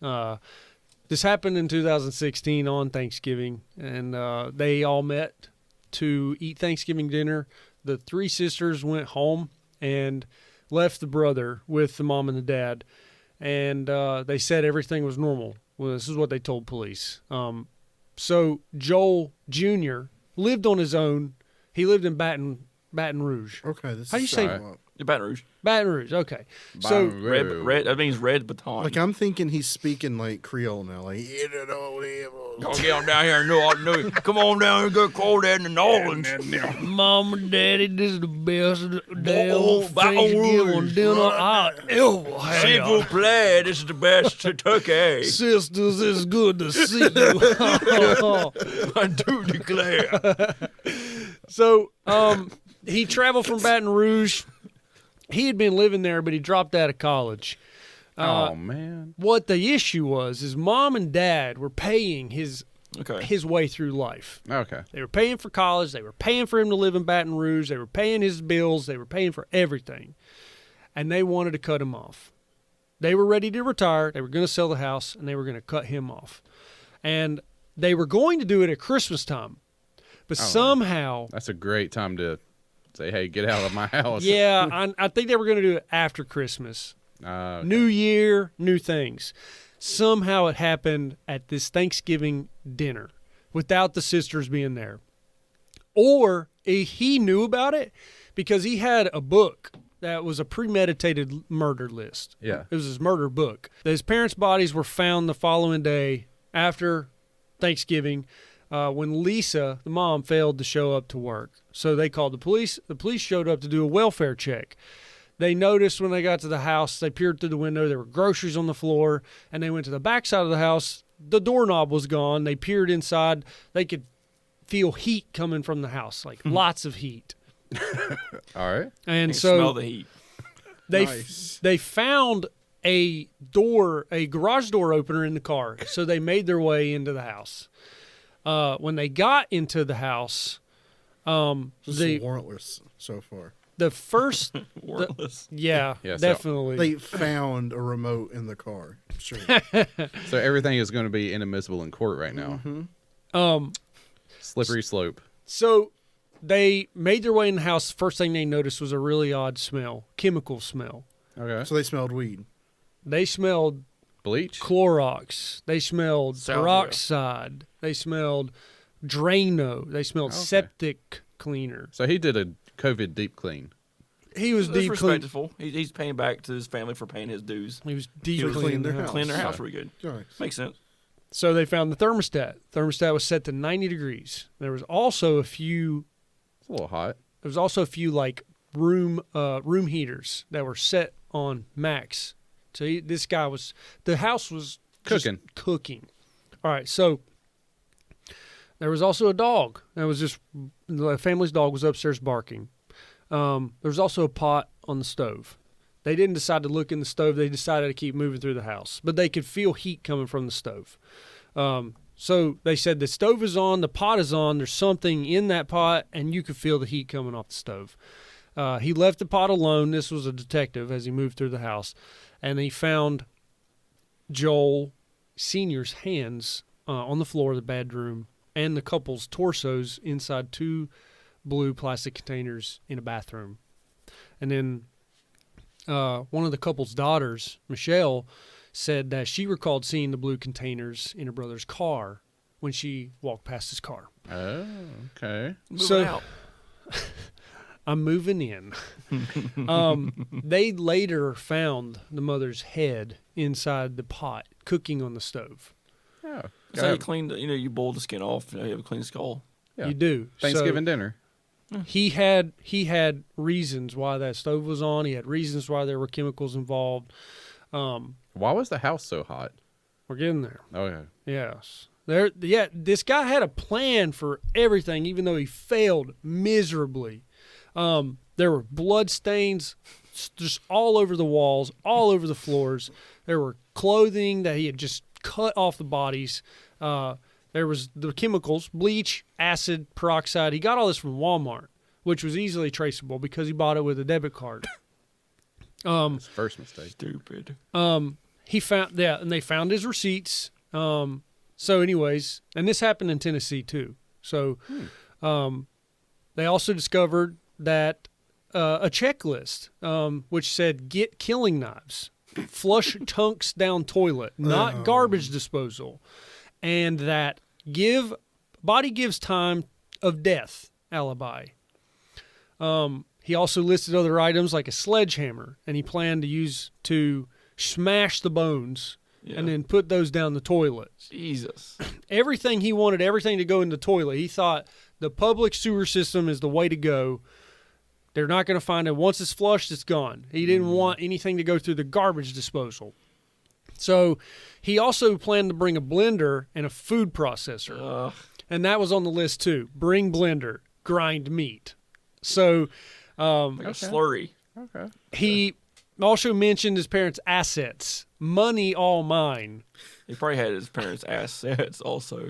[SPEAKER 4] This happened in 2016 on Thanksgiving, and they all met to eat Thanksgiving dinner. The 3 sisters went home and left the brother with the mom and the dad, and they said everything was normal. Well, this is what they told police. So Joel Jr. lived on his own. He lived in Baton Rouge.
[SPEAKER 5] Okay. This
[SPEAKER 4] How do you
[SPEAKER 5] is
[SPEAKER 4] say-
[SPEAKER 5] setting up.
[SPEAKER 1] Baton Rouge.
[SPEAKER 4] Baton Rouge, okay. So
[SPEAKER 1] Red. That means red baton.
[SPEAKER 5] Like I'm thinking he's speaking like Creole now. Like
[SPEAKER 1] Don't get on down here and know. Come on down here and get cold in the Orleans.
[SPEAKER 4] Mom and Daddy, this is the best damn
[SPEAKER 1] Oh, Baton
[SPEAKER 4] Thanksgiving
[SPEAKER 1] Rouge.
[SPEAKER 4] dinner I ever
[SPEAKER 1] S'il vous
[SPEAKER 4] had.
[SPEAKER 1] plaît, this is the best turkey.
[SPEAKER 4] Sisters, it's good to see you.
[SPEAKER 1] I do declare.
[SPEAKER 4] So, he traveled from Baton Rouge. He had been living there, but he dropped out of college.
[SPEAKER 6] Oh man.
[SPEAKER 4] What the issue was is mom and dad were paying his way through life.
[SPEAKER 6] Okay.
[SPEAKER 4] They were paying for college. They were paying for him to live in Baton Rouge. They were paying his bills. They were paying for everything. And they wanted to cut him off. They were ready to retire. They were going to sell the house, and they were going to cut him off. And they were going to do it at Christmas time. But somehow,
[SPEAKER 6] That's a great time to say, "Hey, get out of my house."
[SPEAKER 4] yeah, I think they were going to do it after Christmas.
[SPEAKER 6] Okay.
[SPEAKER 4] New year, new things. Somehow it happened at this Thanksgiving dinner without the sisters being there. Or he knew about it because he had a book that was a premeditated murder list.
[SPEAKER 6] Yeah.
[SPEAKER 4] It was his murder book. His parents' bodies were found the following day after Thanksgiving when Lisa, the mom, failed to show up to work. So they called the police. The police showed up to do a welfare check. They noticed when they got to the house, they peered through the window, there were groceries on the floor, and they went to the back side of the house. The doorknob was gone. They peered inside. They could feel heat coming from the house, like lots of heat.
[SPEAKER 6] All right.
[SPEAKER 4] And
[SPEAKER 1] Smell
[SPEAKER 4] so
[SPEAKER 1] the heat.
[SPEAKER 4] they found a garage door opener in the car. So they made their way into the house. When they got into the house,
[SPEAKER 5] This is warrantless so far.
[SPEAKER 4] the first,
[SPEAKER 1] Warrantless.
[SPEAKER 4] yeah,
[SPEAKER 6] Yeah, so
[SPEAKER 4] definitely.
[SPEAKER 5] They found a remote in the car. Sure.
[SPEAKER 6] So everything is going to be inadmissible in court right now. Slippery slope.
[SPEAKER 4] So they made their way in the house. First thing they noticed was a really odd smell, chemical smell.
[SPEAKER 6] Okay.
[SPEAKER 5] So they smelled weed.
[SPEAKER 4] They smelled
[SPEAKER 6] Bleach.
[SPEAKER 4] Clorox. They smelled
[SPEAKER 1] Salvia.
[SPEAKER 4] peroxide. They smelled Drano. They smelled
[SPEAKER 6] Okay.
[SPEAKER 4] septic cleaner.
[SPEAKER 6] So he did a COVID deep clean.
[SPEAKER 4] He was
[SPEAKER 1] That's
[SPEAKER 4] deep clean.
[SPEAKER 1] respectful. He's paying back to his family for paying his dues.
[SPEAKER 4] He was deep
[SPEAKER 5] So
[SPEAKER 4] cleaning
[SPEAKER 5] cleaned their
[SPEAKER 4] the
[SPEAKER 5] house.
[SPEAKER 1] Clean their house
[SPEAKER 6] Yeah.
[SPEAKER 1] really good.
[SPEAKER 5] Nice.
[SPEAKER 1] Makes sense.
[SPEAKER 4] So they found the thermostat. Thermostat was set to 90 degrees. There was also a few.
[SPEAKER 6] It's a little hot.
[SPEAKER 4] There was also a few like room heaters that were set on max. So this guy was. The house was just cooking. All right. So there was also a dog. That was just the family's dog was upstairs barking. There was also a pot on the stove. They didn't decide to look in the stove. They decided to keep moving through the house. But they could feel heat coming from the stove. So they said the stove is on, the pot is on, there's something in that pot, and you could feel the heat coming off the stove. He left the pot alone. This was a detective as he moved through the house. And he found Joel Sr.'s hands on the floor of the bedroom and the couple's torsos inside 2 blue plastic containers in a bathroom. And then one of the couple's daughters, Michelle, said that she recalled seeing the blue containers in her brother's car when she walked past his car.
[SPEAKER 6] Oh, okay.
[SPEAKER 1] Moving out.
[SPEAKER 4] I'm moving in. They later found the mother's head inside the pot, cooking on the stove.
[SPEAKER 6] Oh,
[SPEAKER 1] That's how you clean you boil the skin off. You have a clean skull.
[SPEAKER 6] Yeah.
[SPEAKER 4] You do.
[SPEAKER 6] Thanksgiving dinner.
[SPEAKER 4] He had reasons why that stove was on. He had reasons why there were chemicals involved.
[SPEAKER 6] Why was the house so hot?
[SPEAKER 4] We're getting there.
[SPEAKER 6] Okay.
[SPEAKER 4] Yes. This guy had a plan for everything, even though he failed miserably. There were blood stains just all over the walls, all over the floors. There were clothing that he had just cut off the bodies. There was the chemicals, bleach, acid, peroxide. He got all this from Walmart, which was easily traceable because he bought it with a debit card.
[SPEAKER 6] His first mistake.
[SPEAKER 1] Stupid.
[SPEAKER 4] He found and they found his receipts. So anyways, and this happened in Tennessee too. So they also discovered that a checklist which said get killing knives, flush chunks down toilet, not garbage disposal, and that body gives time of death alibi. He also listed other items like a sledgehammer, and he planned to smash the bones and then put those down the toilet.
[SPEAKER 1] Jesus.
[SPEAKER 4] Everything he wanted, everything to go in the toilet. He thought the public sewer system is the way to go. They're not going to find it. Once it's flushed, it's gone. He didn't want anything to go through the garbage disposal. So he also planned to bring a blender and a food processor. And that was on the list too. Bring blender, grind meat. So
[SPEAKER 1] Like a slurry.
[SPEAKER 6] Okay.
[SPEAKER 4] he also mentioned his parents' assets. Money all mine.
[SPEAKER 1] He probably had his parents' assets also.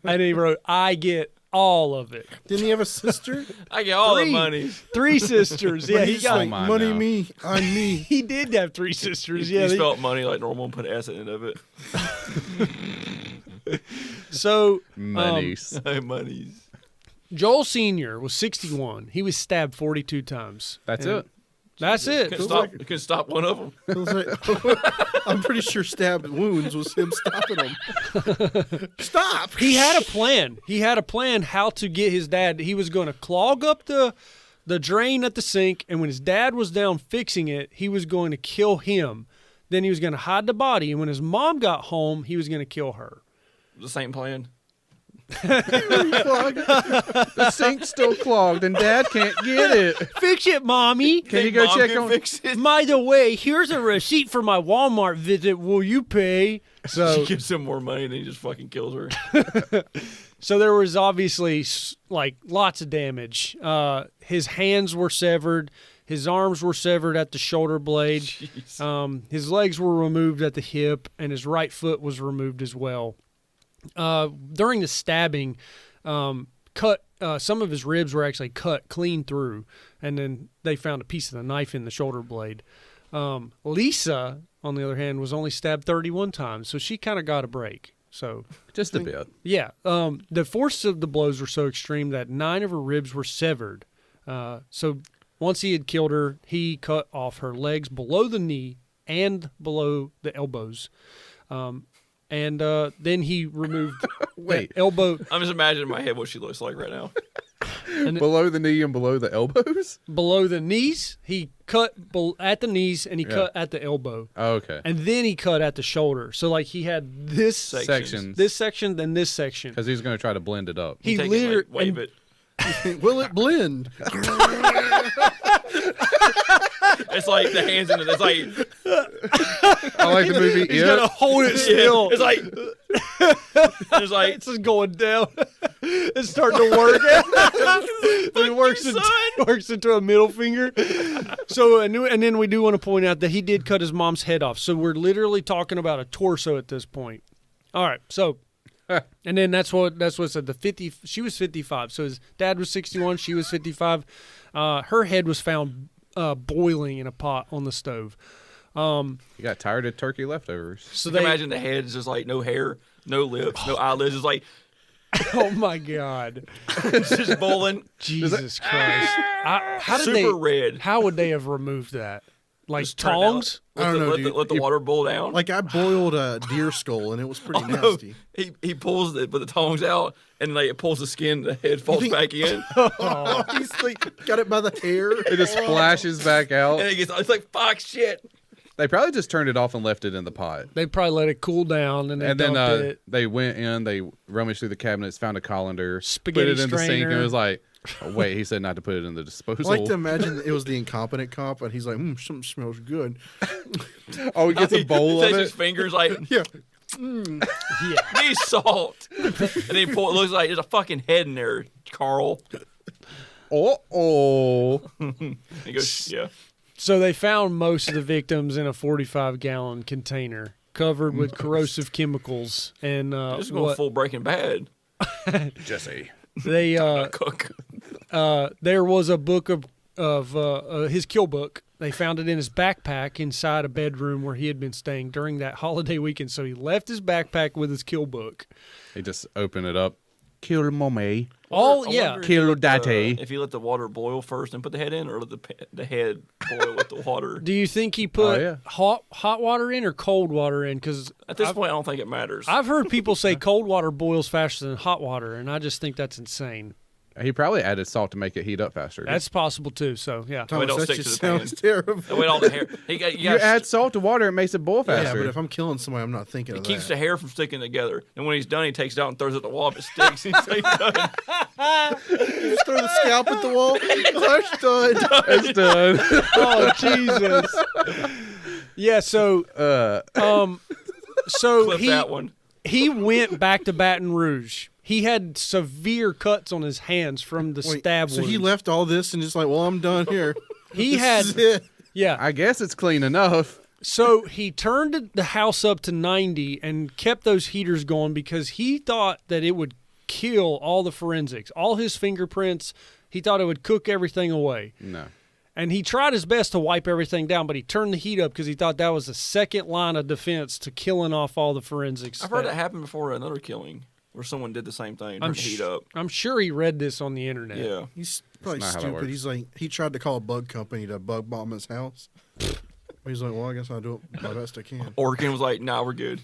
[SPEAKER 4] And he wrote, I get all of it.
[SPEAKER 5] Didn't he have a sister?
[SPEAKER 1] I get all the money.
[SPEAKER 4] 3 sisters. Yeah, he
[SPEAKER 5] He's
[SPEAKER 4] got
[SPEAKER 5] like,
[SPEAKER 6] mine
[SPEAKER 5] money
[SPEAKER 6] now.
[SPEAKER 5] me on me.
[SPEAKER 4] He did have 3 sisters.
[SPEAKER 1] He
[SPEAKER 4] Yeah.
[SPEAKER 1] spelled money like normal and put an S in the end of it.
[SPEAKER 4] So
[SPEAKER 6] Monies.
[SPEAKER 1] Monies.
[SPEAKER 4] Joel Sr. was 61. He was stabbed 42 times.
[SPEAKER 6] That's
[SPEAKER 4] And
[SPEAKER 6] it.
[SPEAKER 4] That's it.
[SPEAKER 1] Couldn't stop one of them.
[SPEAKER 5] It was like, I'm pretty sure stabbed wounds was him stopping him. Stop!
[SPEAKER 4] He had a plan. He had a plan how to get his dad. He was going to clog up the drain at the sink, and when his dad was down fixing it, he was going to kill him. Then he was going to hide the body, and when his mom got home, he was going to kill her.
[SPEAKER 1] The same plan.
[SPEAKER 6] The sink's still clogged and Dad can't get it.
[SPEAKER 4] Fix it, Mommy.
[SPEAKER 6] Can you go
[SPEAKER 1] Mom
[SPEAKER 6] check
[SPEAKER 1] can
[SPEAKER 6] on?
[SPEAKER 1] fix it?
[SPEAKER 4] By the way, here's a receipt for my Walmart visit. Will you pay? So
[SPEAKER 1] She gives him more money, and he just fucking kills her.
[SPEAKER 4] So there was obviously like lots of damage. His hands were severed. His arms were severed at the shoulder blade. His legs were removed at the hip, and his right foot was removed as well. During the stabbing, some of his ribs were actually cut clean through, and then they found a piece of the knife in the shoulder blade. Lisa, on the other hand, was only stabbed 31 times, so she kind of got a break. So
[SPEAKER 6] Just a bit.
[SPEAKER 4] yeah, the force of the blows were so extreme that 9 of her ribs were severed. So once he had killed her, he cut off her legs below the knee and below the elbows. And then he removed
[SPEAKER 6] Wait.
[SPEAKER 4] the elbow.
[SPEAKER 1] I'm just imagining in my head what she looks like right now.
[SPEAKER 6] Below the knee and below the elbows?
[SPEAKER 4] Below the knees, he cut at the knees and he cut at the elbow.
[SPEAKER 6] Oh, okay.
[SPEAKER 4] And then he cut at the shoulder. So like he had this
[SPEAKER 6] Sections.
[SPEAKER 4] this section, then this section.
[SPEAKER 6] Because he's going to try to blend it up.
[SPEAKER 4] He
[SPEAKER 1] Take it,
[SPEAKER 4] literally
[SPEAKER 1] like, wave it.
[SPEAKER 5] Will it blend?
[SPEAKER 1] It's like the hands in it. It's like
[SPEAKER 6] I like the movie
[SPEAKER 4] He's
[SPEAKER 6] It.
[SPEAKER 4] gotta hold it still.
[SPEAKER 1] it's like it's like
[SPEAKER 4] It's just going down. It's starting to work. It works into a middle finger. So, and then we do want to point out that he did cut his mom's head off. So we're literally talking about a torso at this point. All right. So, and then that's what it said. She was 55. So his dad was 61. She was 55. Her head was found boiling in a pot on the stove.
[SPEAKER 6] He got tired of turkey leftovers.
[SPEAKER 1] you
[SPEAKER 4] So
[SPEAKER 1] can imagine the head is just like no hair, no lips, no eyelids. It's like
[SPEAKER 4] oh my God.
[SPEAKER 1] it's just bowling.
[SPEAKER 4] Jesus Christ. How did
[SPEAKER 1] Super red.
[SPEAKER 4] How would they have removed that? Like
[SPEAKER 1] Just turn it out.
[SPEAKER 4] tongs?
[SPEAKER 5] I don't know, dude.
[SPEAKER 1] Let the water boil down.
[SPEAKER 5] Like I boiled a deer skull and it was pretty
[SPEAKER 1] No,
[SPEAKER 5] nasty.
[SPEAKER 1] he pulls it, but the tongs out, and like it pulls the skin. The head falls back in,
[SPEAKER 5] He's like, got it by the hair.
[SPEAKER 6] It just splashes back out.
[SPEAKER 1] and it's like fuck shit.
[SPEAKER 6] They probably just turned it off and left it in the pot.
[SPEAKER 4] They probably let it cool down and
[SPEAKER 6] And
[SPEAKER 4] then
[SPEAKER 6] then
[SPEAKER 4] it.
[SPEAKER 6] they went in, they rummaged through the cabinets, found a colander,
[SPEAKER 4] Spaghetti
[SPEAKER 6] put it in the sink, and
[SPEAKER 4] strainer.
[SPEAKER 6] it was like, oh, wait, he said not to put it in the disposal.
[SPEAKER 5] I like to imagine it was the incompetent cop, and he's like, something smells good.
[SPEAKER 6] Oh, he gets a bowl
[SPEAKER 1] Takes
[SPEAKER 6] of
[SPEAKER 1] his
[SPEAKER 6] it.
[SPEAKER 1] fingers like
[SPEAKER 5] Yeah.
[SPEAKER 4] Yeah.
[SPEAKER 1] need salt, and then he pull. It looks like there's a fucking head in there, Carl.
[SPEAKER 6] Oh.
[SPEAKER 1] He goes, yeah.
[SPEAKER 4] So they found most of the victims in a 45-gallon container covered with corrosive chemicals. And
[SPEAKER 1] Just going full Breaking Bad.
[SPEAKER 6] Jesse.
[SPEAKER 4] they
[SPEAKER 1] Cook.
[SPEAKER 4] there was a book of his kill book. They found it in his backpack inside a bedroom where he had been staying during that holiday weekend. So he left his backpack with his kill book.
[SPEAKER 6] He just opened it up. Kill mommy.
[SPEAKER 4] All
[SPEAKER 1] I
[SPEAKER 4] yeah.
[SPEAKER 1] wonder
[SPEAKER 6] Kill
[SPEAKER 1] if
[SPEAKER 6] daddy.
[SPEAKER 1] If you let the water boil first and put the head in, or let the head boil with the water.
[SPEAKER 4] Do you think he put
[SPEAKER 6] yeah.
[SPEAKER 4] hot water in or cold water in? Because
[SPEAKER 1] At this point, I don't think it matters.
[SPEAKER 4] I've heard people say cold water boils faster than hot water, and I just think that's insane.
[SPEAKER 6] He probably added salt to make it heat up faster.
[SPEAKER 4] That's possible too. So yeah,
[SPEAKER 5] Thomas,
[SPEAKER 1] don't
[SPEAKER 5] that
[SPEAKER 1] stick to
[SPEAKER 5] just
[SPEAKER 1] the pan.
[SPEAKER 5] sounds terrible.
[SPEAKER 1] That way all the hair.
[SPEAKER 6] you add salt to water, it makes it boil
[SPEAKER 5] Yeah,
[SPEAKER 6] faster.
[SPEAKER 5] but if I'm killing somebody, I'm not thinking
[SPEAKER 1] It
[SPEAKER 5] of
[SPEAKER 1] keeps
[SPEAKER 5] that.
[SPEAKER 1] the hair from sticking together. And when he's done, he takes it out and throws it at the wall. If it sticks, he's like, done.
[SPEAKER 5] Just throw the scalp at the wall. Hush, done.
[SPEAKER 6] It's done.
[SPEAKER 4] oh Jesus. Yeah. So so
[SPEAKER 1] Clip that one.
[SPEAKER 4] he went back to Baton Rouge. He had severe cuts on his hands from the
[SPEAKER 5] Wait,
[SPEAKER 4] stab
[SPEAKER 5] so
[SPEAKER 4] wounds.
[SPEAKER 5] he left all this and just like, well, I'm done here.
[SPEAKER 4] He
[SPEAKER 5] This
[SPEAKER 4] had
[SPEAKER 5] is it.
[SPEAKER 4] yeah.
[SPEAKER 6] I guess it's clean enough.
[SPEAKER 4] So he turned the house up to 90 and kept those heaters going because he thought that it would kill all the forensics, all his fingerprints. He thought it would cook everything away.
[SPEAKER 6] No.
[SPEAKER 4] And he tried his best to wipe everything down, but he turned the heat up because he thought that was the second line of defense to killing off all the forensics.
[SPEAKER 1] I've heard that happen before another killing where someone did the same thing, turned the heat up.
[SPEAKER 4] I'm sure he read this on the internet.
[SPEAKER 1] Yeah.
[SPEAKER 5] He's probably
[SPEAKER 6] That's not how that
[SPEAKER 5] stupid.
[SPEAKER 6] works.
[SPEAKER 5] He's like, he tried to call a bug company to bug bomb his house. He's like, well, I guess I'll do it my best I can.
[SPEAKER 1] Oregon was like, nah, we're good.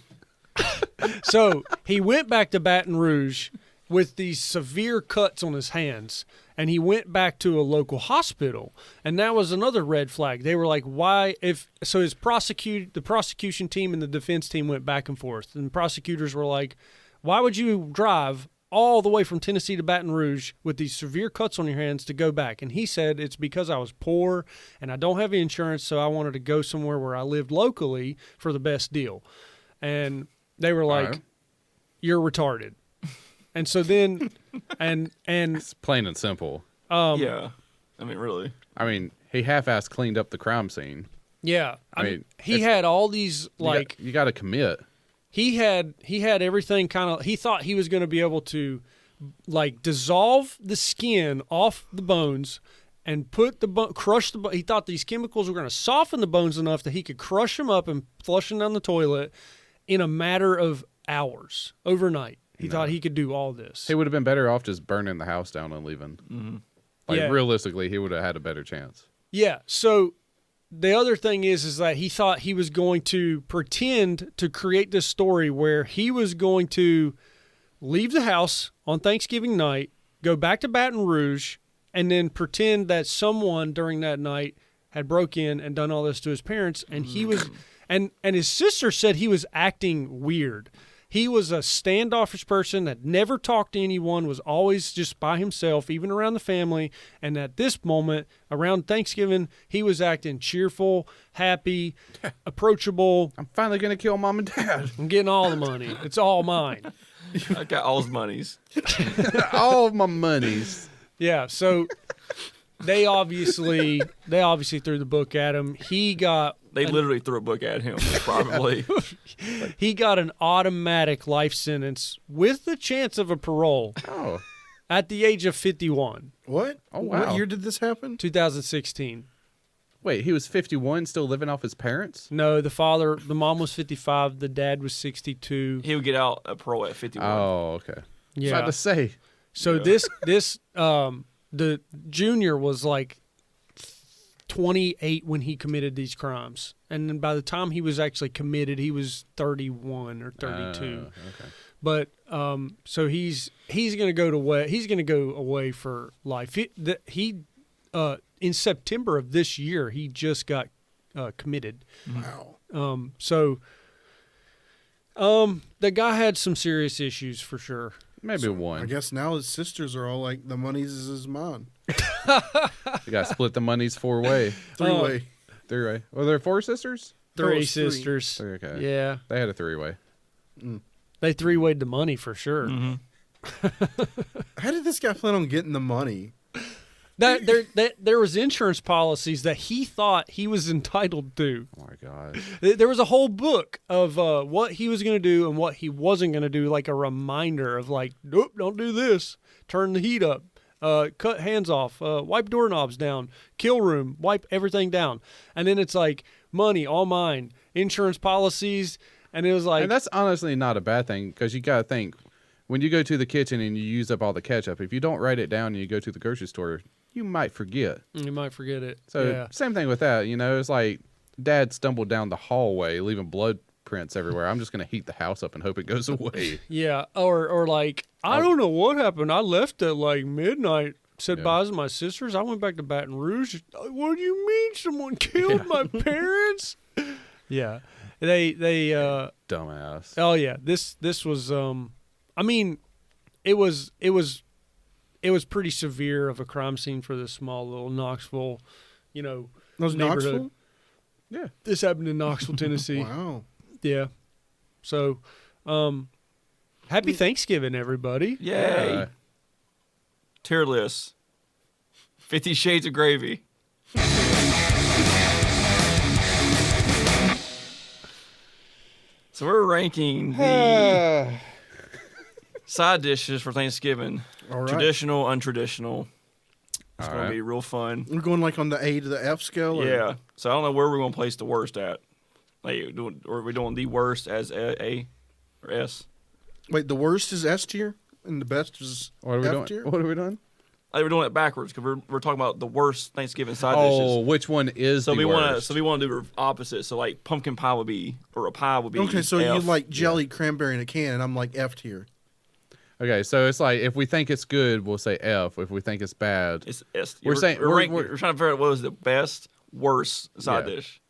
[SPEAKER 4] So he went back to Baton Rouge with these severe cuts on his hands, and he went back to a local hospital. And that was another red flag. They were like, why? The prosecution team and the defense team went back and forth. And prosecutors were like, why would you drive all the way from Tennessee to Baton Rouge with these severe cuts on your hands to go back. And he said it's because I was poor and I don't have insurance, so I wanted to go somewhere where I lived locally for the best deal. And they were like,
[SPEAKER 6] right.
[SPEAKER 4] You're retarded. And so then, and
[SPEAKER 6] It's plain and simple.
[SPEAKER 1] Yeah. I mean, really.
[SPEAKER 6] I mean, he half-assed cleaned up the crime scene.
[SPEAKER 4] yeah, I
[SPEAKER 6] I
[SPEAKER 4] mean,
[SPEAKER 6] mean,
[SPEAKER 4] he had all these like
[SPEAKER 6] you got to commit.
[SPEAKER 4] he had everything kind of. He thought he was going to be able to like dissolve the skin off the bones and put the crush the. He thought these chemicals were going to soften the bones enough that he could crush them up and flush them down the toilet in a matter of hours, overnight. He thought he could do all this.
[SPEAKER 6] He would have been better off just burning the house down and leaving.
[SPEAKER 1] Mm-hmm.
[SPEAKER 6] Like,
[SPEAKER 4] Yeah.
[SPEAKER 6] realistically, he would have had a better chance.
[SPEAKER 4] Yeah. So the other thing is that he thought he was going to pretend to create this story where he was going to leave the house on Thanksgiving night, go back to Baton Rouge, and then pretend that someone during that night had broke in and done all this to his parents. And he was, and his sister said he was acting weird. He was a standoffish person that never talked to anyone, was always just by himself, even around the family. And at this moment, around Thanksgiving, he was acting cheerful, happy, approachable.
[SPEAKER 6] I'm finally going to kill mom and dad.
[SPEAKER 4] I'm getting all the money. It's all mine.
[SPEAKER 1] I got all his monies.
[SPEAKER 6] All of my monies.
[SPEAKER 4] Yeah, so they obviously threw the book at him. He got
[SPEAKER 1] They literally threw a book at him, probably.
[SPEAKER 4] he got an automatic life sentence with the chance of a parole
[SPEAKER 6] Oh.
[SPEAKER 4] at the age of 51,
[SPEAKER 5] What?
[SPEAKER 6] Oh, wow.
[SPEAKER 5] What year did this happen?
[SPEAKER 4] 2016.
[SPEAKER 6] Wait, he was 51, still living off his parents?
[SPEAKER 4] No, the mom was 55, the dad was 62.
[SPEAKER 1] He would get out a parole at 51.
[SPEAKER 6] Oh, okay.
[SPEAKER 4] Yeah.
[SPEAKER 6] About to say.
[SPEAKER 4] So this the junior was like 28 when he committed these crimes, and then by the time he was actually committed, he was 31 or 32.
[SPEAKER 6] Okay.
[SPEAKER 4] But so he's gonna go away for life. He in September of this year he just got committed.
[SPEAKER 5] Wow.
[SPEAKER 4] So the guy had some serious issues for sure.
[SPEAKER 6] Maybe one.
[SPEAKER 5] I guess now his sisters are all like, the money's is mine.
[SPEAKER 6] You got to split the monies 4-way.
[SPEAKER 5] Three-way.
[SPEAKER 6] 3-way. Were there 4 sisters?
[SPEAKER 4] Three
[SPEAKER 5] was three.
[SPEAKER 4] sisters.
[SPEAKER 6] Okay.
[SPEAKER 4] Yeah,
[SPEAKER 6] They had a 3-way.
[SPEAKER 4] they 3-wayed the money for sure.
[SPEAKER 5] How did this guy plan on getting the money?
[SPEAKER 4] There was insurance policies that he thought he was entitled to.
[SPEAKER 6] Oh, my God.
[SPEAKER 4] There was a whole book of what he was going to do and what he wasn't going to do, like a reminder of like, nope, don't do this. Turn the heat up. Cut hands off. Wipe doorknobs down. Kill room. Wipe everything down. And then it's like money, all mine. Insurance policies. And it was like,
[SPEAKER 6] And that's honestly not a bad thing, because you got to think, when you go to the kitchen and you use up all the ketchup, if you don't write it down and you go to the grocery store, you might forget.
[SPEAKER 4] you might forget it.
[SPEAKER 6] So
[SPEAKER 4] yeah.
[SPEAKER 6] same thing with that. You know, it's like Dad stumbled down the hallway, leaving blood prints everywhere. I'm just going to heat the house up and hope it goes away.
[SPEAKER 4] Yeah, or like, I don't know what happened. I left at like midnight, said bye to my sisters. I went back to Baton Rouge. What do you mean someone killed my parents? Yeah. They
[SPEAKER 6] Dumbass.
[SPEAKER 4] oh yeah, this was I mean, it was pretty severe of a crime scene for this small little Knoxville,
[SPEAKER 5] That was
[SPEAKER 4] neighborhood.
[SPEAKER 5] Knoxville?
[SPEAKER 6] Yeah.
[SPEAKER 4] This happened in Knoxville, Tennessee.
[SPEAKER 5] Wow.
[SPEAKER 4] Yeah. So, happy Thanksgiving, everybody.
[SPEAKER 1] Yay. Tier list. 50 Shades of Gravy. So we're ranking the side dishes for Thanksgiving.
[SPEAKER 5] All right.
[SPEAKER 1] Traditional, untraditional. It's
[SPEAKER 6] All
[SPEAKER 1] going
[SPEAKER 6] right.
[SPEAKER 1] to be real fun.
[SPEAKER 5] We're going like on the A to the F scale? Or?
[SPEAKER 1] Yeah. So I don't know where we're going to place the worst at. Like, are we doing the worst as A or S?
[SPEAKER 5] Wait, the worst is S tier and the best is
[SPEAKER 6] What are we
[SPEAKER 5] F
[SPEAKER 6] doing?
[SPEAKER 5] tier?
[SPEAKER 6] What are we doing?
[SPEAKER 1] Like, we're doing it backwards because we're talking about the worst Thanksgiving side
[SPEAKER 6] Oh,
[SPEAKER 1] dishes.
[SPEAKER 6] which one is
[SPEAKER 1] So
[SPEAKER 6] the worst?
[SPEAKER 1] we want to do the opposite. So like pumpkin pie would be, or a pie would be.
[SPEAKER 5] Okay, so
[SPEAKER 1] F.
[SPEAKER 5] you like jelly cranberry in a can, and I'm like F tier.
[SPEAKER 6] Okay, so it's like, if we think it's good, we'll say F. If we think it's bad,
[SPEAKER 1] It's S.
[SPEAKER 6] We're saying-
[SPEAKER 1] we're
[SPEAKER 6] we're-
[SPEAKER 1] trying to figure out what was the best, worst side
[SPEAKER 6] Yeah.
[SPEAKER 1] dish.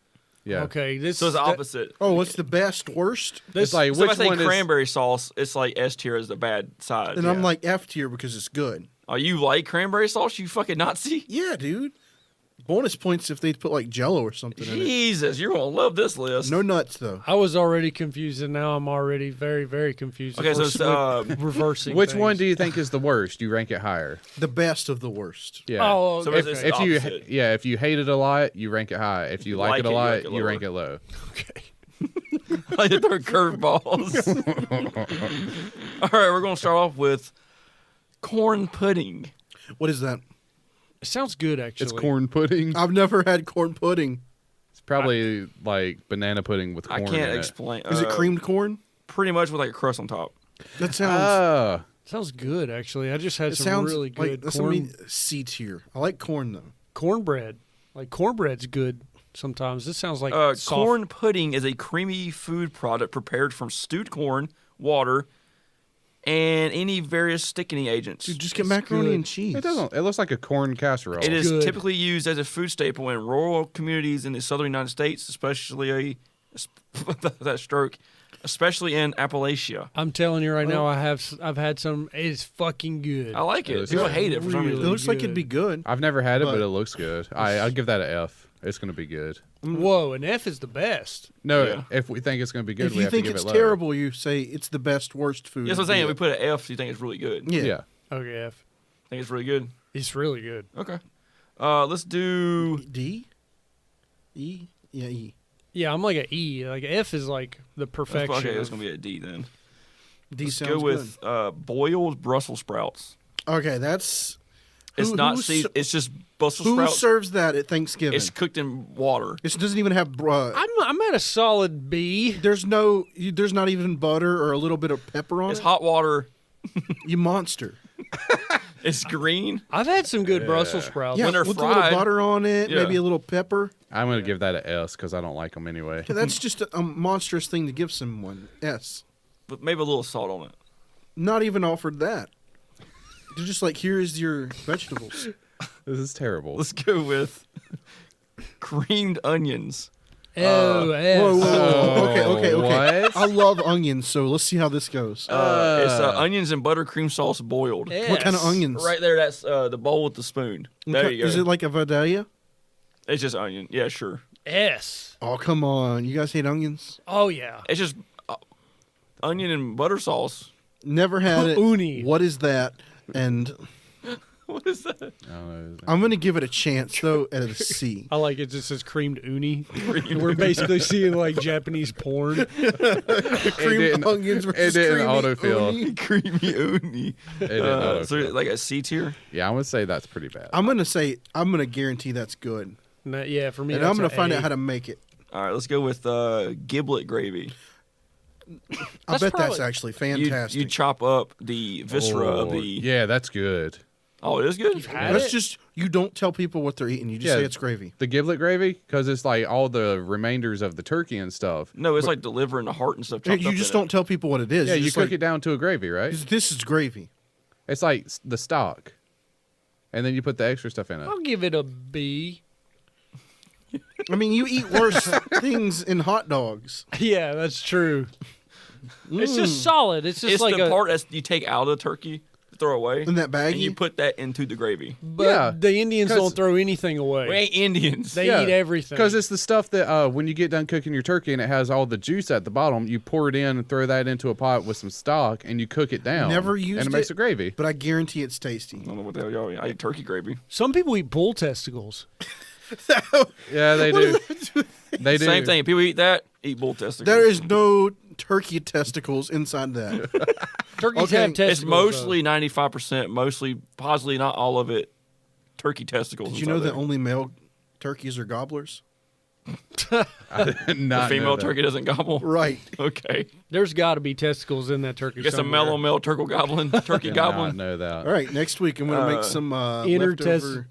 [SPEAKER 6] Yeah.
[SPEAKER 4] Okay, this
[SPEAKER 1] So it's the
[SPEAKER 4] that-
[SPEAKER 1] opposite.
[SPEAKER 5] Oh, what's the best, worst?
[SPEAKER 6] It's like
[SPEAKER 1] So if I
[SPEAKER 6] which
[SPEAKER 1] say
[SPEAKER 6] one is?
[SPEAKER 1] cranberry sauce, it's like S tier is the bad side.
[SPEAKER 5] And I'm like F tier because it's good.
[SPEAKER 1] Oh, you like cranberry sauce, you fucking Nazi?
[SPEAKER 5] Yeah, dude. Bonus points if they put like Jello or something in it.
[SPEAKER 1] Jesus, you're gonna love this list.
[SPEAKER 5] No nuts though.
[SPEAKER 4] I was already confused, and now I'm already very, very confused.
[SPEAKER 1] Okay,
[SPEAKER 4] If
[SPEAKER 1] so
[SPEAKER 4] we're
[SPEAKER 1] it's,
[SPEAKER 4] reversing.
[SPEAKER 6] Which
[SPEAKER 4] things.
[SPEAKER 6] one do you think is the worst? You rank it higher.
[SPEAKER 5] The best of the worst.
[SPEAKER 6] Yeah.
[SPEAKER 4] Oh,
[SPEAKER 1] So
[SPEAKER 4] okay.
[SPEAKER 1] it's
[SPEAKER 6] If you
[SPEAKER 1] opposite.
[SPEAKER 6] if you hate it a lot, you rank it high. If you like it a lot, you rank it low.
[SPEAKER 1] I hit their curveballs. All right, we're gonna start off with corn pudding.
[SPEAKER 5] What is that?
[SPEAKER 4] It sounds good, actually.
[SPEAKER 6] It's corn pudding.
[SPEAKER 5] I've never had corn pudding.
[SPEAKER 6] It's probably like banana pudding with
[SPEAKER 1] I
[SPEAKER 6] corn
[SPEAKER 1] can't
[SPEAKER 6] in
[SPEAKER 1] explain.
[SPEAKER 5] Is it creamed corn?
[SPEAKER 1] Pretty much with like a crust on top.
[SPEAKER 5] That
[SPEAKER 6] it.
[SPEAKER 5] sounds.
[SPEAKER 4] Sounds good, actually. I just had
[SPEAKER 5] It
[SPEAKER 4] some
[SPEAKER 5] sounds
[SPEAKER 4] really good
[SPEAKER 5] like that's
[SPEAKER 4] corn,
[SPEAKER 5] something C tier. I like corn though.
[SPEAKER 4] cornbread. Like cornbread's good sometimes. This sounds like soft.
[SPEAKER 1] Corn pudding is a creamy food product prepared from stewed corn, water, and any various thickening agents.
[SPEAKER 5] Dude, just get macaroni
[SPEAKER 4] good.
[SPEAKER 5] and cheese.
[SPEAKER 6] It doesn't. It looks like a corn casserole.
[SPEAKER 1] It is
[SPEAKER 4] Good.
[SPEAKER 1] typically used as a food staple in rural communities in the southern United States, especially that stroke, especially in Appalachia.
[SPEAKER 4] I'm telling you right now, I've had some. It's fucking good.
[SPEAKER 1] I like
[SPEAKER 6] It
[SPEAKER 1] it.
[SPEAKER 6] is
[SPEAKER 1] People
[SPEAKER 6] good.
[SPEAKER 1] hate it for some
[SPEAKER 5] It
[SPEAKER 1] reason.
[SPEAKER 5] looks like it'd be good.
[SPEAKER 6] I've never had it, but
[SPEAKER 5] But-
[SPEAKER 6] it looks good. I'll give that an F. It's gonna be good.
[SPEAKER 4] Whoa, an F is the best.
[SPEAKER 6] No,
[SPEAKER 1] Yeah.
[SPEAKER 6] if we think it's gonna be good,
[SPEAKER 5] If
[SPEAKER 6] we
[SPEAKER 5] you
[SPEAKER 6] have
[SPEAKER 5] think
[SPEAKER 6] to give
[SPEAKER 5] it's
[SPEAKER 6] it low.
[SPEAKER 5] terrible, you say it's the best, worst food.
[SPEAKER 1] Yes, I'm
[SPEAKER 5] of
[SPEAKER 1] saying
[SPEAKER 5] the
[SPEAKER 1] we put an F, so you think it's really good.
[SPEAKER 5] year.
[SPEAKER 6] Yeah.
[SPEAKER 4] Okay, F.
[SPEAKER 1] Think it's really good.
[SPEAKER 4] It's really good.
[SPEAKER 1] Okay. Let's do.
[SPEAKER 5] D? E? Yeah, E.
[SPEAKER 4] Yeah, I'm like an E. Like F is like the perfection.
[SPEAKER 1] Okay, it's
[SPEAKER 4] of-
[SPEAKER 1] gonna be a D then.
[SPEAKER 5] D
[SPEAKER 1] Let's
[SPEAKER 5] sounds
[SPEAKER 1] go with boiled Brussels sprouts.
[SPEAKER 5] good. Okay, that's.
[SPEAKER 1] It's
[SPEAKER 5] Who-
[SPEAKER 1] not
[SPEAKER 5] who
[SPEAKER 1] seasoned. It's just Brussels
[SPEAKER 5] Who
[SPEAKER 1] sprouts.
[SPEAKER 5] serves that at Thanksgiving?
[SPEAKER 1] It's cooked in water.
[SPEAKER 5] It doesn't even have.
[SPEAKER 4] I'm at a solid B.
[SPEAKER 5] There's no. There's not even butter or a little bit of pepper on
[SPEAKER 1] It's
[SPEAKER 5] it.
[SPEAKER 1] hot water.
[SPEAKER 5] You monster.
[SPEAKER 1] It's green.
[SPEAKER 4] I've had some good Brussels sprouts.
[SPEAKER 5] Yeah,
[SPEAKER 1] When they're
[SPEAKER 5] with a
[SPEAKER 1] fried,
[SPEAKER 5] little butter on it,
[SPEAKER 1] yeah.
[SPEAKER 5] maybe a little pepper.
[SPEAKER 6] I'm gonna give that an S because I don't like them anyway.
[SPEAKER 5] Okay, that's just a monstrous thing to give someone. S.
[SPEAKER 1] But maybe a little salt on it.
[SPEAKER 5] Not even offered that. They're just like, here is your vegetables.
[SPEAKER 6] This is terrible.
[SPEAKER 1] Let's go with creamed onions.
[SPEAKER 4] Oh, F.
[SPEAKER 5] Whoa, whoa, whoa. Okay.
[SPEAKER 6] What?
[SPEAKER 5] I love onions, so let's see how this goes.
[SPEAKER 1] It's onions and buttercream sauce boiled.
[SPEAKER 5] What kind of
[SPEAKER 4] S.
[SPEAKER 5] onions?
[SPEAKER 1] Right there, that's the bowl with the spoon. There you go.
[SPEAKER 5] Is it like a Vidalia?
[SPEAKER 1] It's just onion. Yeah, sure.
[SPEAKER 4] S.
[SPEAKER 5] Oh, come on. You guys hate onions?
[SPEAKER 4] Oh yeah.
[SPEAKER 1] It's just onion and butter sauce.
[SPEAKER 5] Never had it.
[SPEAKER 4] Uni.
[SPEAKER 5] What is that? And
[SPEAKER 1] What is that?
[SPEAKER 6] I don't know.
[SPEAKER 5] I'm going to give it a chance, though, at a C.
[SPEAKER 4] I like it. Just says creamed uni. We're basically seeing like Japanese porn.
[SPEAKER 5] Creamed onions
[SPEAKER 6] It
[SPEAKER 5] versus
[SPEAKER 6] didn't
[SPEAKER 5] creamy
[SPEAKER 6] autofill.
[SPEAKER 5] uni.
[SPEAKER 1] Creamy uni.
[SPEAKER 6] It didn't
[SPEAKER 1] So
[SPEAKER 6] autofill.
[SPEAKER 1] like a C tier.
[SPEAKER 6] Yeah, I'm gonna say that's pretty bad.
[SPEAKER 5] I'm going to guarantee that's good.
[SPEAKER 4] Yeah, for me.
[SPEAKER 5] And I'm going to find out how to make it.
[SPEAKER 1] All right, let's go with giblet gravy.
[SPEAKER 5] I
[SPEAKER 4] That's
[SPEAKER 5] bet
[SPEAKER 4] probably-
[SPEAKER 5] that's actually
[SPEAKER 1] You
[SPEAKER 5] fantastic.
[SPEAKER 1] chop up the viscera of
[SPEAKER 6] Oh,
[SPEAKER 1] the.
[SPEAKER 6] yeah, that's good.
[SPEAKER 1] Oh, it is good.
[SPEAKER 4] You've had
[SPEAKER 5] That's
[SPEAKER 4] it?
[SPEAKER 5] just, you don't tell people what they're eating. You just
[SPEAKER 6] Yeah.
[SPEAKER 5] say it's gravy.
[SPEAKER 6] The giblet gravy, because it's like all the remainders of the turkey and stuff.
[SPEAKER 1] No, it's like the liver and the heart and stuff. chopped
[SPEAKER 5] You
[SPEAKER 1] up
[SPEAKER 5] just
[SPEAKER 1] in
[SPEAKER 5] don't tell people what it is.
[SPEAKER 6] Yeah,
[SPEAKER 5] You're
[SPEAKER 6] you
[SPEAKER 5] just
[SPEAKER 6] cook
[SPEAKER 5] like,
[SPEAKER 6] it down to a gravy, right?
[SPEAKER 5] This is gravy.
[SPEAKER 6] It's like the stock, and then you put the extra stuff in it.
[SPEAKER 4] I'll give it a B.
[SPEAKER 5] I mean, you eat worse things in hot dogs.
[SPEAKER 4] Yeah, that's true. It's just solid. It's
[SPEAKER 1] it.
[SPEAKER 4] just
[SPEAKER 1] It's
[SPEAKER 4] like
[SPEAKER 1] the
[SPEAKER 4] a.
[SPEAKER 1] part that you take out of the turkey, throw away,
[SPEAKER 5] In that baggie?
[SPEAKER 1] and you put that into the gravy.
[SPEAKER 4] But
[SPEAKER 6] Yeah,
[SPEAKER 4] the Indians
[SPEAKER 6] 'cause-
[SPEAKER 4] don't throw anything away.
[SPEAKER 1] We ain't Indians.
[SPEAKER 4] They eat everything.
[SPEAKER 6] Because it's the stuff that when you get done cooking your turkey and it has all the juice at the bottom, you pour it in and throw that into a pot with some stock and you cook it down.
[SPEAKER 5] Never used
[SPEAKER 6] and it makes
[SPEAKER 5] it.
[SPEAKER 6] a gravy.
[SPEAKER 5] But I guarantee it's tasty.
[SPEAKER 1] I don't know what the hell y'all eat. I eat turkey gravy.
[SPEAKER 4] Some people eat bull testicles.
[SPEAKER 6] Yeah, they do. They do.
[SPEAKER 1] Same thing. People eat that. Eat bull testicles.
[SPEAKER 5] There is no turkey testicles inside that.
[SPEAKER 4] Turkeys
[SPEAKER 5] Okay,
[SPEAKER 4] have
[SPEAKER 5] it's
[SPEAKER 4] testicles.
[SPEAKER 1] It's mostly 95%, mostly, possibly not all of it, turkey testicles.
[SPEAKER 5] Did you know
[SPEAKER 1] inside
[SPEAKER 5] that
[SPEAKER 1] there.
[SPEAKER 5] only male turkeys are gobblers?
[SPEAKER 6] I did
[SPEAKER 1] the
[SPEAKER 6] not
[SPEAKER 1] female
[SPEAKER 6] know that.
[SPEAKER 1] turkey doesn't gobble?
[SPEAKER 5] Right.
[SPEAKER 1] Okay.
[SPEAKER 4] There's got to be testicles in that turkey.
[SPEAKER 1] Guess a
[SPEAKER 4] somewhere.
[SPEAKER 1] mellow male turkey goblin. Turkey
[SPEAKER 6] Did not
[SPEAKER 1] goblin.
[SPEAKER 6] know that.
[SPEAKER 5] All right, next week I'm going to make some
[SPEAKER 4] inner
[SPEAKER 5] leftover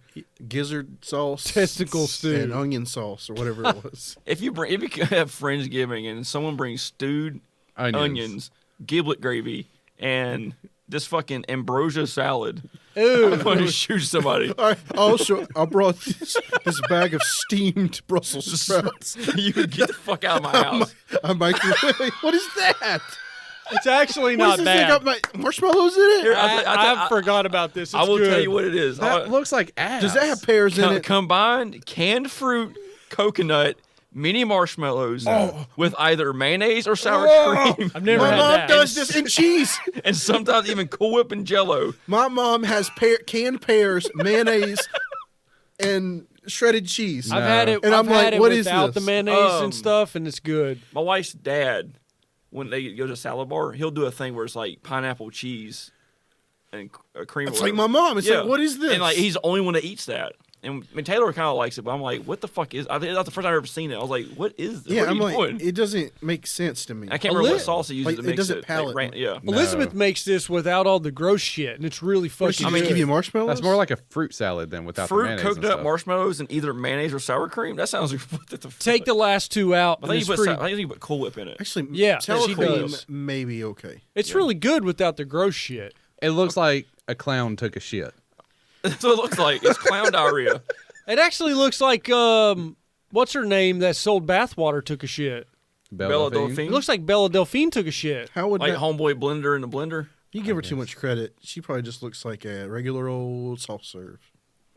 [SPEAKER 5] gizzard sauce.
[SPEAKER 4] Testicle stew.
[SPEAKER 5] And onion sauce or whatever it was.
[SPEAKER 1] If you have Friendsgiving and someone brings stewed
[SPEAKER 6] Onions.
[SPEAKER 1] onions, giblet gravy, and this fucking ambrosia salad,
[SPEAKER 4] Ooh.
[SPEAKER 1] I'm going to shoot somebody.
[SPEAKER 5] I brought this bag of steamed Brussels sprouts.
[SPEAKER 1] You would get the fuck out of my house.
[SPEAKER 5] I microwave. What is that?
[SPEAKER 4] It's actually
[SPEAKER 5] What
[SPEAKER 4] not
[SPEAKER 5] is this? They
[SPEAKER 4] bad.
[SPEAKER 5] got my marshmallows in it.
[SPEAKER 1] Here,
[SPEAKER 4] I forgot about this. It's
[SPEAKER 1] I will
[SPEAKER 4] good.
[SPEAKER 1] tell you what it is.
[SPEAKER 6] That looks like ass.
[SPEAKER 5] Does that have pears in it?
[SPEAKER 1] Combined canned fruit, coconut, mini marshmallows with either mayonnaise or sour cream.
[SPEAKER 4] I've never
[SPEAKER 5] My
[SPEAKER 4] had
[SPEAKER 5] mom
[SPEAKER 4] that.
[SPEAKER 5] does this in cheese.
[SPEAKER 1] And sometimes even Cool Whip and Jello.
[SPEAKER 5] My mom has canned pears, mayonnaise, and shredded cheese.
[SPEAKER 4] I've had it.
[SPEAKER 5] And
[SPEAKER 4] I've
[SPEAKER 5] I'm
[SPEAKER 4] had
[SPEAKER 5] like,
[SPEAKER 4] it
[SPEAKER 5] what is
[SPEAKER 4] without the
[SPEAKER 5] this?
[SPEAKER 4] mayonnaise and stuff, and it's good.
[SPEAKER 1] My wife's dad, when they go to a salad bar, he'll do a thing where it's like pineapple cheese and cream.
[SPEAKER 5] It's
[SPEAKER 1] or
[SPEAKER 5] like
[SPEAKER 1] whatever.
[SPEAKER 5] my mom. It's like, what is this?
[SPEAKER 1] And like he's the only one that eats that. And I mean, Taylor kind of likes it, but I'm like, what the fuck is? I think that's the first time I've ever seen it. I was like, what is this?
[SPEAKER 5] Yeah,
[SPEAKER 1] What are
[SPEAKER 5] I'm
[SPEAKER 1] you
[SPEAKER 5] like,
[SPEAKER 1] doing?
[SPEAKER 5] it doesn't make sense to me.
[SPEAKER 1] I can't remember what sauce he uses
[SPEAKER 5] Like,
[SPEAKER 1] to
[SPEAKER 5] it
[SPEAKER 1] mix
[SPEAKER 5] doesn't
[SPEAKER 1] it.
[SPEAKER 5] palate.
[SPEAKER 1] Yeah.
[SPEAKER 4] Elizabeth makes this without all the gross shit, and it's really fucking.
[SPEAKER 5] I mean,
[SPEAKER 4] good.
[SPEAKER 5] give you marshmallows.
[SPEAKER 6] That's more like a fruit salad than without the
[SPEAKER 1] Fruit,
[SPEAKER 6] mayonnaise and
[SPEAKER 1] coconut,
[SPEAKER 6] stuff.
[SPEAKER 1] marshmallows, and either mayonnaise or sour cream. That sounds like what the fuck?
[SPEAKER 4] Take the last two out.
[SPEAKER 1] I
[SPEAKER 4] and
[SPEAKER 1] think
[SPEAKER 4] it's
[SPEAKER 1] you put.
[SPEAKER 4] pretty,
[SPEAKER 1] I think you put Cool Whip in it.
[SPEAKER 5] Actually,
[SPEAKER 4] Yeah,
[SPEAKER 5] sour
[SPEAKER 4] she
[SPEAKER 5] cream
[SPEAKER 4] does.
[SPEAKER 5] may be okay.
[SPEAKER 4] it's really good without the gross shit.
[SPEAKER 6] It looks like a clown took a shit.
[SPEAKER 1] That's what it looks like. It's clown diarrhea.
[SPEAKER 4] It actually looks like what's her name that sold bathwater took a shit.
[SPEAKER 1] Bella
[SPEAKER 6] Delphine.
[SPEAKER 1] Delphine.
[SPEAKER 4] It looks like Bella Delphine took a shit.
[SPEAKER 5] How would
[SPEAKER 1] Like
[SPEAKER 5] that?
[SPEAKER 1] homeboy blender in the blender.
[SPEAKER 5] You give her too much credit. She probably just looks like a regular old soft serve.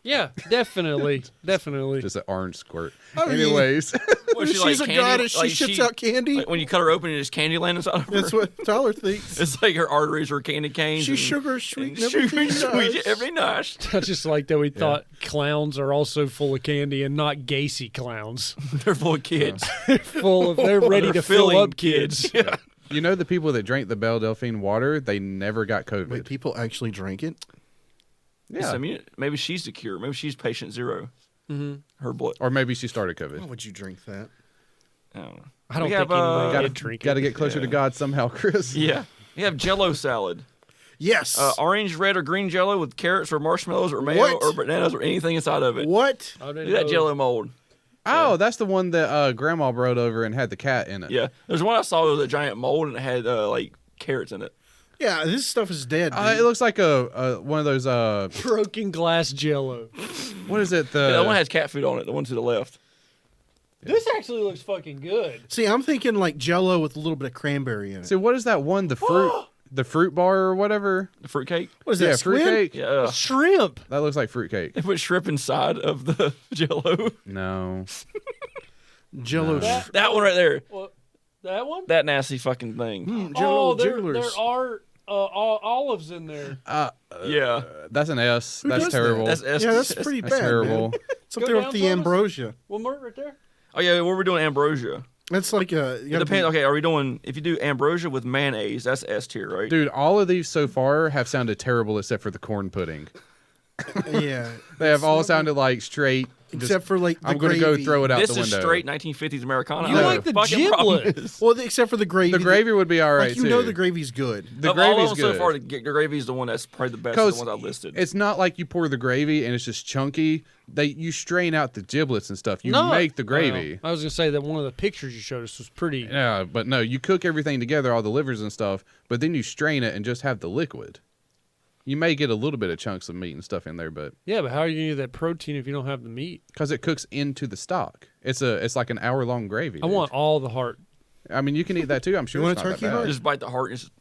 [SPEAKER 4] Yeah, definitely, definitely.
[SPEAKER 6] Just an orange squirt.
[SPEAKER 5] I mean-
[SPEAKER 6] Anyways,
[SPEAKER 1] What,
[SPEAKER 5] She's
[SPEAKER 1] like
[SPEAKER 5] a
[SPEAKER 1] candy-
[SPEAKER 5] goddess. She
[SPEAKER 1] like
[SPEAKER 5] ships out candy.
[SPEAKER 1] Like when you cut her open, it's candy land inside of her.
[SPEAKER 5] That's what Tyler thinks.
[SPEAKER 1] It's like her arteries are candy canes.
[SPEAKER 5] She's
[SPEAKER 1] and-
[SPEAKER 5] sugar sweet.
[SPEAKER 1] and
[SPEAKER 5] and
[SPEAKER 1] sugar
[SPEAKER 5] everything
[SPEAKER 1] sweet
[SPEAKER 5] nice.
[SPEAKER 1] every night.
[SPEAKER 4] I just like that we thought clowns are also full of candy and not Gacy clowns.
[SPEAKER 1] They're full of kids.
[SPEAKER 4] They're ready
[SPEAKER 1] They're
[SPEAKER 4] to fill
[SPEAKER 1] filling
[SPEAKER 4] up kids.
[SPEAKER 1] Yeah.
[SPEAKER 6] you know the people that drank the Belle Delphine water, they never got COVID.
[SPEAKER 5] Wait, people actually drank it?
[SPEAKER 1] Yes, I mean, maybe she's the cure. Maybe she's patient 0.
[SPEAKER 4] Mm-hmm.
[SPEAKER 1] Her blood.
[SPEAKER 6] Or maybe she started COVID.
[SPEAKER 5] Why would you drink that?
[SPEAKER 1] I don't know.
[SPEAKER 4] I don't
[SPEAKER 1] We
[SPEAKER 4] think
[SPEAKER 1] have,
[SPEAKER 4] anybody
[SPEAKER 6] Gotta,
[SPEAKER 4] did drink
[SPEAKER 6] gotta
[SPEAKER 4] it.
[SPEAKER 6] get closer to God somehow, Chris.
[SPEAKER 1] Yeah. We have Jello salad.
[SPEAKER 5] Yes.
[SPEAKER 1] Orange, red, or green Jello with carrots or marshmallows or mayo
[SPEAKER 5] What?
[SPEAKER 1] or bananas or anything inside of it.
[SPEAKER 5] What?
[SPEAKER 4] I didn't
[SPEAKER 1] Look at that
[SPEAKER 4] know.
[SPEAKER 1] Jello mold.
[SPEAKER 6] Oh, that's the one that Grandma brought over and had the cat in it.
[SPEAKER 1] Yeah. There's one I saw that was a giant mold and it had like carrots in it.
[SPEAKER 5] Yeah, this stuff is dead.
[SPEAKER 6] It
[SPEAKER 5] dude.
[SPEAKER 6] looks like a one of those.
[SPEAKER 4] Broken glass Jello.
[SPEAKER 6] What is it?
[SPEAKER 1] Yeah, that one has cat food on it. The one to the left.
[SPEAKER 4] This actually looks fucking good.
[SPEAKER 5] See, I'm thinking like Jello with a little bit of cranberry in it.
[SPEAKER 6] So what is that one? The fruit, the fruit bar or whatever.
[SPEAKER 1] The fruit cake.
[SPEAKER 5] What is that?
[SPEAKER 6] Yeah,
[SPEAKER 5] Squid?
[SPEAKER 6] fruit cake.
[SPEAKER 1] Yeah.
[SPEAKER 4] Shrimp.
[SPEAKER 6] That looks like fruit cake.
[SPEAKER 1] They put shrimp inside of the Jello.
[SPEAKER 6] No.
[SPEAKER 5] Jello.
[SPEAKER 6] No.
[SPEAKER 1] That one right there.
[SPEAKER 4] What? That one?
[SPEAKER 1] That nasty fucking thing.
[SPEAKER 5] Jello
[SPEAKER 4] Oh, there
[SPEAKER 5] jigglers.
[SPEAKER 4] are olives in there.
[SPEAKER 1] Yeah.
[SPEAKER 6] That's an S.
[SPEAKER 5] Who
[SPEAKER 6] That's
[SPEAKER 5] does
[SPEAKER 6] terrible.
[SPEAKER 5] that? Yeah, that's pretty
[SPEAKER 6] That's
[SPEAKER 5] bad.
[SPEAKER 6] terrible.
[SPEAKER 5] Man. It's up
[SPEAKER 4] Go
[SPEAKER 5] there
[SPEAKER 4] down,
[SPEAKER 5] with the
[SPEAKER 4] Thomas.
[SPEAKER 5] ambrosia.
[SPEAKER 4] One more right there.
[SPEAKER 1] Oh yeah, what we're doing ambrosia.
[SPEAKER 5] That's like a.
[SPEAKER 1] It depends. Okay, are we doing if you do ambrosia with mayonnaise? That's S tier, right?
[SPEAKER 6] Dude, all of these so far have sounded terrible except for the corn pudding.
[SPEAKER 5] Yeah.
[SPEAKER 6] They have all sounded like straight.
[SPEAKER 5] Except for like the
[SPEAKER 6] I'm going to go
[SPEAKER 5] gravy.
[SPEAKER 6] throw it out
[SPEAKER 1] This
[SPEAKER 6] the
[SPEAKER 1] is
[SPEAKER 6] window.
[SPEAKER 1] straight 1950s Americana.
[SPEAKER 4] You
[SPEAKER 1] I know
[SPEAKER 4] like the
[SPEAKER 1] fucking problem
[SPEAKER 4] giblet.
[SPEAKER 1] is.
[SPEAKER 5] Well, except for the gravy.
[SPEAKER 6] The gravy would be all right
[SPEAKER 5] Like you
[SPEAKER 6] too.
[SPEAKER 5] know the gravy's good.
[SPEAKER 6] The
[SPEAKER 1] Of all
[SPEAKER 6] gravy's
[SPEAKER 1] of them
[SPEAKER 6] good.
[SPEAKER 1] so far, the gravy is the one that's probably the best of the ones I listed.
[SPEAKER 6] It's not like you pour the gravy and it's just chunky. You strain out the giblets and stuff. You
[SPEAKER 4] No.
[SPEAKER 6] make the gravy.
[SPEAKER 4] I was gonna say that one of the pictures you showed us was pretty.
[SPEAKER 6] Yeah, but no, you cook everything together, all the livers and stuff, but then you strain it and just have the liquid. You may get a little bit of chunks of meat and stuff in there, but
[SPEAKER 4] Yeah, but how are you gonna get that protein if you don't have the meat?
[SPEAKER 6] because it cooks into the stock, it's like an hour-long gravy.
[SPEAKER 4] I
[SPEAKER 6] dude.
[SPEAKER 4] want all the heart.
[SPEAKER 6] I mean, you can eat that too. I'm sure.
[SPEAKER 5] You
[SPEAKER 6] it's
[SPEAKER 5] want a
[SPEAKER 6] not that
[SPEAKER 5] turkey
[SPEAKER 6] bad.
[SPEAKER 5] heart?
[SPEAKER 1] Just bite the heart. And just,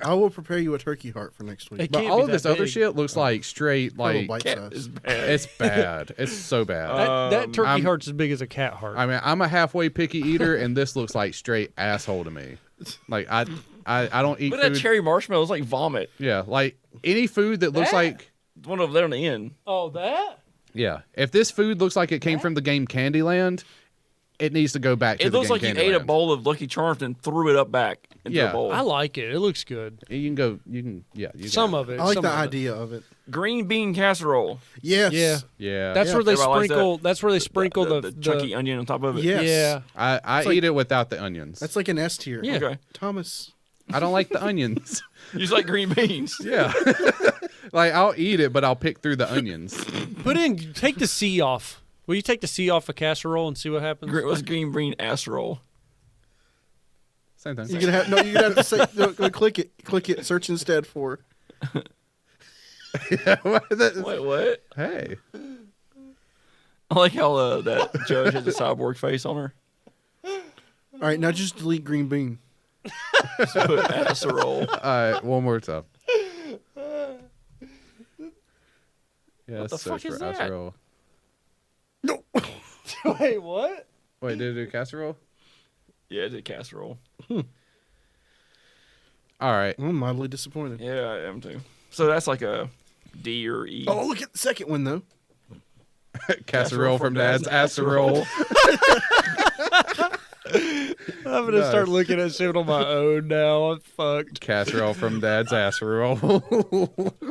[SPEAKER 5] I will prepare you a turkey heart for next week.
[SPEAKER 4] It
[SPEAKER 6] But
[SPEAKER 4] can't
[SPEAKER 6] all
[SPEAKER 4] be
[SPEAKER 6] of this
[SPEAKER 4] that
[SPEAKER 6] other
[SPEAKER 4] big.
[SPEAKER 6] shit looks like straight
[SPEAKER 5] Little
[SPEAKER 6] like
[SPEAKER 5] bite
[SPEAKER 1] cat
[SPEAKER 5] size.
[SPEAKER 1] is bad.
[SPEAKER 6] it's bad. It's so bad.
[SPEAKER 4] That turkey
[SPEAKER 6] I'm-
[SPEAKER 4] heart's as big as a cat heart.
[SPEAKER 6] I mean, I'm a halfway picky eater, and this looks like straight asshole to me. Like I don't eat
[SPEAKER 1] Look at that
[SPEAKER 6] food.
[SPEAKER 1] cherry marshmallow. It's like vomit.
[SPEAKER 6] Yeah, like any food that looks
[SPEAKER 4] That?
[SPEAKER 6] like.
[SPEAKER 1] The one over there on the end.
[SPEAKER 4] Oh, that?
[SPEAKER 6] Yeah, if this food looks like it came from the game Candyland, it needs to go back to
[SPEAKER 1] It
[SPEAKER 6] the
[SPEAKER 1] looks
[SPEAKER 6] game
[SPEAKER 1] like you ate a
[SPEAKER 6] Candyland.
[SPEAKER 1] bowl of Lucky Charms and threw it up back into
[SPEAKER 6] Yeah.
[SPEAKER 1] a bowl.
[SPEAKER 4] I like it. It looks good.
[SPEAKER 6] You can. Yeah. You
[SPEAKER 4] Some
[SPEAKER 6] can.
[SPEAKER 4] of it.
[SPEAKER 5] I like
[SPEAKER 4] some
[SPEAKER 5] the
[SPEAKER 4] of it.
[SPEAKER 5] idea of it.
[SPEAKER 1] Green bean casserole.
[SPEAKER 5] Yes.
[SPEAKER 4] Yeah.
[SPEAKER 6] Yeah.
[SPEAKER 4] That's
[SPEAKER 5] Yeah.
[SPEAKER 4] where they
[SPEAKER 1] Everybody likes
[SPEAKER 4] sprinkle. That's where they sprinkle
[SPEAKER 1] the chunky onion on top of it.
[SPEAKER 5] Yes.
[SPEAKER 4] Yeah.
[SPEAKER 6] I
[SPEAKER 5] like-
[SPEAKER 6] eat it without the onions.
[SPEAKER 5] That's like an S tier.
[SPEAKER 4] Yeah.
[SPEAKER 1] Okay.
[SPEAKER 5] Thomas.
[SPEAKER 6] I don't like the onions.
[SPEAKER 1] You just like green beans.
[SPEAKER 6] Yeah. Like I'll eat it, but I'll pick through the onions.
[SPEAKER 4] Take the C off. Will you take the C off a casserole and see what happens?
[SPEAKER 1] What's green bean casserole?
[SPEAKER 6] Same thing.
[SPEAKER 5] You're gonna have to say no, click it. Click it. Search instead for.
[SPEAKER 1] Wait, what?
[SPEAKER 6] Hey.
[SPEAKER 1] I like how that judge has a cyborg face on her.
[SPEAKER 5] All right, now just delete green bean.
[SPEAKER 1] Just put casserole.
[SPEAKER 6] All right, one more time. Yeah,
[SPEAKER 1] What the fuck is that?
[SPEAKER 6] casserole.
[SPEAKER 4] Wait, what?
[SPEAKER 6] Wait, did it do casserole?
[SPEAKER 1] Yeah, it's a casserole.
[SPEAKER 6] All right.
[SPEAKER 5] I'm mildly disappointed.
[SPEAKER 1] Yeah, I am too. So that's like a D or E.
[SPEAKER 5] Oh, look at the second one though.
[SPEAKER 6] Casserole from Dad's casserole.
[SPEAKER 4] I'm gonna start looking at shit on my own now. I'm fucked.
[SPEAKER 6] Casserole from Dad's casserole.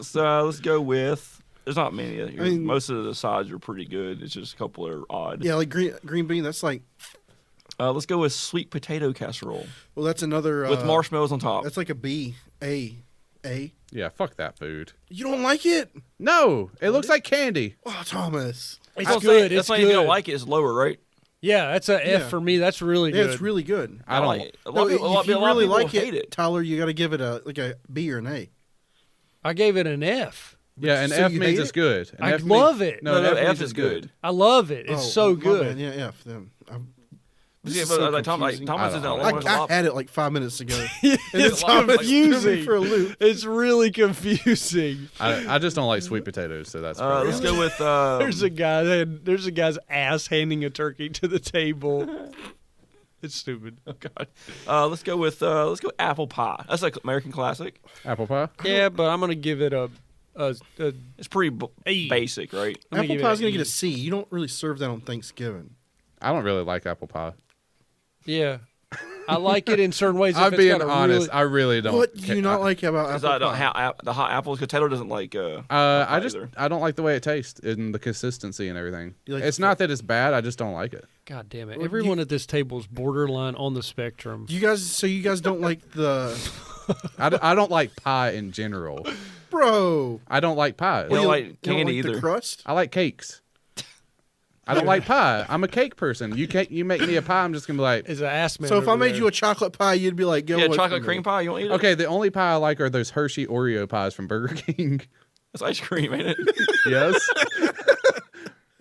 [SPEAKER 1] So let's go with. There's not many.
[SPEAKER 5] I mean-
[SPEAKER 1] Most of the sides are pretty good. It's just a couple are odd.
[SPEAKER 5] Yeah, like green bean. That's like,
[SPEAKER 1] Let's go with sweet potato casserole
[SPEAKER 5] well, that's another
[SPEAKER 1] with marshmallows on top.
[SPEAKER 5] That's like a B. A.
[SPEAKER 6] Yeah, fuck that food.
[SPEAKER 5] You don't like it?
[SPEAKER 6] No, it looks like candy.
[SPEAKER 5] Oh, Thomas.
[SPEAKER 4] It's
[SPEAKER 1] That's
[SPEAKER 4] good.
[SPEAKER 1] That's
[SPEAKER 4] It's
[SPEAKER 1] why if you don't
[SPEAKER 4] good.
[SPEAKER 1] like it, it's lower, right?
[SPEAKER 4] Yeah, that's a F
[SPEAKER 5] Yeah.
[SPEAKER 4] for me. That's really
[SPEAKER 5] Yeah,
[SPEAKER 4] good.
[SPEAKER 5] it's really good.
[SPEAKER 6] I don't.
[SPEAKER 1] like it. A
[SPEAKER 5] No,
[SPEAKER 1] lot of people,
[SPEAKER 5] if you
[SPEAKER 1] a lot of
[SPEAKER 5] really
[SPEAKER 1] people
[SPEAKER 5] like
[SPEAKER 1] hate it.
[SPEAKER 5] Tyler, you got to give it a B or an A.
[SPEAKER 4] I gave it an F.
[SPEAKER 6] Yeah, and
[SPEAKER 5] So
[SPEAKER 6] F
[SPEAKER 5] you
[SPEAKER 6] means
[SPEAKER 5] hate
[SPEAKER 6] it's
[SPEAKER 5] it?
[SPEAKER 6] good. And
[SPEAKER 4] I
[SPEAKER 6] F
[SPEAKER 4] love
[SPEAKER 6] means-
[SPEAKER 4] it.
[SPEAKER 6] No,
[SPEAKER 1] No,
[SPEAKER 6] F,
[SPEAKER 1] F
[SPEAKER 6] means
[SPEAKER 1] is
[SPEAKER 6] it's
[SPEAKER 1] good.
[SPEAKER 4] I love it. It's
[SPEAKER 5] Oh,
[SPEAKER 4] so
[SPEAKER 5] my
[SPEAKER 4] good.
[SPEAKER 5] bad. Yeah, F them. This
[SPEAKER 1] Yeah,
[SPEAKER 5] is
[SPEAKER 1] but
[SPEAKER 5] so
[SPEAKER 1] like Thomas
[SPEAKER 5] confusing.
[SPEAKER 1] Thomas
[SPEAKER 6] I
[SPEAKER 1] is
[SPEAKER 6] don't
[SPEAKER 1] not
[SPEAKER 6] know.
[SPEAKER 5] I had it like 5 minutes ago.
[SPEAKER 4] It's
[SPEAKER 1] Thomas
[SPEAKER 5] threw me
[SPEAKER 4] confusing.
[SPEAKER 5] for a loop.
[SPEAKER 4] It's really confusing.
[SPEAKER 6] I just don't like sweet potatoes, so that's.
[SPEAKER 1] Let's go with.
[SPEAKER 4] There's a guy. There's a guy's ass handing a turkey to the table. It's stupid.
[SPEAKER 1] Oh God. Let's go apple pie. That's like American classic.
[SPEAKER 6] apple pie.
[SPEAKER 4] Yeah, but I'm gonna give it a
[SPEAKER 1] It's pretty
[SPEAKER 4] E.
[SPEAKER 1] basic, right?
[SPEAKER 4] I'm gonna
[SPEAKER 5] Apple
[SPEAKER 4] give it
[SPEAKER 5] pie's
[SPEAKER 4] an
[SPEAKER 5] going to
[SPEAKER 4] E.
[SPEAKER 5] get a C. You don't really serve that on Thanksgiving.
[SPEAKER 6] I don't really like apple pie.
[SPEAKER 4] Yeah, I like it in certain ways.
[SPEAKER 6] I'm
[SPEAKER 4] if it's
[SPEAKER 6] being
[SPEAKER 4] got a
[SPEAKER 6] honest.
[SPEAKER 4] really-
[SPEAKER 6] I really don't.
[SPEAKER 5] What do you not like about
[SPEAKER 1] Because
[SPEAKER 5] apple pie?
[SPEAKER 1] the hot apples. Because Taylor doesn't like.
[SPEAKER 6] I
[SPEAKER 1] pie
[SPEAKER 6] just
[SPEAKER 1] either.
[SPEAKER 6] I don't like the way it tastes and the consistency and everything.
[SPEAKER 5] You like
[SPEAKER 6] It's
[SPEAKER 5] the-
[SPEAKER 6] not that it's bad. I just don't like it.
[SPEAKER 4] God damn it!
[SPEAKER 5] Well,
[SPEAKER 4] Everyone at this table is borderline on the spectrum.
[SPEAKER 5] You guys don't like the
[SPEAKER 6] I don't like pie in general.
[SPEAKER 5] bro?
[SPEAKER 6] I don't like pie.
[SPEAKER 1] You don't
[SPEAKER 5] you
[SPEAKER 1] like
[SPEAKER 5] you
[SPEAKER 1] candy
[SPEAKER 5] don't like
[SPEAKER 1] either.
[SPEAKER 5] the crust?
[SPEAKER 6] I like cakes. I don't like pie. I'm a cake person. You make me a pie, I'm just gonna be like,
[SPEAKER 4] Is an ass man.
[SPEAKER 5] So if I
[SPEAKER 4] over
[SPEAKER 5] made
[SPEAKER 4] there.
[SPEAKER 5] you a chocolate pie, you'd be like, "Go
[SPEAKER 1] Yeah,
[SPEAKER 5] away
[SPEAKER 1] chocolate
[SPEAKER 5] from
[SPEAKER 1] cream
[SPEAKER 5] me.
[SPEAKER 1] pie. You don't eat it.
[SPEAKER 6] okay. The only pie I like are those Hershey Oreo pies from Burger King.
[SPEAKER 1] It's ice cream, ain't it?
[SPEAKER 6] Yes.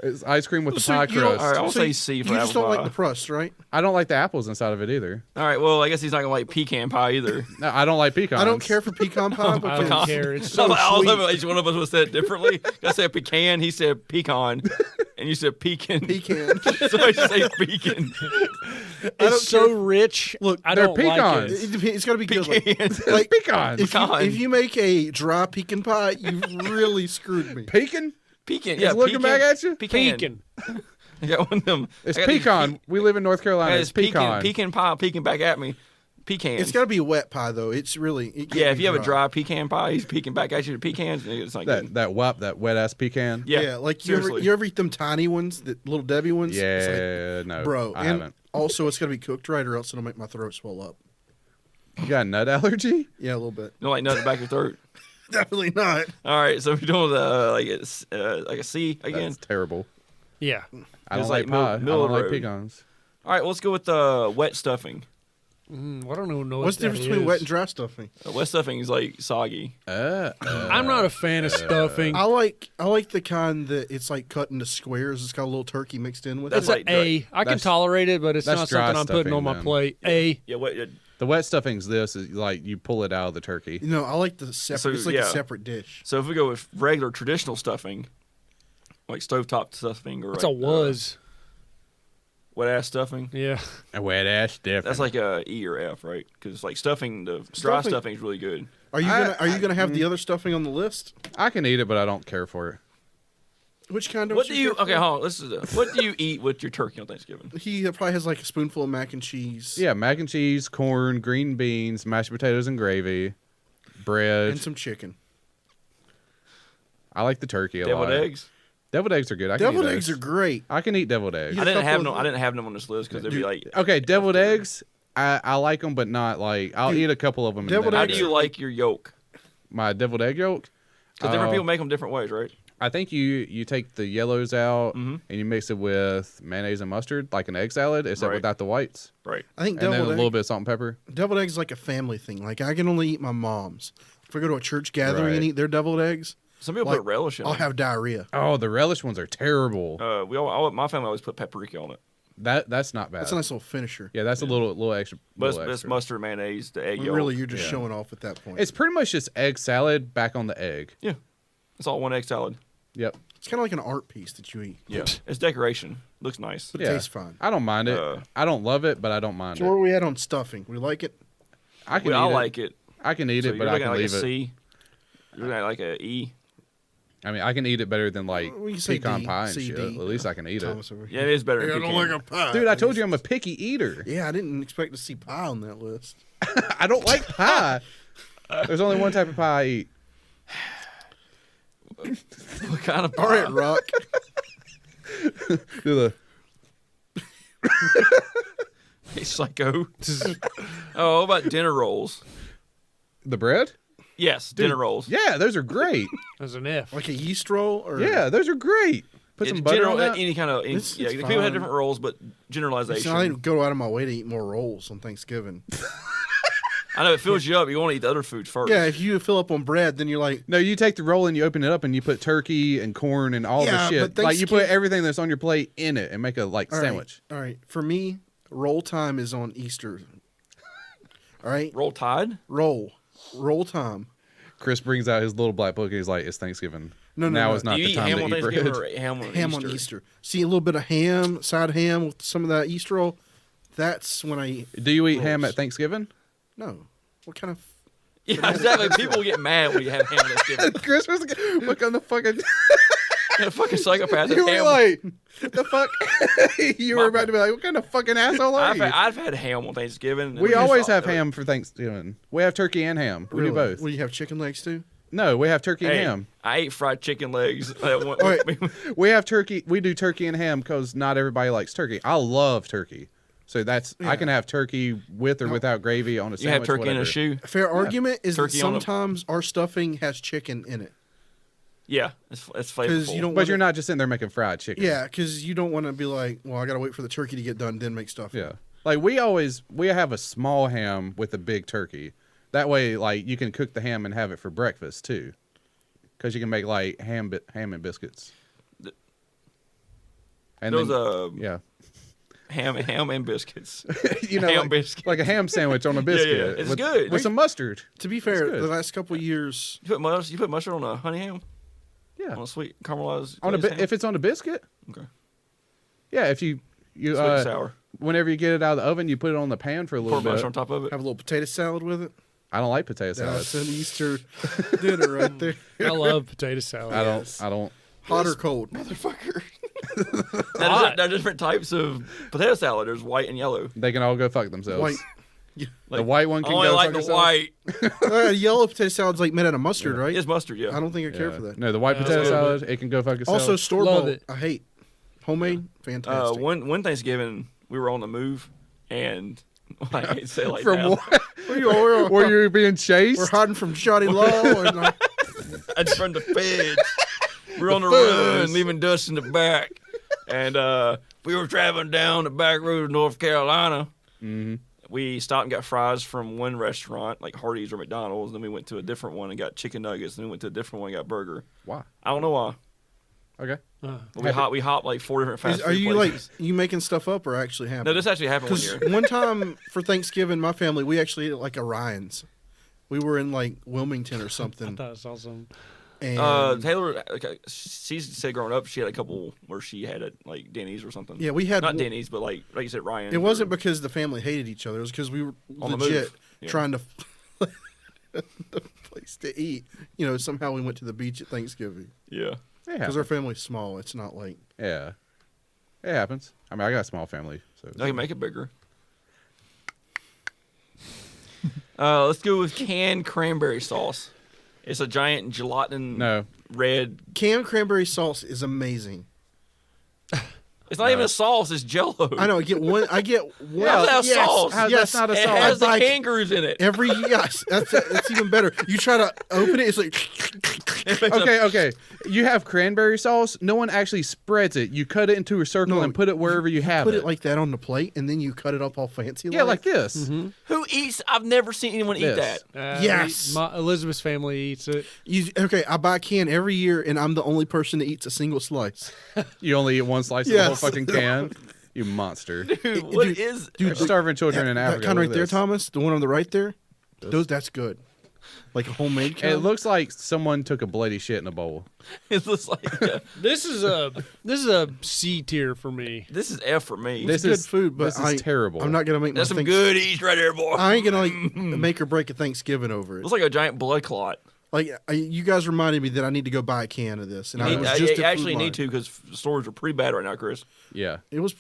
[SPEAKER 6] It's ice cream with the
[SPEAKER 5] So
[SPEAKER 6] pie
[SPEAKER 5] you don't-
[SPEAKER 6] crust.
[SPEAKER 1] All right, I'll
[SPEAKER 5] So
[SPEAKER 1] say C for
[SPEAKER 5] You just
[SPEAKER 1] apple
[SPEAKER 5] don't
[SPEAKER 1] pie.
[SPEAKER 5] like the crust, right?
[SPEAKER 6] I don't like the apples inside of it either.
[SPEAKER 1] All right, well, I guess he's not gonna like pecan pie either.
[SPEAKER 6] No, I don't like pecans.
[SPEAKER 5] I don't care for pecan pie,
[SPEAKER 4] I
[SPEAKER 5] but
[SPEAKER 4] don't care. It's so
[SPEAKER 1] I was
[SPEAKER 4] sweet.
[SPEAKER 1] hoping each one of us would say it differently. I said pecan, he said pecan, and you said pecan.
[SPEAKER 5] pecan.
[SPEAKER 1] Somebody should say pecan.
[SPEAKER 4] It's so rich.
[SPEAKER 5] Look,
[SPEAKER 4] I
[SPEAKER 6] they're
[SPEAKER 4] don't like
[SPEAKER 6] pecans.
[SPEAKER 4] it.
[SPEAKER 5] It's got to be good.
[SPEAKER 1] Pecans.
[SPEAKER 5] Like,
[SPEAKER 6] Pecans.
[SPEAKER 5] if you make a dry pecan pie, you really screwed me.
[SPEAKER 6] Pecan?
[SPEAKER 1] Pecan.
[SPEAKER 6] He's
[SPEAKER 1] Yeah,
[SPEAKER 6] looking
[SPEAKER 1] pecan.
[SPEAKER 6] back at you?
[SPEAKER 1] Pecan. I got one of them.
[SPEAKER 6] It's
[SPEAKER 1] I got these
[SPEAKER 6] pecan. We live in North Carolina.
[SPEAKER 1] It's
[SPEAKER 6] It's pecan.
[SPEAKER 1] Pecan pie peeking back at me. Pecan.
[SPEAKER 5] It's got to be a wet pie though. It's really it can't
[SPEAKER 1] Yeah, if
[SPEAKER 5] be
[SPEAKER 1] you have a dry pecan pie, he's peeking back at you to pecans. It's like
[SPEAKER 6] That wet ass pecan.
[SPEAKER 1] yeah,
[SPEAKER 5] like
[SPEAKER 1] seriously.
[SPEAKER 5] you ever eat them tiny ones, the little Debbie ones? It's like,
[SPEAKER 6] Yeah, no,
[SPEAKER 5] bro.
[SPEAKER 6] I
[SPEAKER 5] and
[SPEAKER 6] haven't.
[SPEAKER 5] also, it's got to be cooked right, or else it'll make my throat swell up.
[SPEAKER 6] You got a nut allergy?
[SPEAKER 5] Yeah, a little bit.
[SPEAKER 1] You don't like nothing back your throat.
[SPEAKER 5] Definitely not.
[SPEAKER 1] All right, so we're doing like a C again.
[SPEAKER 6] That's terrible.
[SPEAKER 4] Yeah.
[SPEAKER 6] I don't
[SPEAKER 1] It's
[SPEAKER 6] like
[SPEAKER 1] like
[SPEAKER 6] pie. I
[SPEAKER 1] middle
[SPEAKER 6] don't
[SPEAKER 1] of the
[SPEAKER 6] like
[SPEAKER 1] road.
[SPEAKER 6] pecans.
[SPEAKER 1] All right, let's go with wet stuffing.
[SPEAKER 4] I don't know
[SPEAKER 5] What's the difference between wet and dry stuffing?
[SPEAKER 1] Wet stuffing is like soggy.
[SPEAKER 4] I'm not a fan of stuffing.
[SPEAKER 5] I like the kind that it's like cut into squares. It's got a little turkey mixed in with
[SPEAKER 4] That's
[SPEAKER 5] it.
[SPEAKER 1] like
[SPEAKER 4] an A. I can
[SPEAKER 6] that's-
[SPEAKER 4] tolerate it, but it's
[SPEAKER 6] that's
[SPEAKER 4] not
[SPEAKER 6] dry
[SPEAKER 4] something I'm putting on my
[SPEAKER 6] stuffing, then.
[SPEAKER 4] plate. A.
[SPEAKER 1] Yeah, wet.
[SPEAKER 6] The wet stuffing's this is like you pull it out of the turkey.
[SPEAKER 5] You know, I like the separate.
[SPEAKER 1] So,
[SPEAKER 5] it's like
[SPEAKER 1] yeah.
[SPEAKER 5] a separate dish.
[SPEAKER 1] So if we go with regular traditional stuffing, like stovetop stuffing, or
[SPEAKER 4] It's
[SPEAKER 1] like,
[SPEAKER 4] a was.
[SPEAKER 1] wet ass stuffing,
[SPEAKER 4] Yeah.
[SPEAKER 6] A wet ass stuffing.
[SPEAKER 1] that's like a E or F, right? Because like stuffing, the dry
[SPEAKER 5] Stuffing-
[SPEAKER 1] stuffing is really good.
[SPEAKER 5] Are you gonna have the other stuffing on the list?
[SPEAKER 6] I can eat it, but I don't care for it.
[SPEAKER 5] Which kind of?
[SPEAKER 1] What do you? Okay, hold on. What do you eat with your turkey on Thanksgiving?
[SPEAKER 5] He probably has like a spoonful of mac and cheese.
[SPEAKER 6] Yeah, mac and cheese, corn, green beans, mashed potatoes and gravy, bread.
[SPEAKER 5] and some chicken.
[SPEAKER 6] I like the turkey a
[SPEAKER 1] Deviled
[SPEAKER 6] lot.
[SPEAKER 1] eggs.
[SPEAKER 6] Deviled eggs are good. I can
[SPEAKER 5] Deviled
[SPEAKER 6] eat
[SPEAKER 5] eggs
[SPEAKER 6] those.
[SPEAKER 5] are great.
[SPEAKER 6] I can eat deviled eggs.
[SPEAKER 5] Yeah.
[SPEAKER 1] I didn't have
[SPEAKER 5] couple
[SPEAKER 1] them.
[SPEAKER 5] of-
[SPEAKER 1] I didn't have them on this list because they'd be like.
[SPEAKER 6] Okay, deviled eggs. I like them, but not like I'll eat a couple of them.
[SPEAKER 5] deviled
[SPEAKER 1] How
[SPEAKER 6] and
[SPEAKER 1] do
[SPEAKER 6] then
[SPEAKER 1] you like your yolk?
[SPEAKER 6] my deviled egg yolk?
[SPEAKER 1] Because different people make them different ways, right?
[SPEAKER 6] I think you take the yellows out
[SPEAKER 1] Mhm.
[SPEAKER 6] and you mix it with mayonnaise and mustard, like an egg salad, except
[SPEAKER 1] Right.
[SPEAKER 6] without the whites,
[SPEAKER 1] Right.
[SPEAKER 5] I think
[SPEAKER 6] and then a
[SPEAKER 5] deviled
[SPEAKER 6] little bit of salt and pepper.
[SPEAKER 5] deviled eggs is like a family thing. Like I can only eat my mom's. If I go to a church gathering
[SPEAKER 6] Right.
[SPEAKER 5] and eat their deviled eggs,
[SPEAKER 1] Some people
[SPEAKER 5] Like,
[SPEAKER 1] put relish in
[SPEAKER 5] I'll
[SPEAKER 1] it.
[SPEAKER 5] have diarrhea.
[SPEAKER 6] Oh, the relish ones are terrible.
[SPEAKER 1] My family always put paprika on it.
[SPEAKER 6] That's not bad.
[SPEAKER 5] That's a nice little finisher.
[SPEAKER 6] Yeah, that's a little extra.
[SPEAKER 1] But
[SPEAKER 6] little
[SPEAKER 1] it's
[SPEAKER 6] extra.
[SPEAKER 1] mustard, mayonnaise, the egg
[SPEAKER 5] But
[SPEAKER 1] yolk.
[SPEAKER 5] really, you're just
[SPEAKER 6] Yeah.
[SPEAKER 5] showing off at that point.
[SPEAKER 6] It's pretty much just egg salad back on the egg.
[SPEAKER 1] Yeah. It's all one egg salad.
[SPEAKER 6] Yep.
[SPEAKER 5] It's kind of like an art piece that you eat.
[SPEAKER 1] Yeah. It's decoration. Looks nice.
[SPEAKER 5] But it
[SPEAKER 6] Yeah.
[SPEAKER 5] tastes fine.
[SPEAKER 6] I don't mind it.
[SPEAKER 1] Uh,
[SPEAKER 6] I don't love it, but I don't mind
[SPEAKER 5] So where
[SPEAKER 6] it.
[SPEAKER 5] are we at on stuffing? We like it?
[SPEAKER 6] I can
[SPEAKER 1] I
[SPEAKER 6] eat
[SPEAKER 1] like it.
[SPEAKER 6] I can eat
[SPEAKER 1] So
[SPEAKER 6] it, but
[SPEAKER 1] you're
[SPEAKER 6] I
[SPEAKER 1] looking
[SPEAKER 6] can
[SPEAKER 1] at like
[SPEAKER 6] leave
[SPEAKER 1] a
[SPEAKER 6] it.
[SPEAKER 1] C. You're looking at like a E.
[SPEAKER 6] I mean, I can eat it better than like
[SPEAKER 5] We can say
[SPEAKER 6] pecan
[SPEAKER 5] D,
[SPEAKER 6] pie and
[SPEAKER 5] C,
[SPEAKER 6] shit.
[SPEAKER 5] D.
[SPEAKER 6] At least I can eat
[SPEAKER 5] Thomas
[SPEAKER 6] it.
[SPEAKER 5] over
[SPEAKER 1] Yeah,
[SPEAKER 5] here.
[SPEAKER 1] it is better
[SPEAKER 5] I
[SPEAKER 1] than
[SPEAKER 5] don't
[SPEAKER 1] pecan.
[SPEAKER 5] like a pie.
[SPEAKER 6] Dude, I told you I'm a picky eater.
[SPEAKER 5] Yeah, I didn't expect to see pie on that list.
[SPEAKER 6] I don't like pie. There's only one type of pie I eat.
[SPEAKER 1] What kind of pie?
[SPEAKER 5] All right, Rock.
[SPEAKER 6] Do the
[SPEAKER 1] Hey, psycho. Oh, what about dinner rolls?
[SPEAKER 6] the bread?
[SPEAKER 1] Yes, dinner rolls.
[SPEAKER 6] Yeah, those are great.
[SPEAKER 4] As an F.
[SPEAKER 5] Like a yeast roll? Or
[SPEAKER 6] Yeah, those are great. Put some butter on that.
[SPEAKER 1] Any kind of
[SPEAKER 5] It's
[SPEAKER 1] yeah.
[SPEAKER 5] fine.
[SPEAKER 1] People have different rolls, but generalization.
[SPEAKER 5] See, I didn't go out of my way to eat more rolls on Thanksgiving.
[SPEAKER 1] I know it fills you up. You want to eat the other food first.
[SPEAKER 5] Yeah, if you fill up on bread, then you're like,
[SPEAKER 6] No, you take the roll and you open it up and you put turkey and corn and all
[SPEAKER 5] Yeah,
[SPEAKER 6] the shit.
[SPEAKER 5] but
[SPEAKER 6] Like you put
[SPEAKER 5] Thanksgiving-
[SPEAKER 6] everything that's on your plate in it and make a like
[SPEAKER 5] all right,
[SPEAKER 6] sandwich.
[SPEAKER 5] all right. For me, roll time is on Easter. All right?
[SPEAKER 1] Roll Tide.
[SPEAKER 5] Roll time.
[SPEAKER 6] Chris brings out his little black book and he's like, "It's Thanksgiving.
[SPEAKER 5] No,
[SPEAKER 6] now
[SPEAKER 5] no.
[SPEAKER 6] is not
[SPEAKER 1] Do you
[SPEAKER 6] the
[SPEAKER 1] eat
[SPEAKER 6] time
[SPEAKER 1] ham
[SPEAKER 6] to
[SPEAKER 1] on
[SPEAKER 6] eat
[SPEAKER 1] Thanksgiving
[SPEAKER 6] bread."
[SPEAKER 1] or ham on
[SPEAKER 5] Ham
[SPEAKER 1] Easter?
[SPEAKER 5] on Easter. See a little bit of ham, side ham with some of that Easter roll. That's when I eat.
[SPEAKER 6] Do you eat ham
[SPEAKER 5] rolls.
[SPEAKER 6] at Thanksgiving?
[SPEAKER 5] No. What kind of?
[SPEAKER 1] Yeah, exactly. People get mad when you have ham on Thanksgiving.
[SPEAKER 6] Chris was like, look on the fucking.
[SPEAKER 1] Yeah, fucking psychopath.
[SPEAKER 6] You were
[SPEAKER 1] ham.
[SPEAKER 6] like, the fuck? You were about to be like, what kind of fucking asshole are you?
[SPEAKER 1] I've had ham on Thanksgiving.
[SPEAKER 6] We always have ham for Thanksgiving. We have turkey and ham. We
[SPEAKER 5] Really?
[SPEAKER 6] do both.
[SPEAKER 5] Well, you have chicken legs too?
[SPEAKER 6] No, we have turkey
[SPEAKER 1] Hey,
[SPEAKER 6] and ham.
[SPEAKER 1] I ate fried chicken legs.
[SPEAKER 5] right.
[SPEAKER 6] We have turkey. We do turkey and ham because not everybody likes turkey. I love turkey, so that's I can have turkey with or without gravy on a
[SPEAKER 1] You
[SPEAKER 6] sandwich.
[SPEAKER 1] have turkey
[SPEAKER 6] whatever.
[SPEAKER 1] in a shoe.
[SPEAKER 5] A fair argument is that
[SPEAKER 1] Turkey on a-
[SPEAKER 5] sometimes our stuffing has chicken in it.
[SPEAKER 1] Yeah, it's
[SPEAKER 5] Because
[SPEAKER 1] flavorful.
[SPEAKER 5] you don't
[SPEAKER 6] But
[SPEAKER 5] wanna-
[SPEAKER 6] you're not just sitting there making fried chicken.
[SPEAKER 5] Yeah, because you don't want to be like, well, I got to wait for the turkey to get done, then make stuffing.
[SPEAKER 6] Yeah. Like we have a small ham with a big turkey. That way, like you can cook the ham and have it for breakfast too, because you can make like ham and biscuits. And
[SPEAKER 1] Those
[SPEAKER 6] then, yeah,
[SPEAKER 1] ham and biscuits.
[SPEAKER 6] you know,
[SPEAKER 1] ham
[SPEAKER 6] like,
[SPEAKER 1] biscuit.
[SPEAKER 6] like a ham sandwich on a
[SPEAKER 1] Yeah,
[SPEAKER 6] biscuit.
[SPEAKER 1] it's
[SPEAKER 6] with,
[SPEAKER 1] good.
[SPEAKER 6] with some mustard.
[SPEAKER 5] To be fair,
[SPEAKER 6] good.
[SPEAKER 5] the last couple of years,
[SPEAKER 1] You put mustard on a honey ham?
[SPEAKER 6] Yeah,
[SPEAKER 1] On a sweet caramelized
[SPEAKER 6] on a
[SPEAKER 1] glazed ham?
[SPEAKER 6] if it's on a biscuit.
[SPEAKER 1] Okay.
[SPEAKER 6] Yeah, if you
[SPEAKER 1] Sweet and sour.
[SPEAKER 6] whenever you get it out of the oven, you put it on the pan for a
[SPEAKER 1] Pour
[SPEAKER 6] little bit.
[SPEAKER 1] mustard on top of it.
[SPEAKER 5] have a little potato salad with it.
[SPEAKER 6] I don't like potato salad.
[SPEAKER 5] That's an Easter dinner right there.
[SPEAKER 4] I love potato salad.
[SPEAKER 6] I don't.
[SPEAKER 5] Hot or cold?
[SPEAKER 1] Motherfucker. Now, there are different types of potato salad. There's white and yellow.
[SPEAKER 6] They can all go fuck themselves.
[SPEAKER 5] White.
[SPEAKER 6] The white one
[SPEAKER 1] I
[SPEAKER 6] can
[SPEAKER 1] only
[SPEAKER 6] go
[SPEAKER 1] like
[SPEAKER 6] fuck
[SPEAKER 1] the
[SPEAKER 6] itself.
[SPEAKER 1] white.
[SPEAKER 5] Yellow potato salad's like made out of mustard, right?
[SPEAKER 1] It's mustard, yeah.
[SPEAKER 5] I don't think I care
[SPEAKER 6] Yeah.
[SPEAKER 5] for that.
[SPEAKER 6] No, the white
[SPEAKER 4] Yeah,
[SPEAKER 6] potato
[SPEAKER 4] that's
[SPEAKER 6] salad, it can go fuck itself.
[SPEAKER 5] Also, store
[SPEAKER 4] Love
[SPEAKER 5] bought.
[SPEAKER 4] it.
[SPEAKER 5] I hate homemade. Fantastic.
[SPEAKER 1] One Thanksgiving, we were on the move, and I hate to say it like
[SPEAKER 6] from
[SPEAKER 1] that.
[SPEAKER 6] what?
[SPEAKER 5] we're,
[SPEAKER 6] Were you being chased?
[SPEAKER 5] we're hiding from Shoddy Law. And,
[SPEAKER 1] That's from the feds. We're on the
[SPEAKER 6] feds.
[SPEAKER 1] run, leaving dust in the back. And we were traveling down the back road of North Carolina.
[SPEAKER 6] Mhm.
[SPEAKER 1] We stopped and got fries from one restaurant, like Hardee's or McDonald's. Then we went to a different one and got chicken nuggets. Then we went to a different one and got burger.
[SPEAKER 6] Why?
[SPEAKER 1] I don't know why.
[SPEAKER 6] Okay.
[SPEAKER 1] But we hopped like 4 different fast
[SPEAKER 5] are
[SPEAKER 1] food
[SPEAKER 5] you
[SPEAKER 1] places.
[SPEAKER 5] like you making stuff up or actually happening?
[SPEAKER 1] No, this actually happened one year.
[SPEAKER 5] Because one time for Thanksgiving, my family we actually ate at like Orion's. We were in like Wilmington or
[SPEAKER 4] I
[SPEAKER 5] something.
[SPEAKER 4] thought it was awesome.
[SPEAKER 5] And
[SPEAKER 1] Taylor, she said growing up, she had a couple where she had it like Denny's or something.
[SPEAKER 5] yeah, we had
[SPEAKER 1] Not
[SPEAKER 5] one-
[SPEAKER 1] Denny's, but like you said, Ryan.
[SPEAKER 5] It wasn't because the family hated each other. It was because we were
[SPEAKER 1] On the
[SPEAKER 5] legit
[SPEAKER 1] move. Yeah.
[SPEAKER 5] trying to the place to eat. You know, somehow we went to the beach at Thanksgiving
[SPEAKER 1] Yeah.
[SPEAKER 6] It
[SPEAKER 5] because
[SPEAKER 6] happens.
[SPEAKER 5] our family's small. It's not like
[SPEAKER 6] Yeah. It happens. I mean, I got a small family, so
[SPEAKER 1] I can make it bigger. Let's go with canned cranberry sauce. It's a giant gelatin
[SPEAKER 6] no.
[SPEAKER 1] red.
[SPEAKER 5] canned cranberry sauce is amazing.
[SPEAKER 1] It's not even a sauce. It's Jello.
[SPEAKER 5] I know. I get one.
[SPEAKER 1] How's that
[SPEAKER 5] yes,
[SPEAKER 1] sauce?
[SPEAKER 6] How's
[SPEAKER 5] yes.
[SPEAKER 6] that's not a
[SPEAKER 1] It
[SPEAKER 6] sauce?
[SPEAKER 1] has the
[SPEAKER 5] Like-
[SPEAKER 1] kangaroos in it.
[SPEAKER 5] Every yes, that's even better. You try to open it, it's like
[SPEAKER 6] Okay. You have cranberry sauce. No one actually spreads it. You cut it into a circle
[SPEAKER 5] No,
[SPEAKER 6] and put it wherever you have
[SPEAKER 5] Put it like that on the plate, and then you cut it up all fancy.
[SPEAKER 6] Yeah, like this.
[SPEAKER 1] Who eats? I've never seen anyone eat
[SPEAKER 6] This.
[SPEAKER 1] that.
[SPEAKER 5] Yes.
[SPEAKER 4] Elizabeth's family eats it.
[SPEAKER 5] I buy a can every year, and I'm the only person that eats a single slice.
[SPEAKER 6] You only eat one slice of the whole fucking can. You monster.
[SPEAKER 1] Dude, what is?
[SPEAKER 6] Dude, starving children in Africa.
[SPEAKER 5] That kind
[SPEAKER 6] look
[SPEAKER 5] right
[SPEAKER 6] at
[SPEAKER 5] there,
[SPEAKER 6] this.
[SPEAKER 5] Thomas. The one on the right there. That's good. Like a homemade kind.
[SPEAKER 6] It looks like someone took a bloody shit in a bowl.
[SPEAKER 1] It looks like
[SPEAKER 4] This is a C tier for me.
[SPEAKER 1] this is F for me.
[SPEAKER 6] This
[SPEAKER 5] good
[SPEAKER 6] is
[SPEAKER 5] food, but
[SPEAKER 6] this is terrible.
[SPEAKER 5] I'm not gonna make
[SPEAKER 1] That's
[SPEAKER 5] my
[SPEAKER 1] some good eats right there, boy.
[SPEAKER 5] I ain't gonna like make or break a Thanksgiving over it.
[SPEAKER 1] Looks like a giant blood clot.
[SPEAKER 5] Like you guys reminded me that I need to go buy a can of this, and I was
[SPEAKER 1] I
[SPEAKER 5] just at
[SPEAKER 1] actually
[SPEAKER 5] Food
[SPEAKER 1] need
[SPEAKER 5] Line.
[SPEAKER 1] to because stores are pretty bad right now, Chris.
[SPEAKER 6] Yeah.
[SPEAKER 5] It was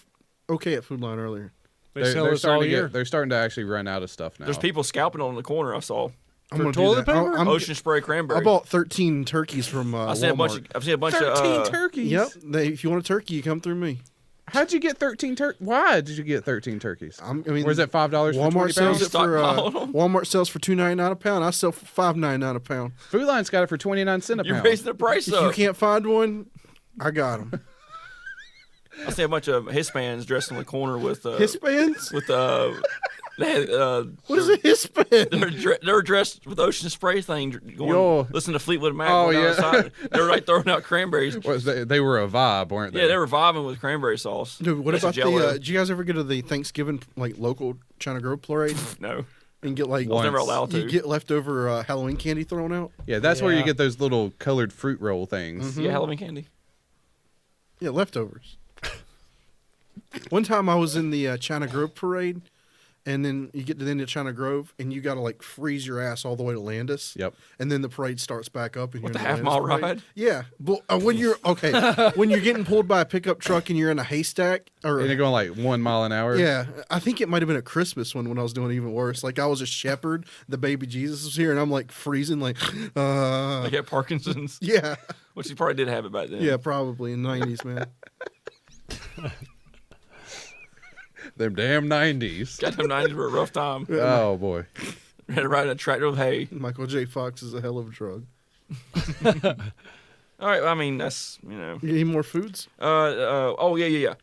[SPEAKER 5] okay at Food Line earlier.
[SPEAKER 4] They sell us all year.
[SPEAKER 6] They're starting to actually run out of stuff now.
[SPEAKER 1] There's people scalping on the corner. I saw
[SPEAKER 5] I'm
[SPEAKER 4] For
[SPEAKER 5] gonna
[SPEAKER 4] toilet
[SPEAKER 5] do that.
[SPEAKER 4] paper?
[SPEAKER 1] ocean spray cranberry.
[SPEAKER 5] I bought 13 turkeys from
[SPEAKER 1] I've seen a bunch.
[SPEAKER 5] Walmart.
[SPEAKER 1] I've seen a bunch
[SPEAKER 6] 13
[SPEAKER 1] of
[SPEAKER 6] turkeys.
[SPEAKER 5] Yep. If you want a turkey, you come through me.
[SPEAKER 6] How'd you get 13 turkeys? Why did you get 13 turkeys? Where's that $5 for
[SPEAKER 5] Walmart
[SPEAKER 6] 20
[SPEAKER 5] sells
[SPEAKER 6] pounds?
[SPEAKER 5] it for Walmart sells for $2.99 a pound. I sell for $5.99 a pound.
[SPEAKER 6] Food Line's got it for 29 cents a
[SPEAKER 1] You're
[SPEAKER 6] pound.
[SPEAKER 1] raising the price
[SPEAKER 5] If
[SPEAKER 1] up.
[SPEAKER 5] you can't find one, I got them.
[SPEAKER 1] I see a bunch of Hispans dressed in the corner with
[SPEAKER 5] Hispans?
[SPEAKER 1] with they had,
[SPEAKER 5] What is a Hispan?
[SPEAKER 1] they're dressed with ocean spray thing. Going,
[SPEAKER 6] Yo.
[SPEAKER 1] listen to Fleetwood Mac.
[SPEAKER 6] Oh,
[SPEAKER 1] going down
[SPEAKER 6] yeah.
[SPEAKER 1] the side. They were like throwing out cranberries.
[SPEAKER 6] They were a vibe, weren't they?
[SPEAKER 1] Yeah, they were vibing with cranberry sauce.
[SPEAKER 5] Dude, what
[SPEAKER 1] That's
[SPEAKER 5] about
[SPEAKER 1] Jell-O.
[SPEAKER 5] did you guys ever go to the Thanksgiving local China Grove parade
[SPEAKER 1] No,
[SPEAKER 5] and get like
[SPEAKER 1] I was never allowed to.
[SPEAKER 5] you get leftover Halloween candy thrown out?
[SPEAKER 6] Yeah, that's where you
[SPEAKER 4] Yeah.
[SPEAKER 6] get those little colored fruit roll things.
[SPEAKER 1] Yeah, Halloween candy.
[SPEAKER 5] Yeah, leftovers. One time I was in the China Grove parade, and then you get to the end of China Grove, and you got to like freeze your ass all the way to Landis.
[SPEAKER 6] Yep.
[SPEAKER 5] And then the parade starts back up. And
[SPEAKER 1] What,
[SPEAKER 5] you're
[SPEAKER 1] the
[SPEAKER 5] in
[SPEAKER 1] half-mile
[SPEAKER 5] Landis parade.
[SPEAKER 1] ride?
[SPEAKER 5] Yeah. But when you're when you're getting pulled by a pickup truck and you're in a haystack, or
[SPEAKER 6] And you're going like 1 mile an hour.
[SPEAKER 5] yeah, I think it might have been a Christmas one when I was doing even worse. Like I was a shepherd, the baby Jesus was here, and I'm like freezing, like,
[SPEAKER 1] Like at Parkinson's,
[SPEAKER 5] yeah,
[SPEAKER 1] which he probably did have it back then.
[SPEAKER 5] yeah, probably in the '90s, man.
[SPEAKER 6] Them damn 90s.
[SPEAKER 1] Goddamn 90s were a rough time.
[SPEAKER 6] Oh, boy.
[SPEAKER 1] Had to ride a tractor with hay.
[SPEAKER 5] Michael J. Fox is a hell of a drug.
[SPEAKER 1] All right, I mean that's
[SPEAKER 5] You need more foods?
[SPEAKER 1] Oh yeah.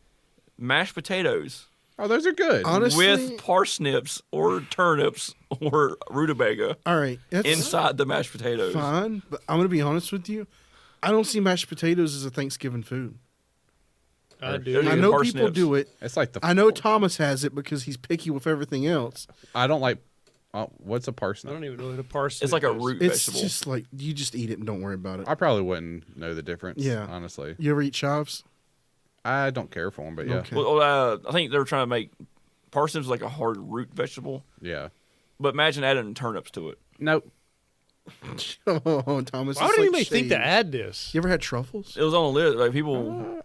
[SPEAKER 1] Mashed potatoes
[SPEAKER 6] Oh, those are good.
[SPEAKER 5] Honestly,
[SPEAKER 1] with parsnips or turnips or rutabaga
[SPEAKER 5] all right, that's
[SPEAKER 1] inside the mashed potatoes.
[SPEAKER 5] fine. But I'm gonna be honest with you. I don't see mashed potatoes as a Thanksgiving food.
[SPEAKER 4] I do.
[SPEAKER 1] There's
[SPEAKER 5] I
[SPEAKER 1] good
[SPEAKER 5] know
[SPEAKER 1] parsnips.
[SPEAKER 5] people do it.
[SPEAKER 6] It's like the.
[SPEAKER 5] I know Thomas has it because he's picky with everything else.
[SPEAKER 6] I don't like. What's a
[SPEAKER 4] I
[SPEAKER 6] parsnip?
[SPEAKER 4] don't even know what a parsnip
[SPEAKER 1] It's like a
[SPEAKER 4] is.
[SPEAKER 1] root
[SPEAKER 5] It's
[SPEAKER 1] vegetable.
[SPEAKER 5] just like you just eat it and don't worry about it.
[SPEAKER 6] I probably wouldn't know the difference.
[SPEAKER 5] Yeah.
[SPEAKER 6] Honestly,
[SPEAKER 5] You ever eat chives?
[SPEAKER 6] I don't care for them, but yeah,
[SPEAKER 5] Okay.
[SPEAKER 1] Well, I think they were trying to make parsnips like a hard root vegetable,
[SPEAKER 6] yeah.
[SPEAKER 1] but imagine adding turnips to it.
[SPEAKER 6] Nope.
[SPEAKER 5] Oh, Thomas.
[SPEAKER 4] Why
[SPEAKER 5] it's
[SPEAKER 4] did
[SPEAKER 5] like
[SPEAKER 4] anybody think to
[SPEAKER 5] shade.
[SPEAKER 4] add this?
[SPEAKER 5] You ever had truffles?
[SPEAKER 1] It was on the list. Like people,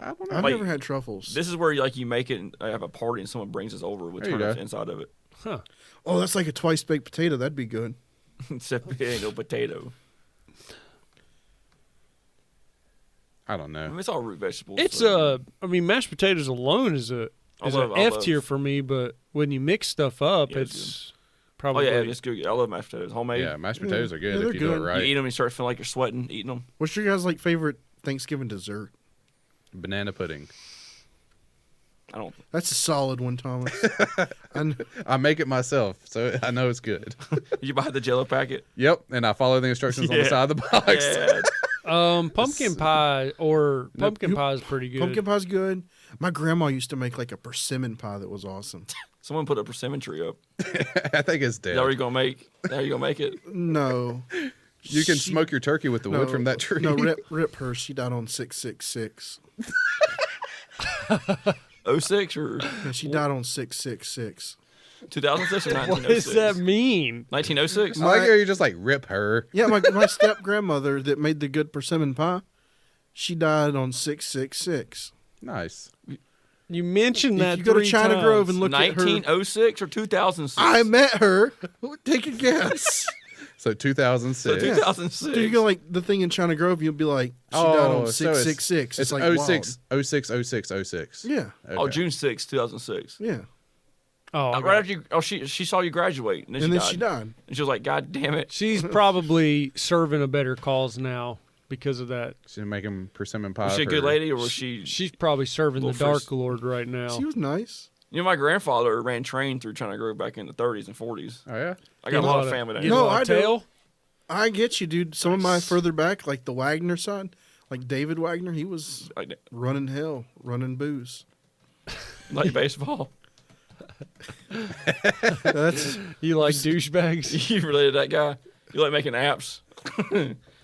[SPEAKER 6] I don't know.
[SPEAKER 5] I've
[SPEAKER 1] like,
[SPEAKER 5] never had truffles.
[SPEAKER 1] this is where you make it and have a party and someone brings us over with
[SPEAKER 6] There you
[SPEAKER 1] turnips
[SPEAKER 6] go.
[SPEAKER 1] inside of it.
[SPEAKER 4] Huh.
[SPEAKER 5] Oh, that's like a twice baked potato. That'd be good.
[SPEAKER 1] Except it ain't no potato.
[SPEAKER 6] I don't
[SPEAKER 1] I
[SPEAKER 6] know.
[SPEAKER 1] mean, it's all root vegetables.
[SPEAKER 4] It's
[SPEAKER 1] so-
[SPEAKER 4] I mean, mashed potatoes alone is a
[SPEAKER 1] I
[SPEAKER 4] an
[SPEAKER 1] love- I
[SPEAKER 4] F
[SPEAKER 1] love-
[SPEAKER 4] tier for me, but when you mix stuff up,
[SPEAKER 1] Yeah, it's
[SPEAKER 4] it's
[SPEAKER 1] Oh
[SPEAKER 4] probably
[SPEAKER 1] yeah, it's good. I love mashed potatoes. Homemade.
[SPEAKER 6] Yeah, mashed potatoes are good
[SPEAKER 5] Yeah, they're
[SPEAKER 6] if you do it
[SPEAKER 5] good.
[SPEAKER 6] right.
[SPEAKER 1] You eat them, you start feeling like you're sweating eating them.
[SPEAKER 5] What's your guys' like favorite Thanksgiving dessert?
[SPEAKER 6] Banana pudding.
[SPEAKER 1] I don't.
[SPEAKER 5] That's a solid one, Thomas. And
[SPEAKER 6] I make it myself, so I know it's good.
[SPEAKER 1] You buy the Jello packet.
[SPEAKER 6] Yep, and I follow the instructions on the
[SPEAKER 1] Yeah.
[SPEAKER 6] side of the box.
[SPEAKER 1] Yeah.
[SPEAKER 4] pumpkin pie or pumpkin pie is pretty good.
[SPEAKER 5] pumpkin pie's good. My grandma used to make like a persimmon pie that was awesome.
[SPEAKER 1] Someone put a persimmon tree up.
[SPEAKER 6] I think it's
[SPEAKER 1] Is
[SPEAKER 6] dead.
[SPEAKER 1] that what you gonna make? How you gonna make it?
[SPEAKER 5] No.
[SPEAKER 6] You can smoke your turkey with the wood from that tree.
[SPEAKER 5] No, rip her. She died on 666.
[SPEAKER 1] 06 or
[SPEAKER 5] Yeah, she died on 666.
[SPEAKER 1] 2006 or
[SPEAKER 4] What does
[SPEAKER 1] 1906?
[SPEAKER 4] that mean?
[SPEAKER 1] 1906.
[SPEAKER 6] I like how you just like rip her.
[SPEAKER 5] Yeah, my step grandmother that made the good persimmon pie, she died on 666.
[SPEAKER 6] Nice.
[SPEAKER 4] You mentioned that
[SPEAKER 5] If you go to
[SPEAKER 4] three
[SPEAKER 5] China
[SPEAKER 4] times.
[SPEAKER 5] Grove and look at her,
[SPEAKER 1] 1906 or 2006?
[SPEAKER 5] I met her. Take a guess.
[SPEAKER 6] So
[SPEAKER 1] So
[SPEAKER 6] 2006.
[SPEAKER 1] 2006.
[SPEAKER 5] Dude, you go like the thing in China Grove, you'll be like, she died on 666.
[SPEAKER 6] It's
[SPEAKER 5] like
[SPEAKER 6] 06, 06, 06, 06.
[SPEAKER 5] wild. Yeah,
[SPEAKER 1] Oh,
[SPEAKER 6] Okay.
[SPEAKER 1] June 6, 2006.
[SPEAKER 5] yeah.
[SPEAKER 4] Oh, I got
[SPEAKER 1] Right
[SPEAKER 4] it.
[SPEAKER 1] after you, she saw you graduate, and then,
[SPEAKER 5] And then
[SPEAKER 1] she
[SPEAKER 5] she
[SPEAKER 1] died.
[SPEAKER 5] died.
[SPEAKER 1] And she was like, "God damn it!"
[SPEAKER 4] She's probably serving a better cause now. because of that.
[SPEAKER 6] She's making persimmon pie.
[SPEAKER 1] Was she a
[SPEAKER 6] for-
[SPEAKER 1] good lady, or was she?
[SPEAKER 4] She's probably serving the
[SPEAKER 1] Little
[SPEAKER 4] Dark
[SPEAKER 1] first-
[SPEAKER 4] Lord right now.
[SPEAKER 5] She was nice.
[SPEAKER 1] You know, my grandfather ran train through China Grove back in the 30s and 40s.
[SPEAKER 6] Oh yeah.
[SPEAKER 1] I got a lot of family down
[SPEAKER 4] Get
[SPEAKER 1] here.
[SPEAKER 4] a
[SPEAKER 5] No,
[SPEAKER 4] lot
[SPEAKER 5] I
[SPEAKER 4] of
[SPEAKER 5] do.
[SPEAKER 4] tail.
[SPEAKER 5] I get you, dude. Some of my further back, like the Wagner side, like David Wagner, he was
[SPEAKER 1] Like,
[SPEAKER 5] running hell, running booze.
[SPEAKER 1] like baseball.
[SPEAKER 5] That's
[SPEAKER 4] You like douchebags?
[SPEAKER 1] You related to that guy? You like making apps?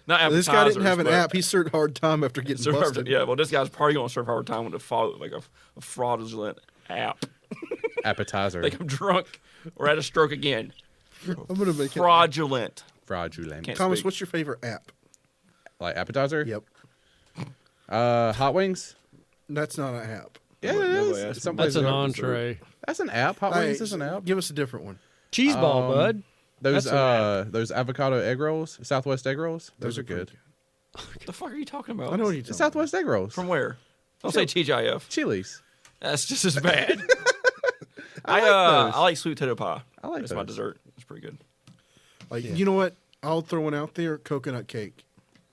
[SPEAKER 1] Not appetizers.
[SPEAKER 5] this guy didn't have an
[SPEAKER 1] but
[SPEAKER 5] app. He served hard time after getting
[SPEAKER 1] serve hard-
[SPEAKER 5] busted.
[SPEAKER 1] yeah, well, this guy's probably going to serve hard time with a fraudulent app.
[SPEAKER 6] Appetizer.
[SPEAKER 1] Think I'm drunk or had a stroke again.
[SPEAKER 5] I'm gonna make it.
[SPEAKER 1] Fraudulent.
[SPEAKER 6] Fraudulent.
[SPEAKER 1] Can't
[SPEAKER 5] Thomas,
[SPEAKER 1] speak.
[SPEAKER 5] what's your favorite app?
[SPEAKER 6] Like appetizer?
[SPEAKER 5] Yep,
[SPEAKER 6] Hot wings?
[SPEAKER 5] that's not an app.
[SPEAKER 6] Yeah, it
[SPEAKER 1] Nobody
[SPEAKER 6] is.
[SPEAKER 1] asked me.
[SPEAKER 6] Some
[SPEAKER 4] That's
[SPEAKER 6] places
[SPEAKER 4] an
[SPEAKER 6] are-
[SPEAKER 4] entree.
[SPEAKER 6] That's an app. Hot
[SPEAKER 5] Hey,
[SPEAKER 6] wings is an app.
[SPEAKER 5] Give us a different one.
[SPEAKER 4] Cheese ball, bud.
[SPEAKER 6] Those
[SPEAKER 4] That's an
[SPEAKER 6] those avocado egg rolls, Southwest egg rolls, those are
[SPEAKER 5] pretty
[SPEAKER 6] good.
[SPEAKER 1] What the fuck are you talking about?
[SPEAKER 5] I know what you're talking
[SPEAKER 6] Southwest egg rolls.
[SPEAKER 1] From where? Don't say TGIF.
[SPEAKER 6] Chili's.
[SPEAKER 1] That's just as bad.
[SPEAKER 6] I like those.
[SPEAKER 1] I like sweet potato pie.
[SPEAKER 6] I like
[SPEAKER 1] It's my
[SPEAKER 6] those.
[SPEAKER 1] dessert. It's pretty good.
[SPEAKER 5] Like, you know what? I'll throw one out there. Coconut cake.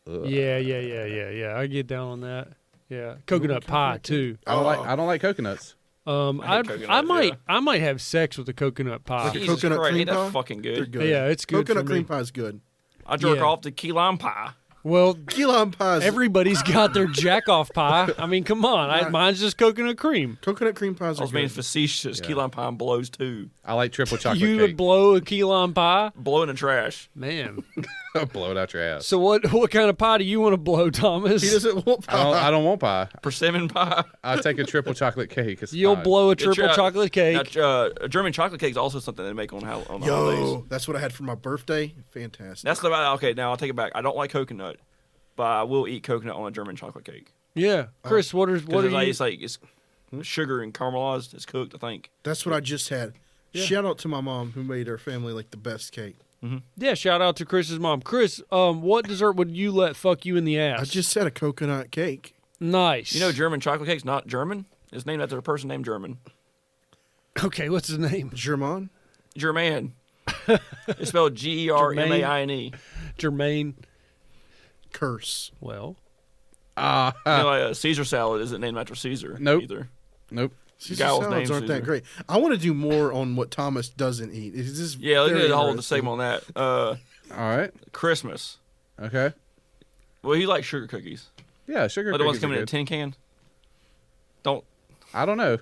[SPEAKER 4] Yeah. I get down on that. Yeah, coconut pie too.
[SPEAKER 6] I don't like coconuts.
[SPEAKER 1] I hate
[SPEAKER 4] I
[SPEAKER 1] coconut,
[SPEAKER 4] might have sex with a coconut pie.
[SPEAKER 5] Like a
[SPEAKER 1] Jesus
[SPEAKER 5] coconut
[SPEAKER 1] Christ,
[SPEAKER 5] cream
[SPEAKER 1] ain't that
[SPEAKER 5] pie?
[SPEAKER 1] fucking
[SPEAKER 5] They're
[SPEAKER 1] good.
[SPEAKER 5] good.
[SPEAKER 4] Yeah, it's good
[SPEAKER 5] Coconut
[SPEAKER 4] for
[SPEAKER 5] cream
[SPEAKER 4] me.
[SPEAKER 5] pie is good.
[SPEAKER 1] I jerk
[SPEAKER 4] Yeah.
[SPEAKER 1] off the key lime pie.
[SPEAKER 4] Well,
[SPEAKER 5] Key lime pie is
[SPEAKER 4] everybody's got their jack off pie. I mean, come on. Mine's just coconut cream.
[SPEAKER 5] coconut cream pies
[SPEAKER 1] I
[SPEAKER 5] are
[SPEAKER 1] was being
[SPEAKER 5] good.
[SPEAKER 1] facetious.
[SPEAKER 6] Yeah.
[SPEAKER 1] Key lime pie blows too.
[SPEAKER 6] I like triple chocolate
[SPEAKER 4] You
[SPEAKER 6] cake.
[SPEAKER 4] would blow a key lime pie,
[SPEAKER 1] Blow in the trash.
[SPEAKER 4] man.
[SPEAKER 6] Blow it out your ass.
[SPEAKER 4] So what kind of pie do you want to blow, Thomas?
[SPEAKER 5] He doesn't want pie.
[SPEAKER 6] I don't want pie.
[SPEAKER 1] Persimmon pie.
[SPEAKER 6] I'll take a triple chocolate cake. It's
[SPEAKER 4] You'll
[SPEAKER 6] fine.
[SPEAKER 4] blow a
[SPEAKER 1] It's,
[SPEAKER 4] triple chocolate cake.
[SPEAKER 1] A German chocolate cake is also something they make on the holidays.
[SPEAKER 5] Yo, that's what I had for my birthday. Fantastic.
[SPEAKER 1] That's the okay. Now I'll take it back. I don't like coconut, but I will eat coconut on a German chocolate cake.
[SPEAKER 4] Yeah, Chris, what are
[SPEAKER 1] Because
[SPEAKER 4] you?
[SPEAKER 1] it's sugar and caramelized. It's cooked. I think.
[SPEAKER 5] That's what I just had. Shout out to my mom who made our family like the best cake.
[SPEAKER 4] Yeah, shout out to Chris's mom. Chris, what dessert would you let fuck you in the ass?
[SPEAKER 5] I just said a coconut cake.
[SPEAKER 4] Nice.
[SPEAKER 1] You know, German chocolate cake's not German. It's named after a person named German.
[SPEAKER 4] Okay, what's his name?
[SPEAKER 5] German.
[SPEAKER 1] German. It's spelled Germaine.
[SPEAKER 4] Jermaine.
[SPEAKER 5] Curse.
[SPEAKER 4] Well,
[SPEAKER 1] You know, like a Caesar salad isn't named after Caesar.
[SPEAKER 6] Nope.
[SPEAKER 1] Either.
[SPEAKER 6] Nope.
[SPEAKER 5] Caesar
[SPEAKER 1] Guy was
[SPEAKER 5] salads
[SPEAKER 1] named
[SPEAKER 5] aren't that
[SPEAKER 1] Caesar.
[SPEAKER 5] great. I want to do more on what Thomas doesn't eat. It's just
[SPEAKER 1] Yeah, let's
[SPEAKER 5] very
[SPEAKER 1] do the whole
[SPEAKER 5] interesting.
[SPEAKER 1] segment on that.
[SPEAKER 6] All right.
[SPEAKER 1] Christmas.
[SPEAKER 6] Okay.
[SPEAKER 1] Well, he likes sugar cookies.
[SPEAKER 6] Yeah, sugar
[SPEAKER 1] Like the ones
[SPEAKER 6] cookies are
[SPEAKER 1] coming in a
[SPEAKER 6] good.
[SPEAKER 1] tin can. Don't.
[SPEAKER 6] I don't know.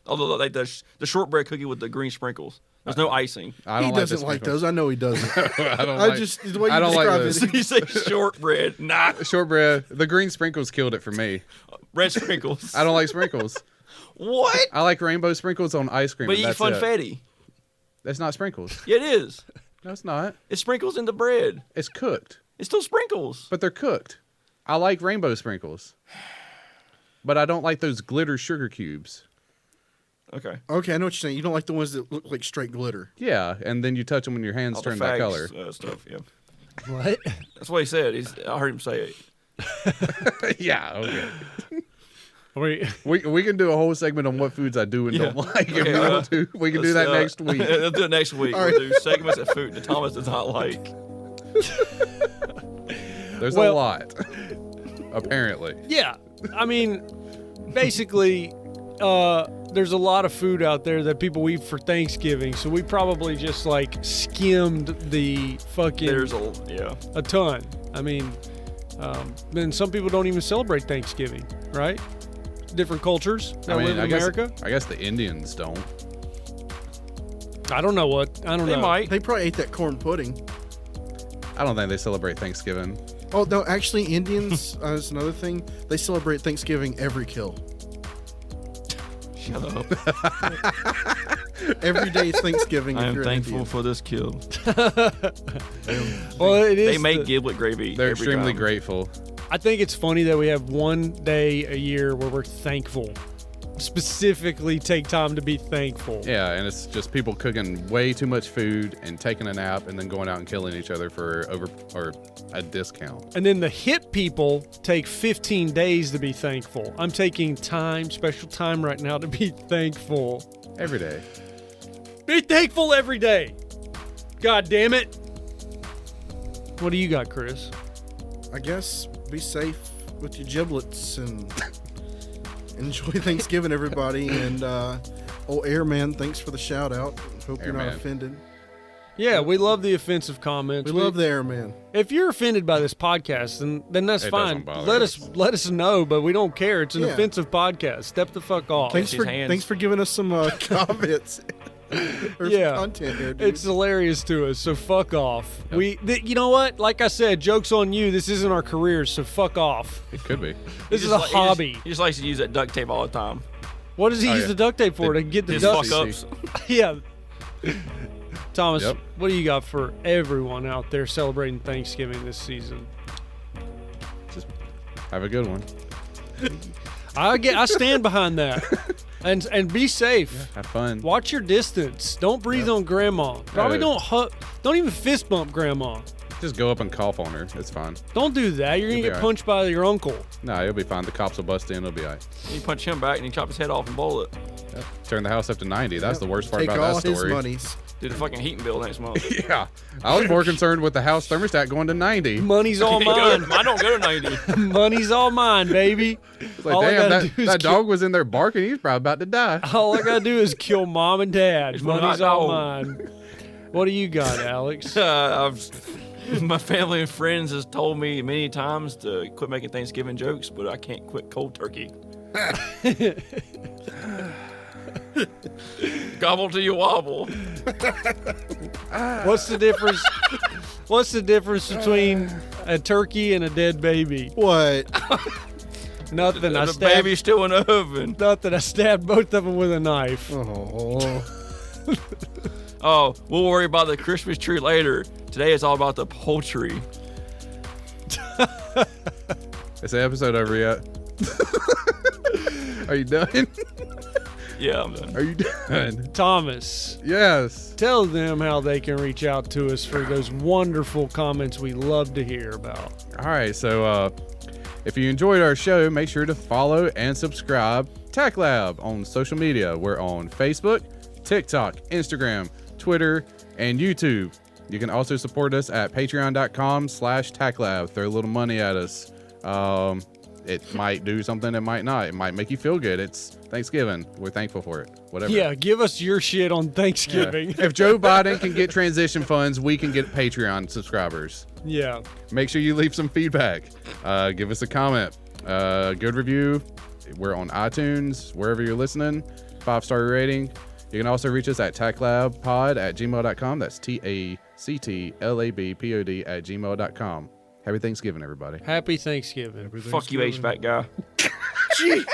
[SPEAKER 1] Although like the shortbread cookie with the green sprinkles. There's no icing.
[SPEAKER 6] I
[SPEAKER 5] He
[SPEAKER 6] don't
[SPEAKER 5] doesn't
[SPEAKER 6] like
[SPEAKER 5] like
[SPEAKER 6] the
[SPEAKER 5] those. I know he doesn't.
[SPEAKER 6] I don't
[SPEAKER 5] I
[SPEAKER 6] like.
[SPEAKER 5] just the way you
[SPEAKER 6] I don't like
[SPEAKER 5] describe
[SPEAKER 6] those.
[SPEAKER 5] it.
[SPEAKER 1] you say shortbread, nah,
[SPEAKER 6] Shortbread. The green sprinkles killed it for me.
[SPEAKER 1] red sprinkles.
[SPEAKER 6] I don't like sprinkles.
[SPEAKER 1] What?
[SPEAKER 6] I like rainbow sprinkles on ice cream.
[SPEAKER 1] But
[SPEAKER 6] and
[SPEAKER 1] you eat
[SPEAKER 6] that's it.
[SPEAKER 1] funfetti.
[SPEAKER 6] That's not sprinkles.
[SPEAKER 1] Yeah, it is.
[SPEAKER 6] No, it's not.
[SPEAKER 1] It's sprinkles in the bread.
[SPEAKER 6] It's cooked,
[SPEAKER 1] It's still sprinkles.
[SPEAKER 6] but they're cooked. I like rainbow sprinkles, but I don't like those glitter sugar cubes.
[SPEAKER 1] Okay.
[SPEAKER 5] Okay, I know what you're saying. You don't like the ones that look like straight glitter.
[SPEAKER 6] Yeah, and then you touch them when your hands
[SPEAKER 1] All the
[SPEAKER 6] turn that color.
[SPEAKER 1] fags, stuff. Yeah.
[SPEAKER 4] what?
[SPEAKER 1] That's what he said. I heard him say it.
[SPEAKER 6] Yeah, okay.
[SPEAKER 4] Wait,
[SPEAKER 6] We can do a whole segment on what foods I do and
[SPEAKER 1] Yeah.
[SPEAKER 6] don't like. If
[SPEAKER 1] Okay,
[SPEAKER 6] you want to. We can do that next week.
[SPEAKER 1] Let's do it next week.
[SPEAKER 5] All
[SPEAKER 1] We'll
[SPEAKER 5] right.
[SPEAKER 1] do segments of food that Thomas does not like.
[SPEAKER 6] There's a
[SPEAKER 4] Well-
[SPEAKER 6] lot, apparently.
[SPEAKER 4] yeah. I mean, basically, there's a lot of food out there that people eat for Thanksgiving, so we probably just like skimmed the fucking
[SPEAKER 1] There's
[SPEAKER 4] a ton. I mean, then some people don't even celebrate Thanksgiving, right? Different cultures that live in America.
[SPEAKER 6] I guess the Indians don't.
[SPEAKER 4] I don't know what. I don't
[SPEAKER 1] They
[SPEAKER 4] know.
[SPEAKER 1] might.
[SPEAKER 5] They probably ate that corn pudding.
[SPEAKER 6] I don't think they celebrate Thanksgiving.
[SPEAKER 5] Oh no, actually, Indians. That's another thing. They celebrate Thanksgiving every kill.
[SPEAKER 1] Shut up.
[SPEAKER 5] Every day is Thanksgiving.
[SPEAKER 1] I
[SPEAKER 5] if
[SPEAKER 1] am
[SPEAKER 5] you're an
[SPEAKER 1] thankful
[SPEAKER 5] Indian.
[SPEAKER 1] for this kill.
[SPEAKER 4] Well, it is.
[SPEAKER 1] They make giblet gravy.
[SPEAKER 6] They're
[SPEAKER 1] every
[SPEAKER 6] extremely
[SPEAKER 1] time.
[SPEAKER 6] grateful.
[SPEAKER 4] I think it's funny that we have one day a year where we're thankful. Specifically, take time to be thankful.
[SPEAKER 6] Yeah, and it's just people cooking way too much food and taking a nap and then going out and killing each other for a discount.
[SPEAKER 4] And then the hip people take 15 days to be thankful. I'm taking time, special time right now to be thankful.
[SPEAKER 6] Every day.
[SPEAKER 4] Be thankful every day. God damn it. What do you got, Chris?
[SPEAKER 5] I guess be safe with your giblets and enjoy Thanksgiving, everybody. And old Airman, thanks for the shout out. Hope you're not
[SPEAKER 6] Airman.
[SPEAKER 5] offended.
[SPEAKER 4] Yeah, we love the offensive comments.
[SPEAKER 5] We love the Airman.
[SPEAKER 4] If you're offended by this podcast, then that's
[SPEAKER 6] It
[SPEAKER 4] fine.
[SPEAKER 6] doesn't bother
[SPEAKER 4] Let us know, but we don't care. It's an
[SPEAKER 5] Yeah.
[SPEAKER 4] offensive podcast. Step the fuck off.
[SPEAKER 5] Thanks
[SPEAKER 1] his
[SPEAKER 5] for
[SPEAKER 1] hands.
[SPEAKER 5] giving us some comments. Or
[SPEAKER 4] Yeah.
[SPEAKER 5] some content here, dude.
[SPEAKER 4] It's hilarious to us, so fuck off. You know what? Like I said, joke's on you. This isn't our careers, so fuck off.
[SPEAKER 6] It could be.
[SPEAKER 4] This is
[SPEAKER 1] He
[SPEAKER 4] a
[SPEAKER 1] just
[SPEAKER 4] hobby.
[SPEAKER 1] He just likes to use that duct tape all the time.
[SPEAKER 4] What does he
[SPEAKER 6] Oh,
[SPEAKER 4] use
[SPEAKER 6] yeah.
[SPEAKER 4] the duct tape for? To get the
[SPEAKER 1] His
[SPEAKER 4] duct?
[SPEAKER 1] fuck ups.
[SPEAKER 4] Yeah. Thomas,
[SPEAKER 6] Yep.
[SPEAKER 4] what do you got for everyone out there celebrating Thanksgiving this season?
[SPEAKER 6] Have a good one.
[SPEAKER 4] I stand behind that. And be safe.
[SPEAKER 6] Have fun.
[SPEAKER 4] Watch your distance. Don't breathe on grandma. Probably don't even fist bump grandma.
[SPEAKER 6] Just go up and cough on her. It's fine.
[SPEAKER 4] Don't do that. You're gonna
[SPEAKER 6] You'll be
[SPEAKER 4] get
[SPEAKER 6] all right.
[SPEAKER 4] punched by your uncle.
[SPEAKER 6] No, you'll be fine. The cops will bust in. It'll be all right.
[SPEAKER 1] You punch him back and you chop his head off and bowl it.
[SPEAKER 6] Turn the house up to 90. That's the worst part
[SPEAKER 5] Take
[SPEAKER 6] about
[SPEAKER 5] all
[SPEAKER 6] that
[SPEAKER 5] his
[SPEAKER 6] story.
[SPEAKER 5] monies.
[SPEAKER 1] Do the fucking heating bill next month.
[SPEAKER 6] Yeah. I was more concerned with the house thermostat going to 90.
[SPEAKER 4] Money's all mine.
[SPEAKER 1] I don't go to 90.
[SPEAKER 4] Money's all mine, baby.
[SPEAKER 6] It's like,
[SPEAKER 4] All I
[SPEAKER 6] damn,
[SPEAKER 4] gotta do is
[SPEAKER 6] that
[SPEAKER 4] kill-
[SPEAKER 6] dog was in there barking. He's probably about to die.
[SPEAKER 4] All I gotta do is kill mom and dad.
[SPEAKER 1] It's one
[SPEAKER 4] Money's
[SPEAKER 1] hot
[SPEAKER 4] all
[SPEAKER 1] dog.
[SPEAKER 4] mine. What do you got, Alex?
[SPEAKER 1] My family and friends has told me many times to quit making Thanksgiving jokes, but I can't quit cold turkey. Gobble till you wobble.
[SPEAKER 4] What's the difference? What's the difference between a turkey and a dead baby?
[SPEAKER 5] What?
[SPEAKER 4] Nothing. I
[SPEAKER 1] The
[SPEAKER 4] stabbed.
[SPEAKER 1] baby's still in the oven.
[SPEAKER 4] Nothing. I stabbed both of them with a knife.
[SPEAKER 5] Oh.
[SPEAKER 1] Oh, we'll worry about the Christmas tree later. Today it's all about the poultry.
[SPEAKER 6] Is the episode over yet? Are you done?
[SPEAKER 1] Yeah, I'm done.
[SPEAKER 6] Are you done?
[SPEAKER 4] Thomas,
[SPEAKER 6] Yes.
[SPEAKER 4] tell them how they can reach out to us for those wonderful comments we love to hear about.
[SPEAKER 6] All right. So if you enjoyed our show, make sure to follow and subscribe TACT Lab on social media. We're on Facebook, TikTok, Instagram, Twitter, and YouTube. You can also support us at patreon.com/TACTLab. Throw a little money at us. It might do something, it might not. It might make you feel good. It's Thanksgiving. We're thankful for it. Whatever.
[SPEAKER 4] Yeah, give us your shit on
[SPEAKER 6] Yeah.
[SPEAKER 4] Thanksgiving.
[SPEAKER 6] If Joe Biden can get transition funds, we can get Patreon subscribers.
[SPEAKER 4] Yeah.
[SPEAKER 6] Make sure you leave some feedback. Give us a comment. Good review. We're on iTunes, wherever you're listening. 5-star rating. You can also reach us at tactlabpod@gmail.com. That's TACTLABPOD@gmail.com. Happy Thanksgiving, everybody.
[SPEAKER 4] Happy Thanksgiving.
[SPEAKER 1] Fuck you, HVAC guy.
[SPEAKER 5] Gee.